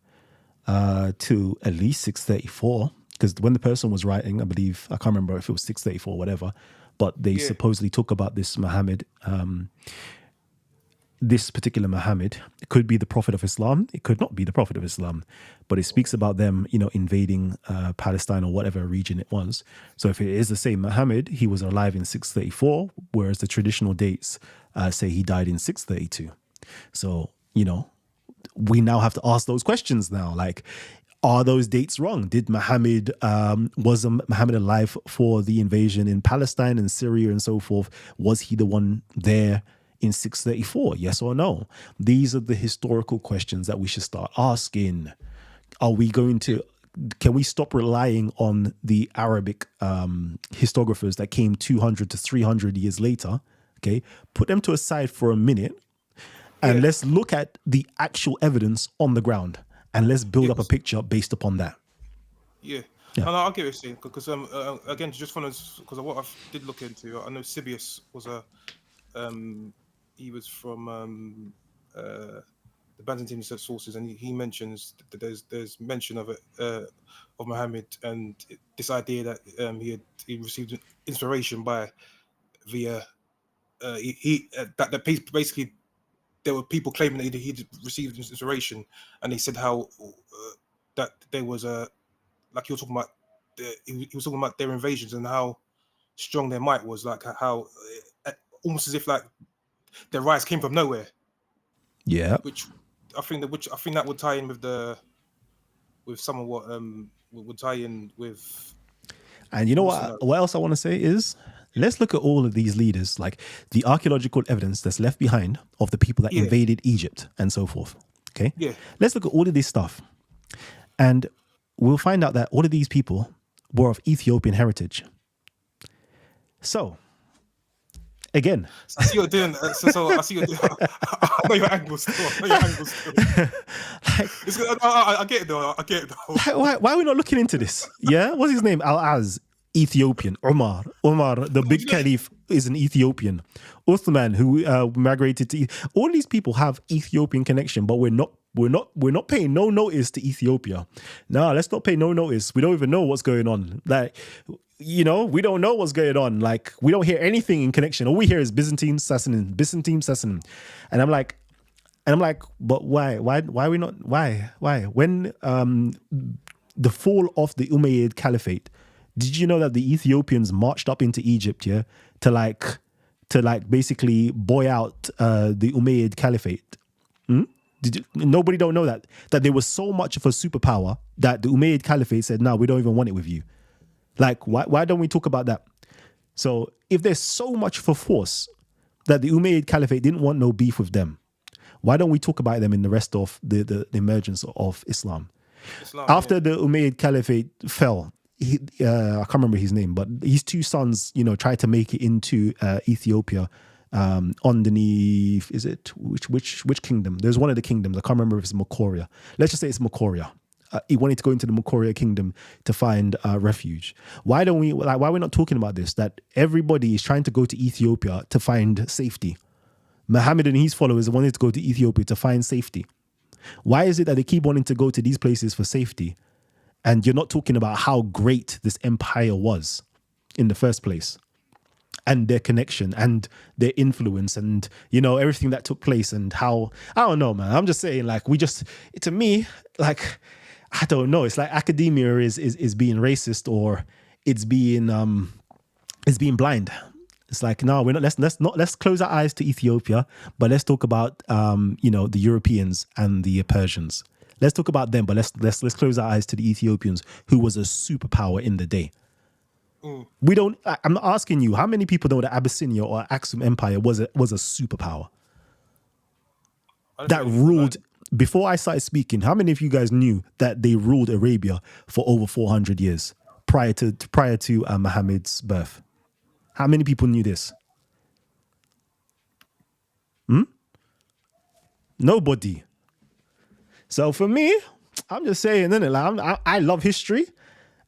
to at least 634, because when the person was writing, I believe, I can't remember if it was 634 or whatever, but they supposedly talk about this Muhammad. This particular Muhammad, it could be the Prophet of Islam, it could not be the Prophet of Islam, but it speaks about them, invading Palestine or whatever region it was. So if it is the same Muhammad, he was alive in 634, whereas the traditional dates say he died in 632. So, we now have to ask those questions now, like, are those dates wrong? Did Muhammad, was Muhammad alive for the invasion in Palestine and Syria and so forth? Was he the one there in 634? Yes or no? These are the historical questions that we should start asking. Are we going to, can we stop relying on the Arabic historiographers that came 200 to 300 years later? Okay, put them to a side for a minute and let's look at the actual evidence on the ground and let's build up a picture based upon that. Yeah. No, I'll get what you're saying, because again, just because of what I did look into, I know Sibius was he was from the Byzantine sources, and he mentions that there's mention of it of Muhammad, and this idea that he received inspiration via that basically there were people claiming that he'd received inspiration, and he said how that there was like you're talking about he was talking about their invasions and how strong their might was, like how almost as if like their rise came from nowhere. Yeah. Which I think that would tie in with some of what would tie in with. And you know what else I want to say is, let's look at all of these leaders, like the archaeological evidence that's left behind of the people that invaded Egypt and so forth. Okay. Yeah. Let's look at all of this stuff, and we'll find out that all of these people were of Ethiopian heritage. So, again, I see you're doing. So I see you're doing. I know your angles still. I get it though. Why are we not looking into this? Yeah, what's his name? Al-Az, Ethiopian. Umar, the big caliph, is an Ethiopian. Uthman, who migrated to. All these people have Ethiopian connection, but we're not paying no notice to Ethiopia. No, let's not pay no notice. We don't even know what's going on. Like, we don't know what's going on. Like, we don't hear anything in connection. All we hear is Byzantine, Sassanid. And I'm like, but why? Why are we not? Why? When the fall of the Umayyad Caliphate, did you know that the Ethiopians marched up into Egypt, to basically boy out the Umayyad Caliphate? Nobody don't know that there was so much of a superpower that the Umayyad Caliphate said, no, we don't even want it with you. Like, why don't we talk about that? So if there's so much for force that the Umayyad Caliphate didn't want no beef with them, why don't we talk about them in the rest of the emergence of Islam? After the Umayyad Caliphate fell, I can't remember his name, but his two sons, tried to make it into Ethiopia underneath, is it, which kingdom? There's one of the kingdoms. I can't remember if it's Makoria. Let's just say it's Makoria. He wanted to go into the Makoria kingdom to find refuge. Why are we not talking about this? That everybody is trying to go to Ethiopia to find safety. Muhammad and his followers wanted to go to Ethiopia to find safety. Why is it that they keep wanting to go to these places for safety? And you're not talking about how great this empire was in the first place, and their connection and their influence and, everything that took place, and how, I don't know, man. I'm just saying, like, to me, like, I don't know. It's like academia is being racist, or it's being blind. It's like, no, we're not. Let's close our eyes to Ethiopia, but let's talk about the Europeans and the Persians. Let's talk about them, but let's close our eyes to the Ethiopians, who was a superpower in the day. We don't. I'm not asking you how many people know that Abyssinia or Aksum Empire was a superpower that ruled before I started speaking, how many of you guys knew that they ruled Arabia for over 400 years prior to Muhammad's birth? How many people knew this? Nobody. So for me, I'm just saying, innit? Like, I love history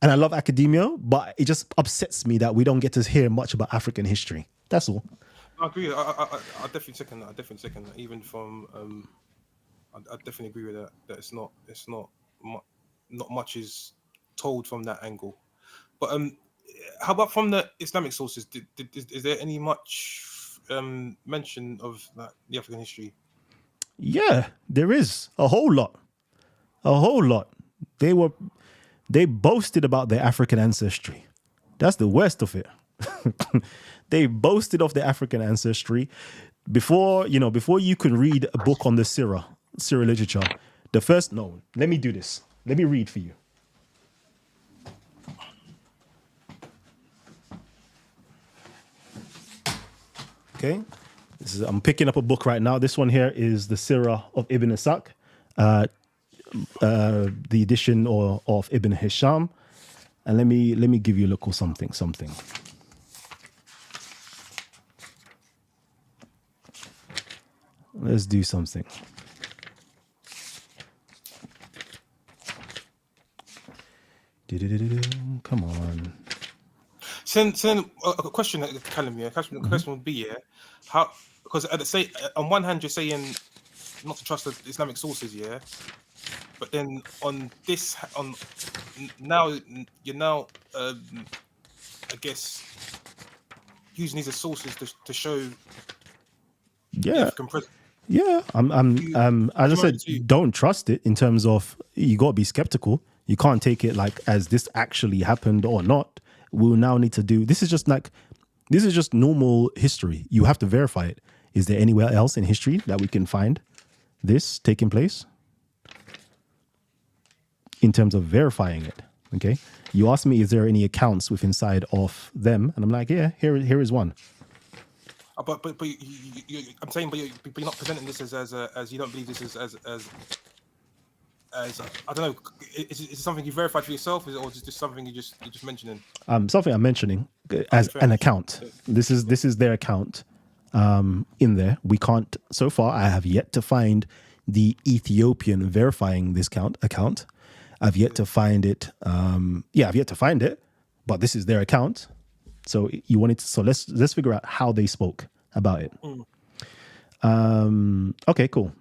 and I love academia, but it just upsets me that we don't get to hear much about African history. That's all. I agree. I definitely second that. I definitely second that. Even from, I definitely agree with that. That it's not much is told from that angle. But how about from the Islamic sources? Is there any much mention of like, the African history? Yeah, there is a whole lot. A whole lot. They boasted about their African ancestry. That's the worst of it. They boasted of their African ancestry before you can read a book on the Sirah literature. Let me do this. Let me read for you. Okay. I'm picking up a book right now. This one here is the Sirah of Ibn Ishaq, the edition of Ibn Hisham. And let me give you a look or something. Let's do something. Come on. Send a question, Kalam. Yeah, question would be how, because on one hand you're saying not to trust the Islamic sources, but then you're I guess using these as sources to show the African presence. Yeah, as I said, don't trust it in terms of you got to be skeptical. You can't take it like as this actually happened or not. We'll now need to do, this is just normal history. You have to verify it. Is there anywhere else in history that we can find this taking place? In terms of verifying it, okay? You asked me, is there any accounts within inside of them? And I'm like, yeah, here is one. But I'm saying, but you're not presenting this as you don't believe this as I don't know. Is it something you verified for yourself, or is it just something you're just mentioning? Something I'm mentioning as an account. This is their account in there. We can't. So far, I have yet to find the Ethiopian verifying this account. I've yet to find it. I've yet to find it. But this is their account. So you wanted to. So let's figure out how they spoke about it. Okay, cool.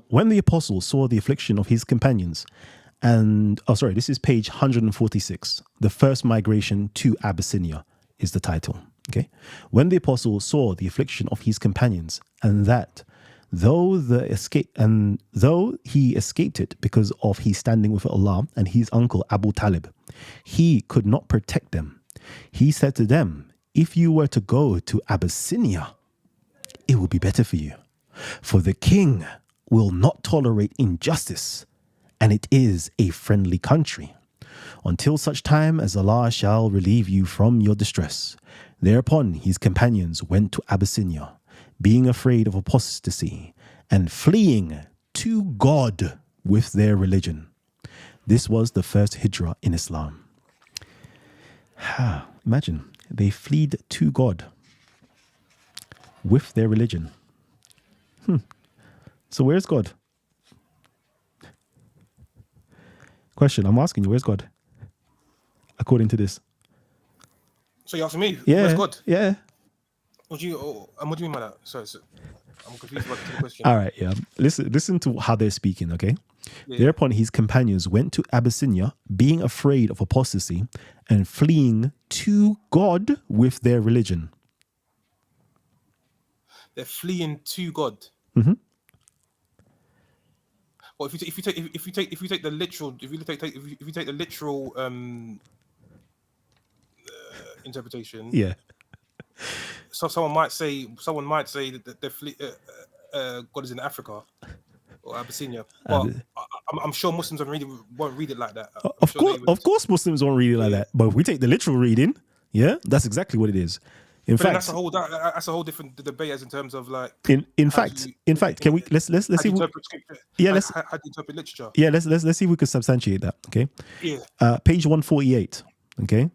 When the apostle saw the affliction of his companions, this is page 146. The first migration to Abyssinia is the title. Okay. When the apostle saw the affliction of his companions, and that though he escaped it because of his standing with Allah and his uncle Abu Talib, he could not protect them. He said to them, if you were to go to Abyssinia, it will be better for you, for the king will not tolerate injustice, and it is a friendly country, until such time as Allah shall relieve you from your distress. Thereupon his companions went to Abyssinia, being afraid of apostasy, and fleeing to God with their religion. This was the first hijrah in Islam. Imagine, they fled to God with their religion. So where's God? Question, I'm asking you, where's God? According to this. So you're asking me, yeah, where's God? Yeah. What do you mean by that? Sorry, I'm confused about the question. All right, yeah. Listen to how they're speaking, okay? Yeah. Thereupon his companions went to Abyssinia, being afraid of apostasy, and fleeing to God with their religion. They're fleeing to God. Mm-hmm. Well, if you take the literal interpretation, yeah. So someone might say that God is in Africa or Abyssinia, but I'm sure Muslims won't read it like that. Of course, Muslims won't read it like that. But if we take the literal reading, yeah, that's exactly what it is. In But then fact, that's a whole different debate as in terms of like in how fact, do you, in fact, can we let's how see? do you interpret scripture? Yeah, How do you interpret literature? let's see if we can substantiate that. Okay, Yeah. page 148. Okay,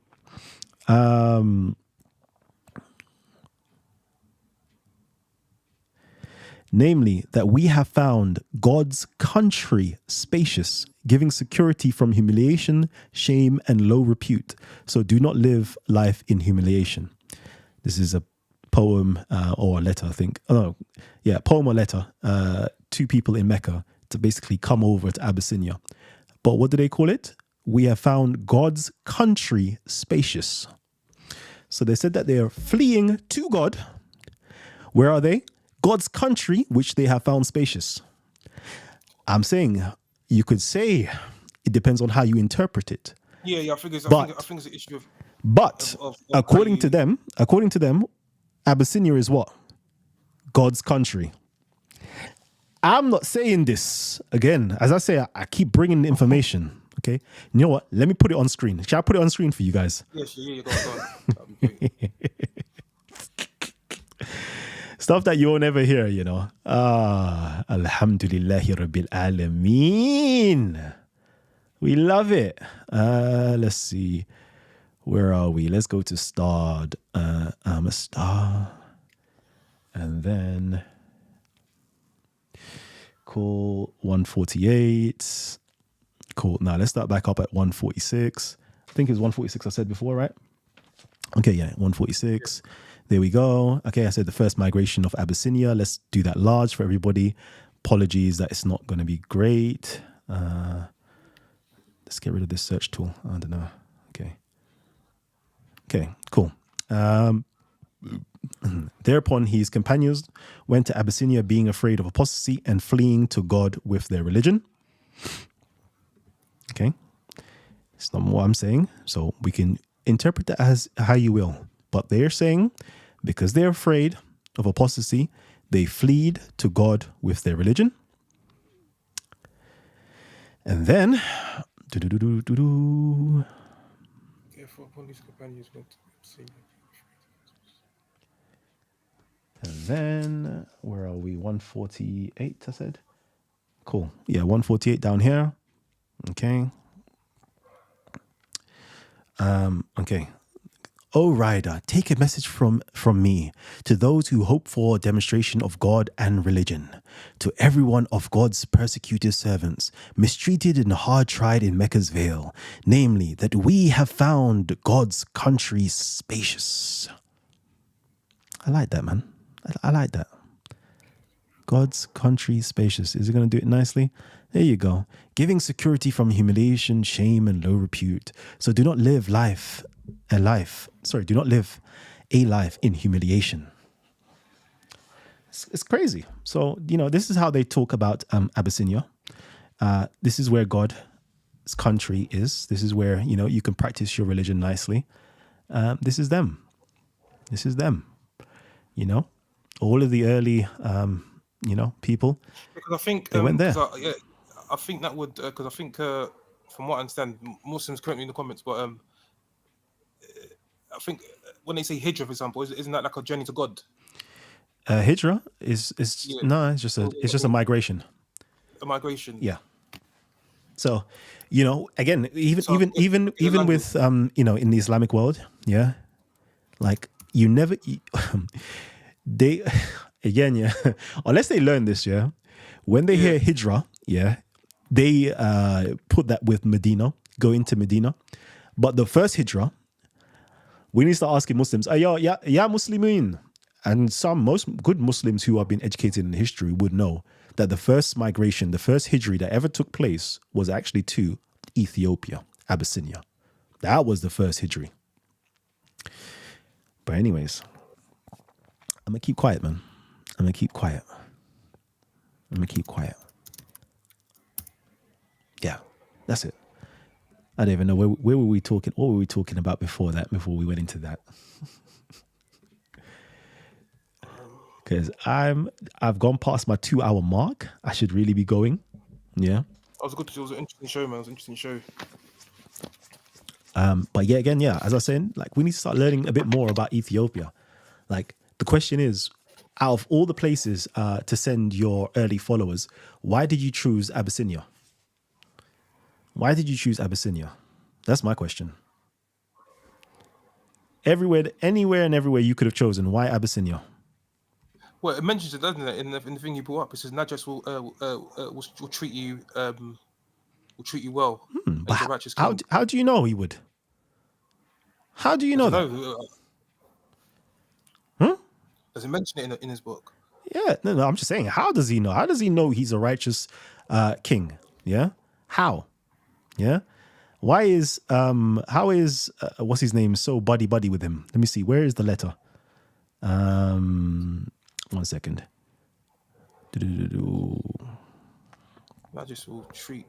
namely that we have found God's country spacious, giving security from humiliation, shame, and low repute. So do not live life in humiliation. This is a poem or a letter, I think. Oh, yeah, poem or letter to people in Mecca to basically come over to Abyssinia. But what do they call it? We have found God's country spacious. So they said that they are fleeing to God. Where are they? God's country, which they have found spacious. I'm saying you could say it depends on how you interpret it. Yeah. I think it's an issue of. But of according to them, Abyssinia is what? God's country. I'm not saying this again. As I say, I keep bringing the information. Okay, you know what? Let me put it on screen. Shall I put it on screen for you guys? Yes, yeah, go on. Stuff that you won't ever hear, you know. Alhamdulillahi Rabbil Alameen. We love it. Let's see. Where are we? Let's go to starred. I'm a star. And then cool 148. Cool. Now let's start back up at 146. I think it's 146 I said before, right? Okay, yeah, 146. There we go. Okay, I said the first migration of Abyssinia. Let's do that large for everybody. Apologies that it's not going to be great. Let's get rid of this search tool. I don't know. Okay, cool. Thereupon his companions went to Abyssinia being afraid of apostasy and fleeing to God with their religion. Okay, it's not what I'm saying. So we can interpret that as how you will. But they're saying because they're afraid of apostasy, they fled to God with their religion. And then, and then, where are we? 148, I said. Cool. Yeah, 148 down here. Okay. Okay. O rider, take a message from me to those who hope for a demonstration of God and religion, to everyone of God's persecuted servants, mistreated and hard tried in Mecca's veil, namely that we have found God's country spacious. I like that, man. I like that. God's country spacious. Is it going to do it nicely? There you go. Giving security from humiliation, shame, and low repute. So do not live a life in humiliation. It's crazy. So, you know, this is how they talk about Abyssinia. This is where God's country is. This is where, you know, you can practice your religion nicely. This is them. This is them. You know, all of the early, you know, people. Because I think they went there. I think that would because I think from what I understand, Muslims correct me in the comments, but I think when they say hijrah, for example, isn't that like a journey to God? Hijrah is no, it's just a migration. A migration. Yeah. So, you know, again, even with you know, in the Islamic world, yeah, like you never they again, yeah, unless they learn this, yeah, when they hear hijrah, yeah, they put that with Medina, go into Medina, but the first hijrah. We need to start asking Muslims, ya Muslimin. And most good Muslims who have been educated in history would know that the first migration, the first hijri that ever took place was actually to Ethiopia, Abyssinia. That was the first hijri. But anyways, I'm going to keep quiet, man. I'm going to keep quiet. Yeah, that's it. I don't even know where were we talking. What were we talking about before that? Before we went into that, because I've gone past my 2-hour mark. I should really be going. Yeah. It was an interesting show, man. It was an interesting show. But yeah, again, yeah. As I was saying, like we need to start learning a bit more about Ethiopia. Like, the question is, out of all the places to send your early followers, why did you choose Abyssinia? Why did you choose Abyssinia? That's my question. Anywhere and everywhere you could have chosen. Why Abyssinia? Well, it mentions it, doesn't it, in the thing you brought up? It says Najas will treat you well. But He's a righteous king. how do you know he would? How do you know that? Does it mention it in his book? Yeah, no, I'm just saying, how does he know? How does he know he's a righteous king? Yeah? How? Yeah? Why is, how is, what's his name, so buddy-buddy with him? Let me see, where is the letter? 1 second. Najas will treat.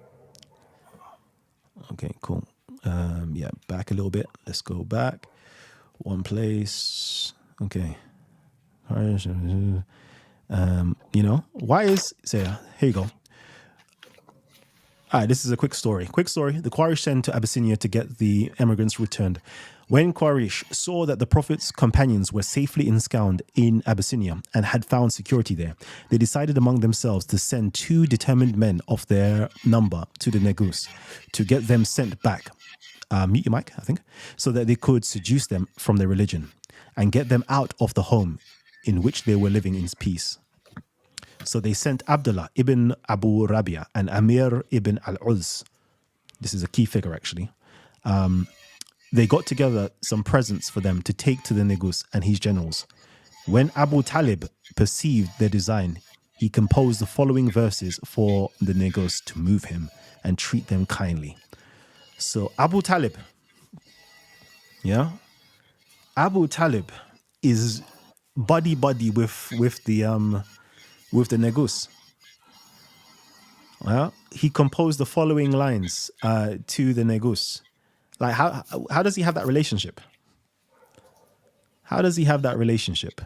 Okay, cool. Yeah, back a little bit. Let's go back. One place. Okay. You know, why is, here you go. All right, this is a quick story. The Quraysh sent to Abyssinia to get the emigrants returned. When Quraysh saw that the Prophet's companions were safely ensconced in Abyssinia and had found security there, they decided among themselves to send 2 determined men of their number to the Negus to get them sent back. Mute your mic, I think, so that they could seduce them from their religion and get them out of the home in which they were living in peace. So they sent Abdullah ibn Abu Rabia and Amir ibn al-Uz. This is a key figure, actually. They got together some presents for them to take to the Negus and his generals. When Abu Talib perceived their design, he composed the following verses for the Negus to move him and treat them kindly. So Abu Talib, Abu Talib is buddy with the Negus. Well, he composed the following lines to the Negus. Like, how does he have that relationship? How does he have that relationship?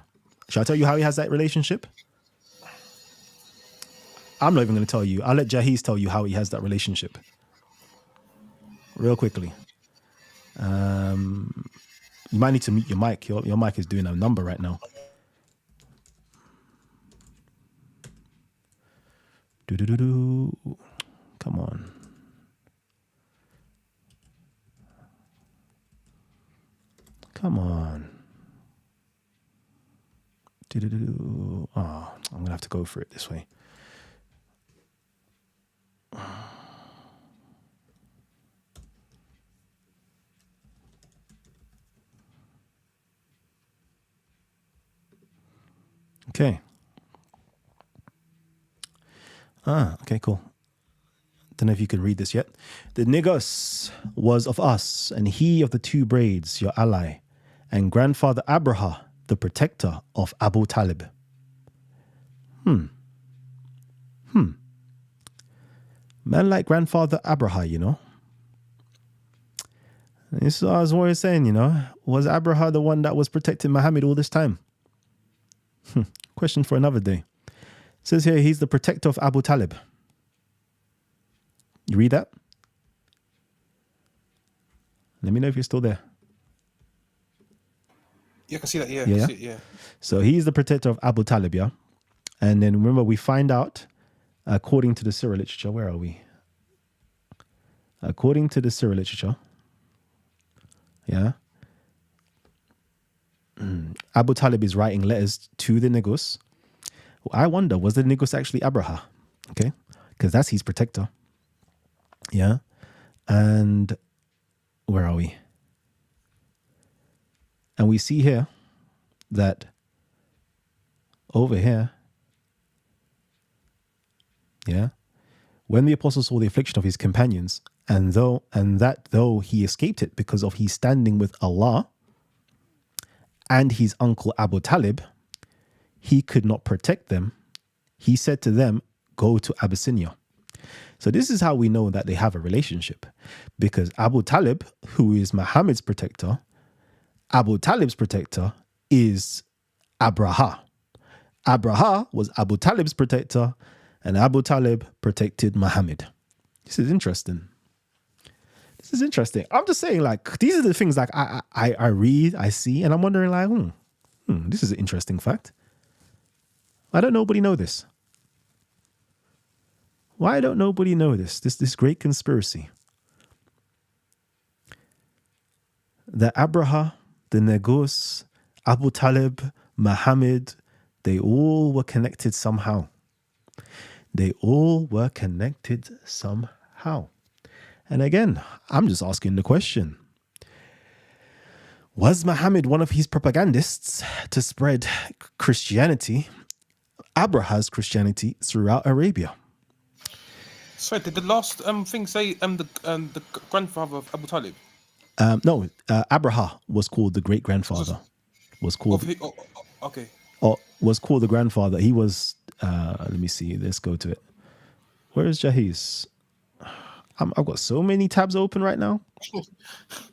Shall I tell you how he has that relationship? I'm not even going to tell you. I'll let Jahiz tell you how he has that relationship. Real quickly. You might need to mute your mic. Your mic is doing a number right now. Come on. Come on. Oh, I'm going to have to go for it this way. Okay. Okay, cool. Don't know if you can read this yet. The Negus was of us, and he of the 2 braids, your ally, and grandfather Abraha, the protector of Abu Talib. Man like grandfather Abraha, you know. This is what I was always saying, you know. Was Abraha the one that was protecting Muhammad all this time? Question for another day. It says here, he's the protector of Abu Talib. You read that? Let me know if you're still there. Yeah, I can see that. Yeah, Yeah. I can see it, yeah. So he's the protector of Abu Talib, yeah? And then remember, we find out, according to the Syriac literature, where are we? According to the Syriac literature, yeah? Abu Talib is writing letters to the Negus. I wonder, was the Negus actually Abraha? Okay, because that's his protector. Yeah. And where are we? And we see here that over here, yeah, when the apostle saw the affliction of his companions, and that though he escaped it because of his standing with Allah and his uncle Abu Talib, he could not protect them. He said to them, go to Abyssinia. So this is how we know that they have a relationship, because Abu Talib, who is Muhammad's protector, Abu Talib's protector is Abraha. Abraha was Abu Talib's protector, and Abu Talib protected Muhammad. This is interesting. This is interesting. I'm just saying, like, these are the things like I read, I see, and I'm wondering, like, This is an interesting fact. Why don't nobody know this? Why don't nobody know this? This great conspiracy. The Abraha, the Negus, Abu Talib, Muhammad, they all were connected somehow. They all were connected somehow. And again, I'm just asking the question. Was Muhammad one of his propagandists to spread Christianity, Abraha's Christianity, throughout Arabia? Sorry, did the last thing say the grandfather of Abu Talib? No, Abraha was called the great grandfather. Was called okay. Or was called the grandfather. He was. Let me see. Let's go to it. Where is Jahiz? I've got so many tabs open right now.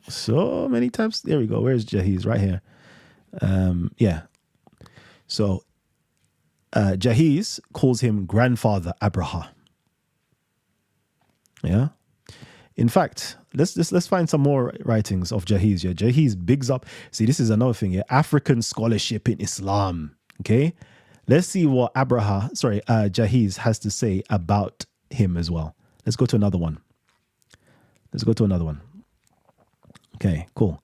So many tabs. There we go. Where's Jahiz? Right here. Yeah. So Jahiz calls him grandfather Abraha. Yeah. In fact, let's find some more writings of Jahiz. Yeah, Jahiz bigs up. See, this is another thing. Yeah, African scholarship in Islam. Okay, let's see what Jahiz has to say about him as well. Let's go to another one. Okay, cool.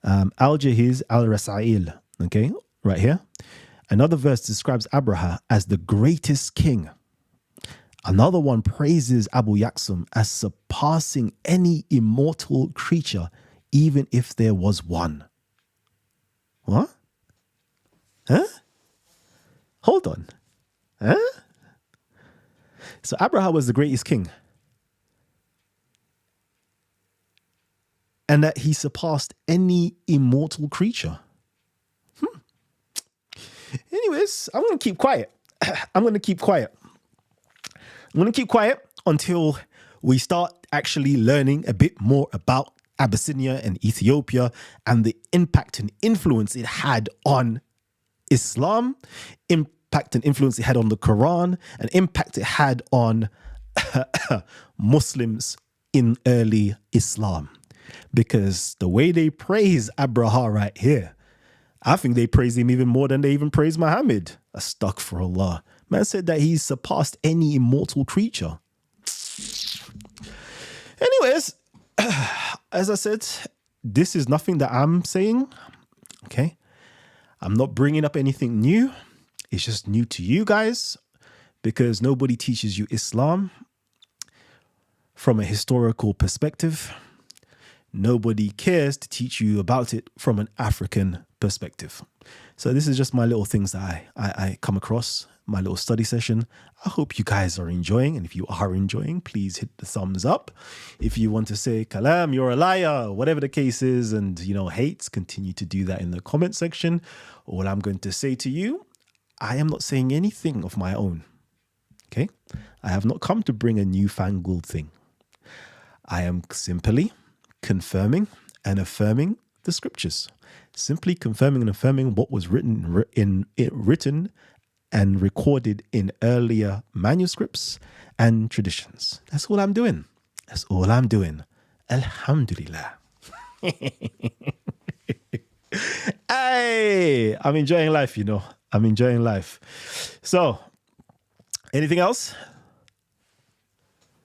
Al-Jahiz al-Rasail. Okay, right here. Another verse describes Abraha as the greatest king. Another one praises Abu Yaksum as surpassing any immortal creature, even if there was one. What? Huh? Hold on. Huh? So Abraha was the greatest king. And that he surpassed any immortal creature. Anyways, I'm going to keep quiet. I'm going to keep quiet until we start actually learning a bit more about Abyssinia and Ethiopia and the impact and influence it had on Islam, impact and influence it had on the Quran, and impact it had on Muslims in early Islam. Because the way they praise Abraha right here, I think they praise him even more than they even praise Muhammad. Astaghfirullah. Man said that he surpassed any immortal creature. Anyways, as I said, this is nothing that I'm saying. Okay. I'm not bringing up anything new. It's just new to you guys because nobody teaches you Islam from a historical perspective. Nobody cares to teach you about it from an African perspective. So this is just my little things that I come across, my little study session. I hope you guys are enjoying. And if you are enjoying, please hit the thumbs up. If you want to say, Kalam, you're a liar, whatever the case is, and, hates, continue to do that in the comment section. All I'm going to say to you, I am not saying anything of my own. Okay? I have not come to bring a newfangled thing. I am simply confirming and affirming the scriptures. Simply confirming and affirming what was written and recorded in earlier manuscripts and traditions. That's all I'm doing. Alhamdulillah. Hey, I'm enjoying life, I'm enjoying life. So, anything else?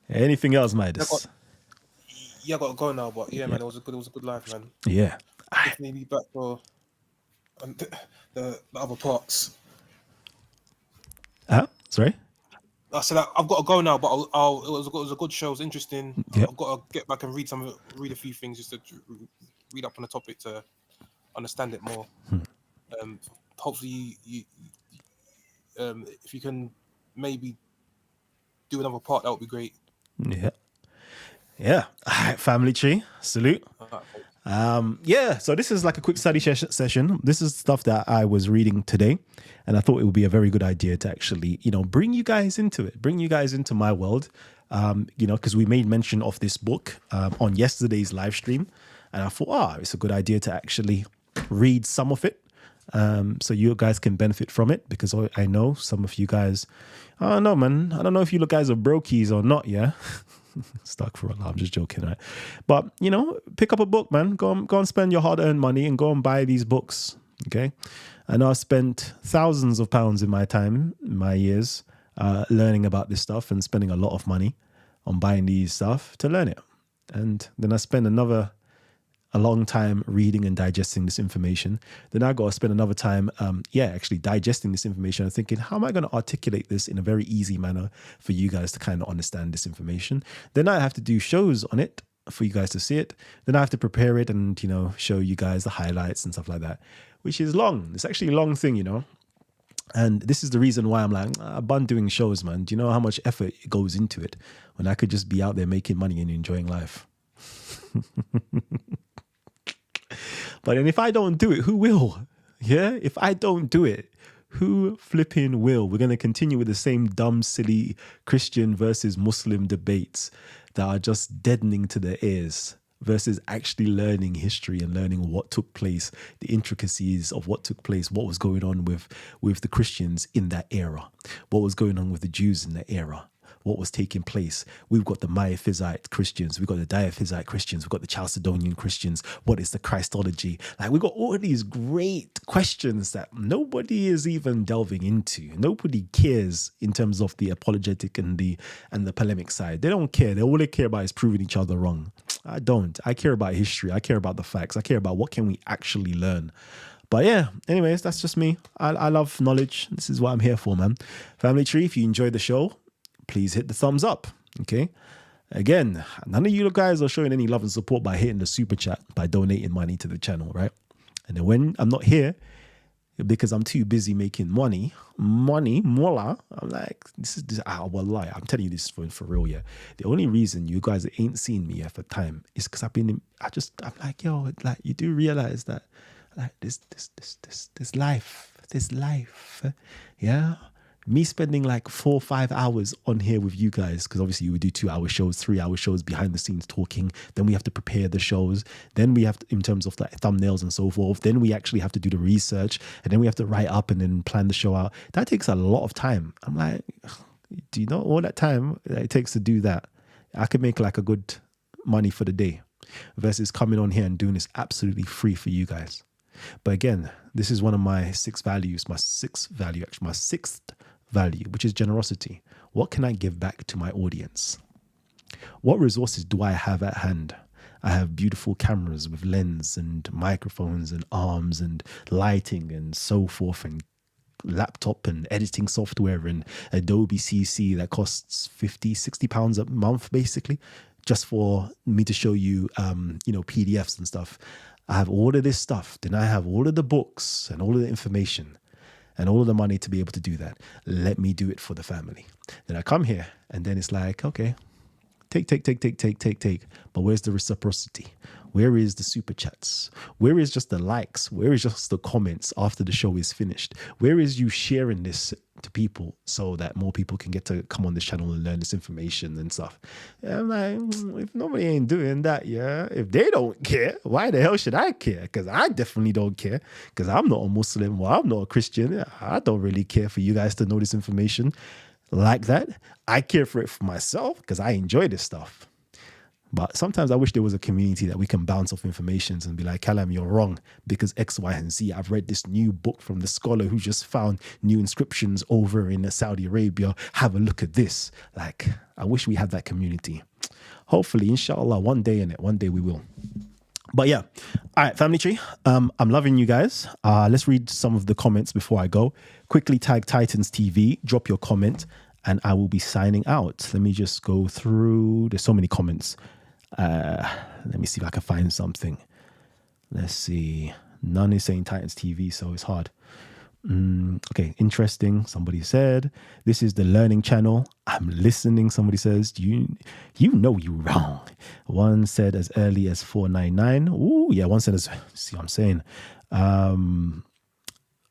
Anything else, Midas? I got to go now, but man, it was a good life, man. Yeah. Definitely be back for the other parts. Sorry? I said I've got to go now, but it was a good show. It was interesting. Yep. I've got to get back and read a few things just to read up on the topic to understand it more. Hopefully, you if you can maybe do another part, that would be great. Yeah. All right, family tree. Salute. So this is like a quick study session. This is stuff that I was reading today, and I thought it would be a very good idea to actually, bring you guys into it, bring you guys into my world, because we made mention of this book on yesterday's live stream, and I thought, it's a good idea to actually read some of it, so you guys can benefit from it, because I know some of you guys, I don't know, man. I don't know if you guys are brokies or not, yeah? Stuck for a lot. I'm just joking, right? But pick up a book, man. Go and spend your hard-earned money and go and buy these books. Okay. And I've spent thousands of pounds in my time, in my years, learning about this stuff and spending a lot of money on buying these stuff to learn it. And then I spend a long time reading and digesting this information. Then I got to spend another time, actually digesting this information and thinking, how am I going to articulate this in a very easy manner for you guys to kind of understand this information? Then I have to do shows on it for you guys to see it. Then I have to prepare it and, show you guys the highlights and stuff like that, which is long. It's actually a long thing, And this is the reason why I'm like, I'm done doing shows, man. Do you know how much effort goes into it when I could just be out there making money and enjoying life? But then if I don't do it, who will? Yeah, if I don't do it, who flipping will? We're going to continue with the same dumb, silly Christian versus Muslim debates that are just deadening to the ears versus actually learning history and learning what took place, the intricacies of what took place, what was going on with the Christians in that era, what was going on with the Jews in that era, what was taking place. We've got the Miaphysite Christians, we've got the Diaphysite Christians, we've got the Chalcedonian Christians. What is the Christology? Like, we've got all these great questions that nobody is even delving into. Nobody cares in terms of the apologetic and the polemic side. They don't care. All they care about is proving each other wrong. I don't. I care about history. I care about the facts. I care about what can we actually learn. But yeah, anyways, that's just me. I love knowledge. This is what I'm here for, man. Family Tree, if you enjoyed the show, please hit the thumbs up, okay? Again, none of you guys are showing any love and support by hitting the super chat, by donating money to the channel, right? And then when I'm not here, because I'm too busy making money, mullah, I'm like, wallah, I'm telling you this for real, yeah. The only reason you guys ain't seen me for time is because I'm like, yo, like, you do realize that, like, this life, yeah? Me spending like 4 or 5 hours on here with you guys, because obviously you would do 2-hour shows, 3-hour shows behind the scenes talking. Then we have to prepare the shows. Then we have to, in terms of like thumbnails and so forth. Then we actually have to do the research, and then we have to write up and then plan the show out. That takes a lot of time. I'm like, do you know all that time that it takes to do that? I could make like a good money for the day versus coming on here and doing this absolutely free for you guys. But again, this is one of my 6 values, my sixth value, which is generosity. What can I give back to my audience? What resources do I have at hand? I have beautiful cameras with lens and microphones and arms and lighting and so forth, and laptop and editing software and Adobe CC that costs £50-60 a month, basically, just for me to show you, PDFs and stuff. I have all of this stuff. Then I have all of the books and all of the information and all of the money to be able to do that. Let me do it for the family. Then I come here and then it's like, okay, take. But where's the reciprocity? Where is the super chats? Where is just the likes? Where is just the comments after the show is finished? Where is you sharing this to people so that more people can get to come on this channel and learn this information and stuff? And I'm like, if nobody ain't doing that, yeah, if they don't care, why the hell should I care? Because I definitely don't care, because I'm not a Muslim or I'm not a Christian. I don't really care for you guys to know this information like that. I care for it for myself because I enjoy this stuff. But sometimes I wish there was a community that we can bounce off information and be like, Kalam, you're wrong because X, Y, and Z. I've read this new book from the scholar who just found new inscriptions over in Saudi Arabia. Have a look at this. Like, I wish we had that community. Hopefully, inshallah, one day we will. But yeah, all right, family tree. I'm loving you guys. Let's read some of the comments before I go. Quickly tag Titans TV, drop your comment, and I will be signing out. Let me just go through. There's so many comments. Let me see if I can find something. Let's see. None is saying Titans TV, so it's hard. Okay, interesting. Somebody said, this is the learning channel. I'm listening. Somebody says, you know you wrong. One said as early as 499. Ooh, yeah, one said as, see what I'm saying.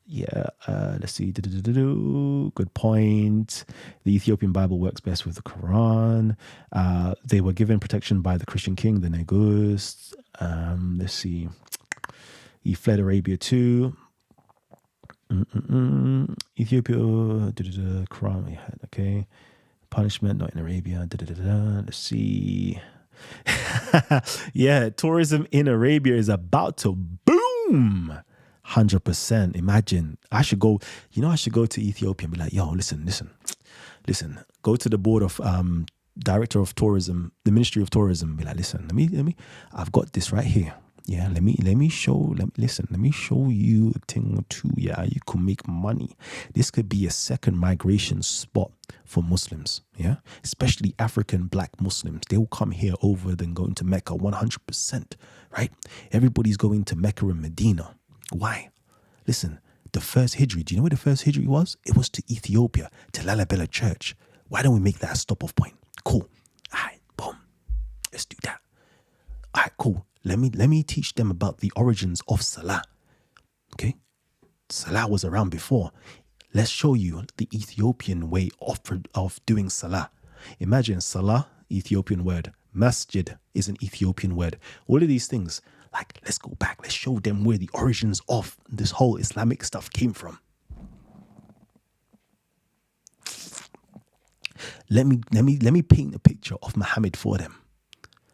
Let's see. Good point. The Ethiopian Bible works best with the Quran. They were given protection by the Christian king, the Negus. Let's see. He fled Arabia too. Ethiopia, Quran, we had, okay. Punishment, not in Arabia. Let's see. Yeah, tourism in Arabia is about to boom. 100%. Imagine I should go to Ethiopia and be like, yo, listen. Go to the board of director of tourism, the Ministry of Tourism. Be like, listen, let me. I've got this right here. Yeah, let me show you a thing or two. Yeah, you can make money. This could be a second migration spot for Muslims. Yeah, especially African black Muslims. They will come here over than going to Mecca 100%. Right? Everybody's going to Mecca and Medina. Why? Listen, the first Hijri. Do you know where the first Hijri was? It was to Ethiopia, to Lalibela Church. Why don't we make that a stop-off point? Cool. All right, boom. Let's do that. All right, cool. Let me teach them about the origins of Salah. Okay? Salah was around before. Let's show you the Ethiopian way of doing Salah. Imagine Salah, Ethiopian word. Masjid is an Ethiopian word. All of these things, like, let's go back. Let's show them where the origins of this whole Islamic stuff came from. Let me paint a picture of Muhammad for them.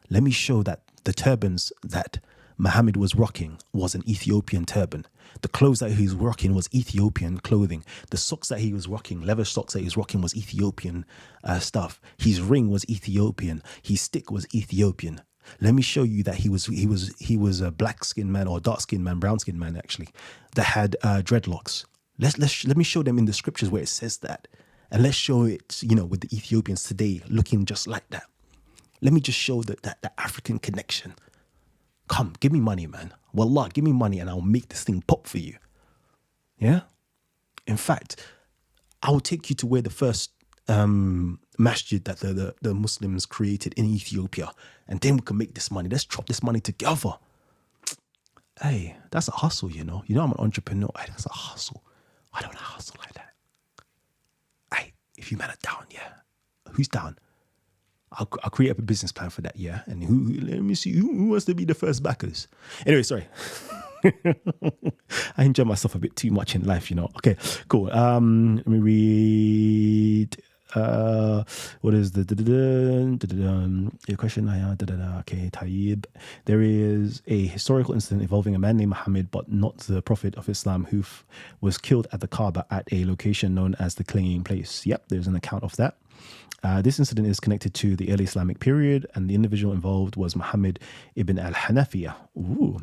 Let me show that the turbans that Muhammad was rocking was an Ethiopian turban. The clothes that he was rocking was Ethiopian clothing. The socks that he was rocking, leather socks that he was rocking, was Ethiopian stuff. His ring was Ethiopian. His stick was Ethiopian. Let me show you that he was a black skinned man, or a dark skinned man, brown skinned man actually, that had dreadlocks. Let me show them in the scriptures where it says that, and let's show it, with the Ethiopians today looking just like that. Let me just show that African connection. Come, give me money, man. Wallah, give me money and I'll make this thing pop for you. Yeah? In fact, I will take you to where the first masjid that the Muslims created in Ethiopia, and then we can make this money. Let's chop this money together. Hey, that's a hustle, You know I'm an entrepreneur. Hey, that's a hustle. I don't hustle like that. Hey, if you men are down, yeah. Who's down? I'll create up a business plan for that, yeah. And let me see who wants to be the first backers. Anyway, sorry. I enjoy myself a bit too much in life, Okay, cool. Let me read. What is your question? Okay, Tayyib. There is a historical incident involving a man named Muhammad, but not the Prophet of Islam, who was killed at the Kaaba at a location known as the Clinging Place. Yep, there's an account of that. This incident is connected to the early Islamic period, and the individual involved was Muhammad ibn al-Hanafiya,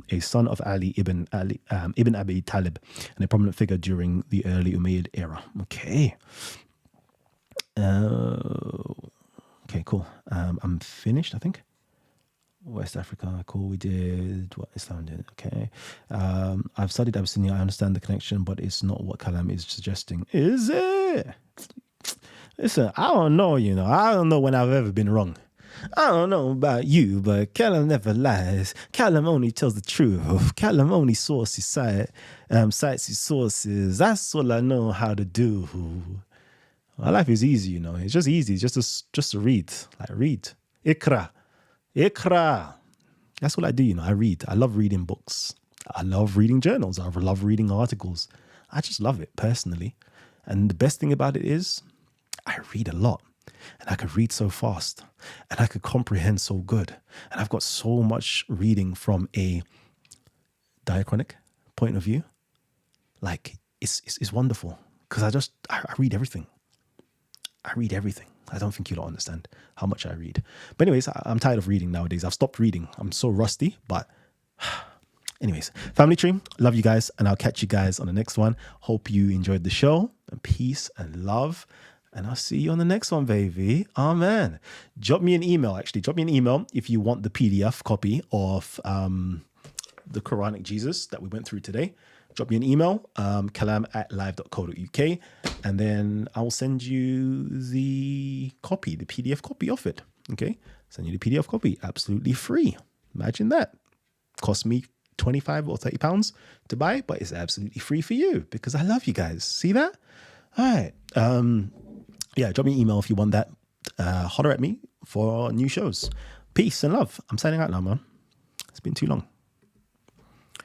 a son of Ali ibn Abi Talib, and a prominent figure during the early Umayyad era. Okay. Okay, cool. I'm finished, I think. West Africa, cool. We did what Islam did. Okay. I've studied Abyssinia. I understand the connection, but it's not what Kalam is suggesting. Is it? Listen, I don't know, I don't know when I've ever been wrong. I don't know about you, but Kalam never lies. Kalam only tells the truth. Kalam only cites his sources. That's all I know how to do. My life is easy, It's just easy, just to read. Like, read. Ikra. That's what I do, I read. I love reading books. I love reading journals. I love reading articles. I just love it personally. And the best thing about it is I read a lot, and I could read so fast, and I could comprehend so good. And I've got so much reading from a diachronic point of view. Like, it's wonderful, because I read everything. I read everything. I don't think you don't understand how much I read. But anyways, I'm tired of reading nowadays. I've stopped reading. I'm so rusty, but anyways, family tree, love you guys, and I'll catch you guys on the next one. Hope you enjoyed the show, and peace and love. And I'll see you on the next one, baby. Amen. Drop me an email if you want the PDF copy of the Quranic Jesus that we went through today. Drop me an email, kalam@live.co.uk, and then I will send you the PDF copy of it. Okay? Send you the PDF copy, absolutely free. Imagine that. Cost me 25 or 30 pounds to buy, but it's absolutely free for you because I love you guys. See that? All right. Yeah, drop me an email if you want that. Holler at me for new shows. Peace and love. I'm signing out now, man. It's been too long.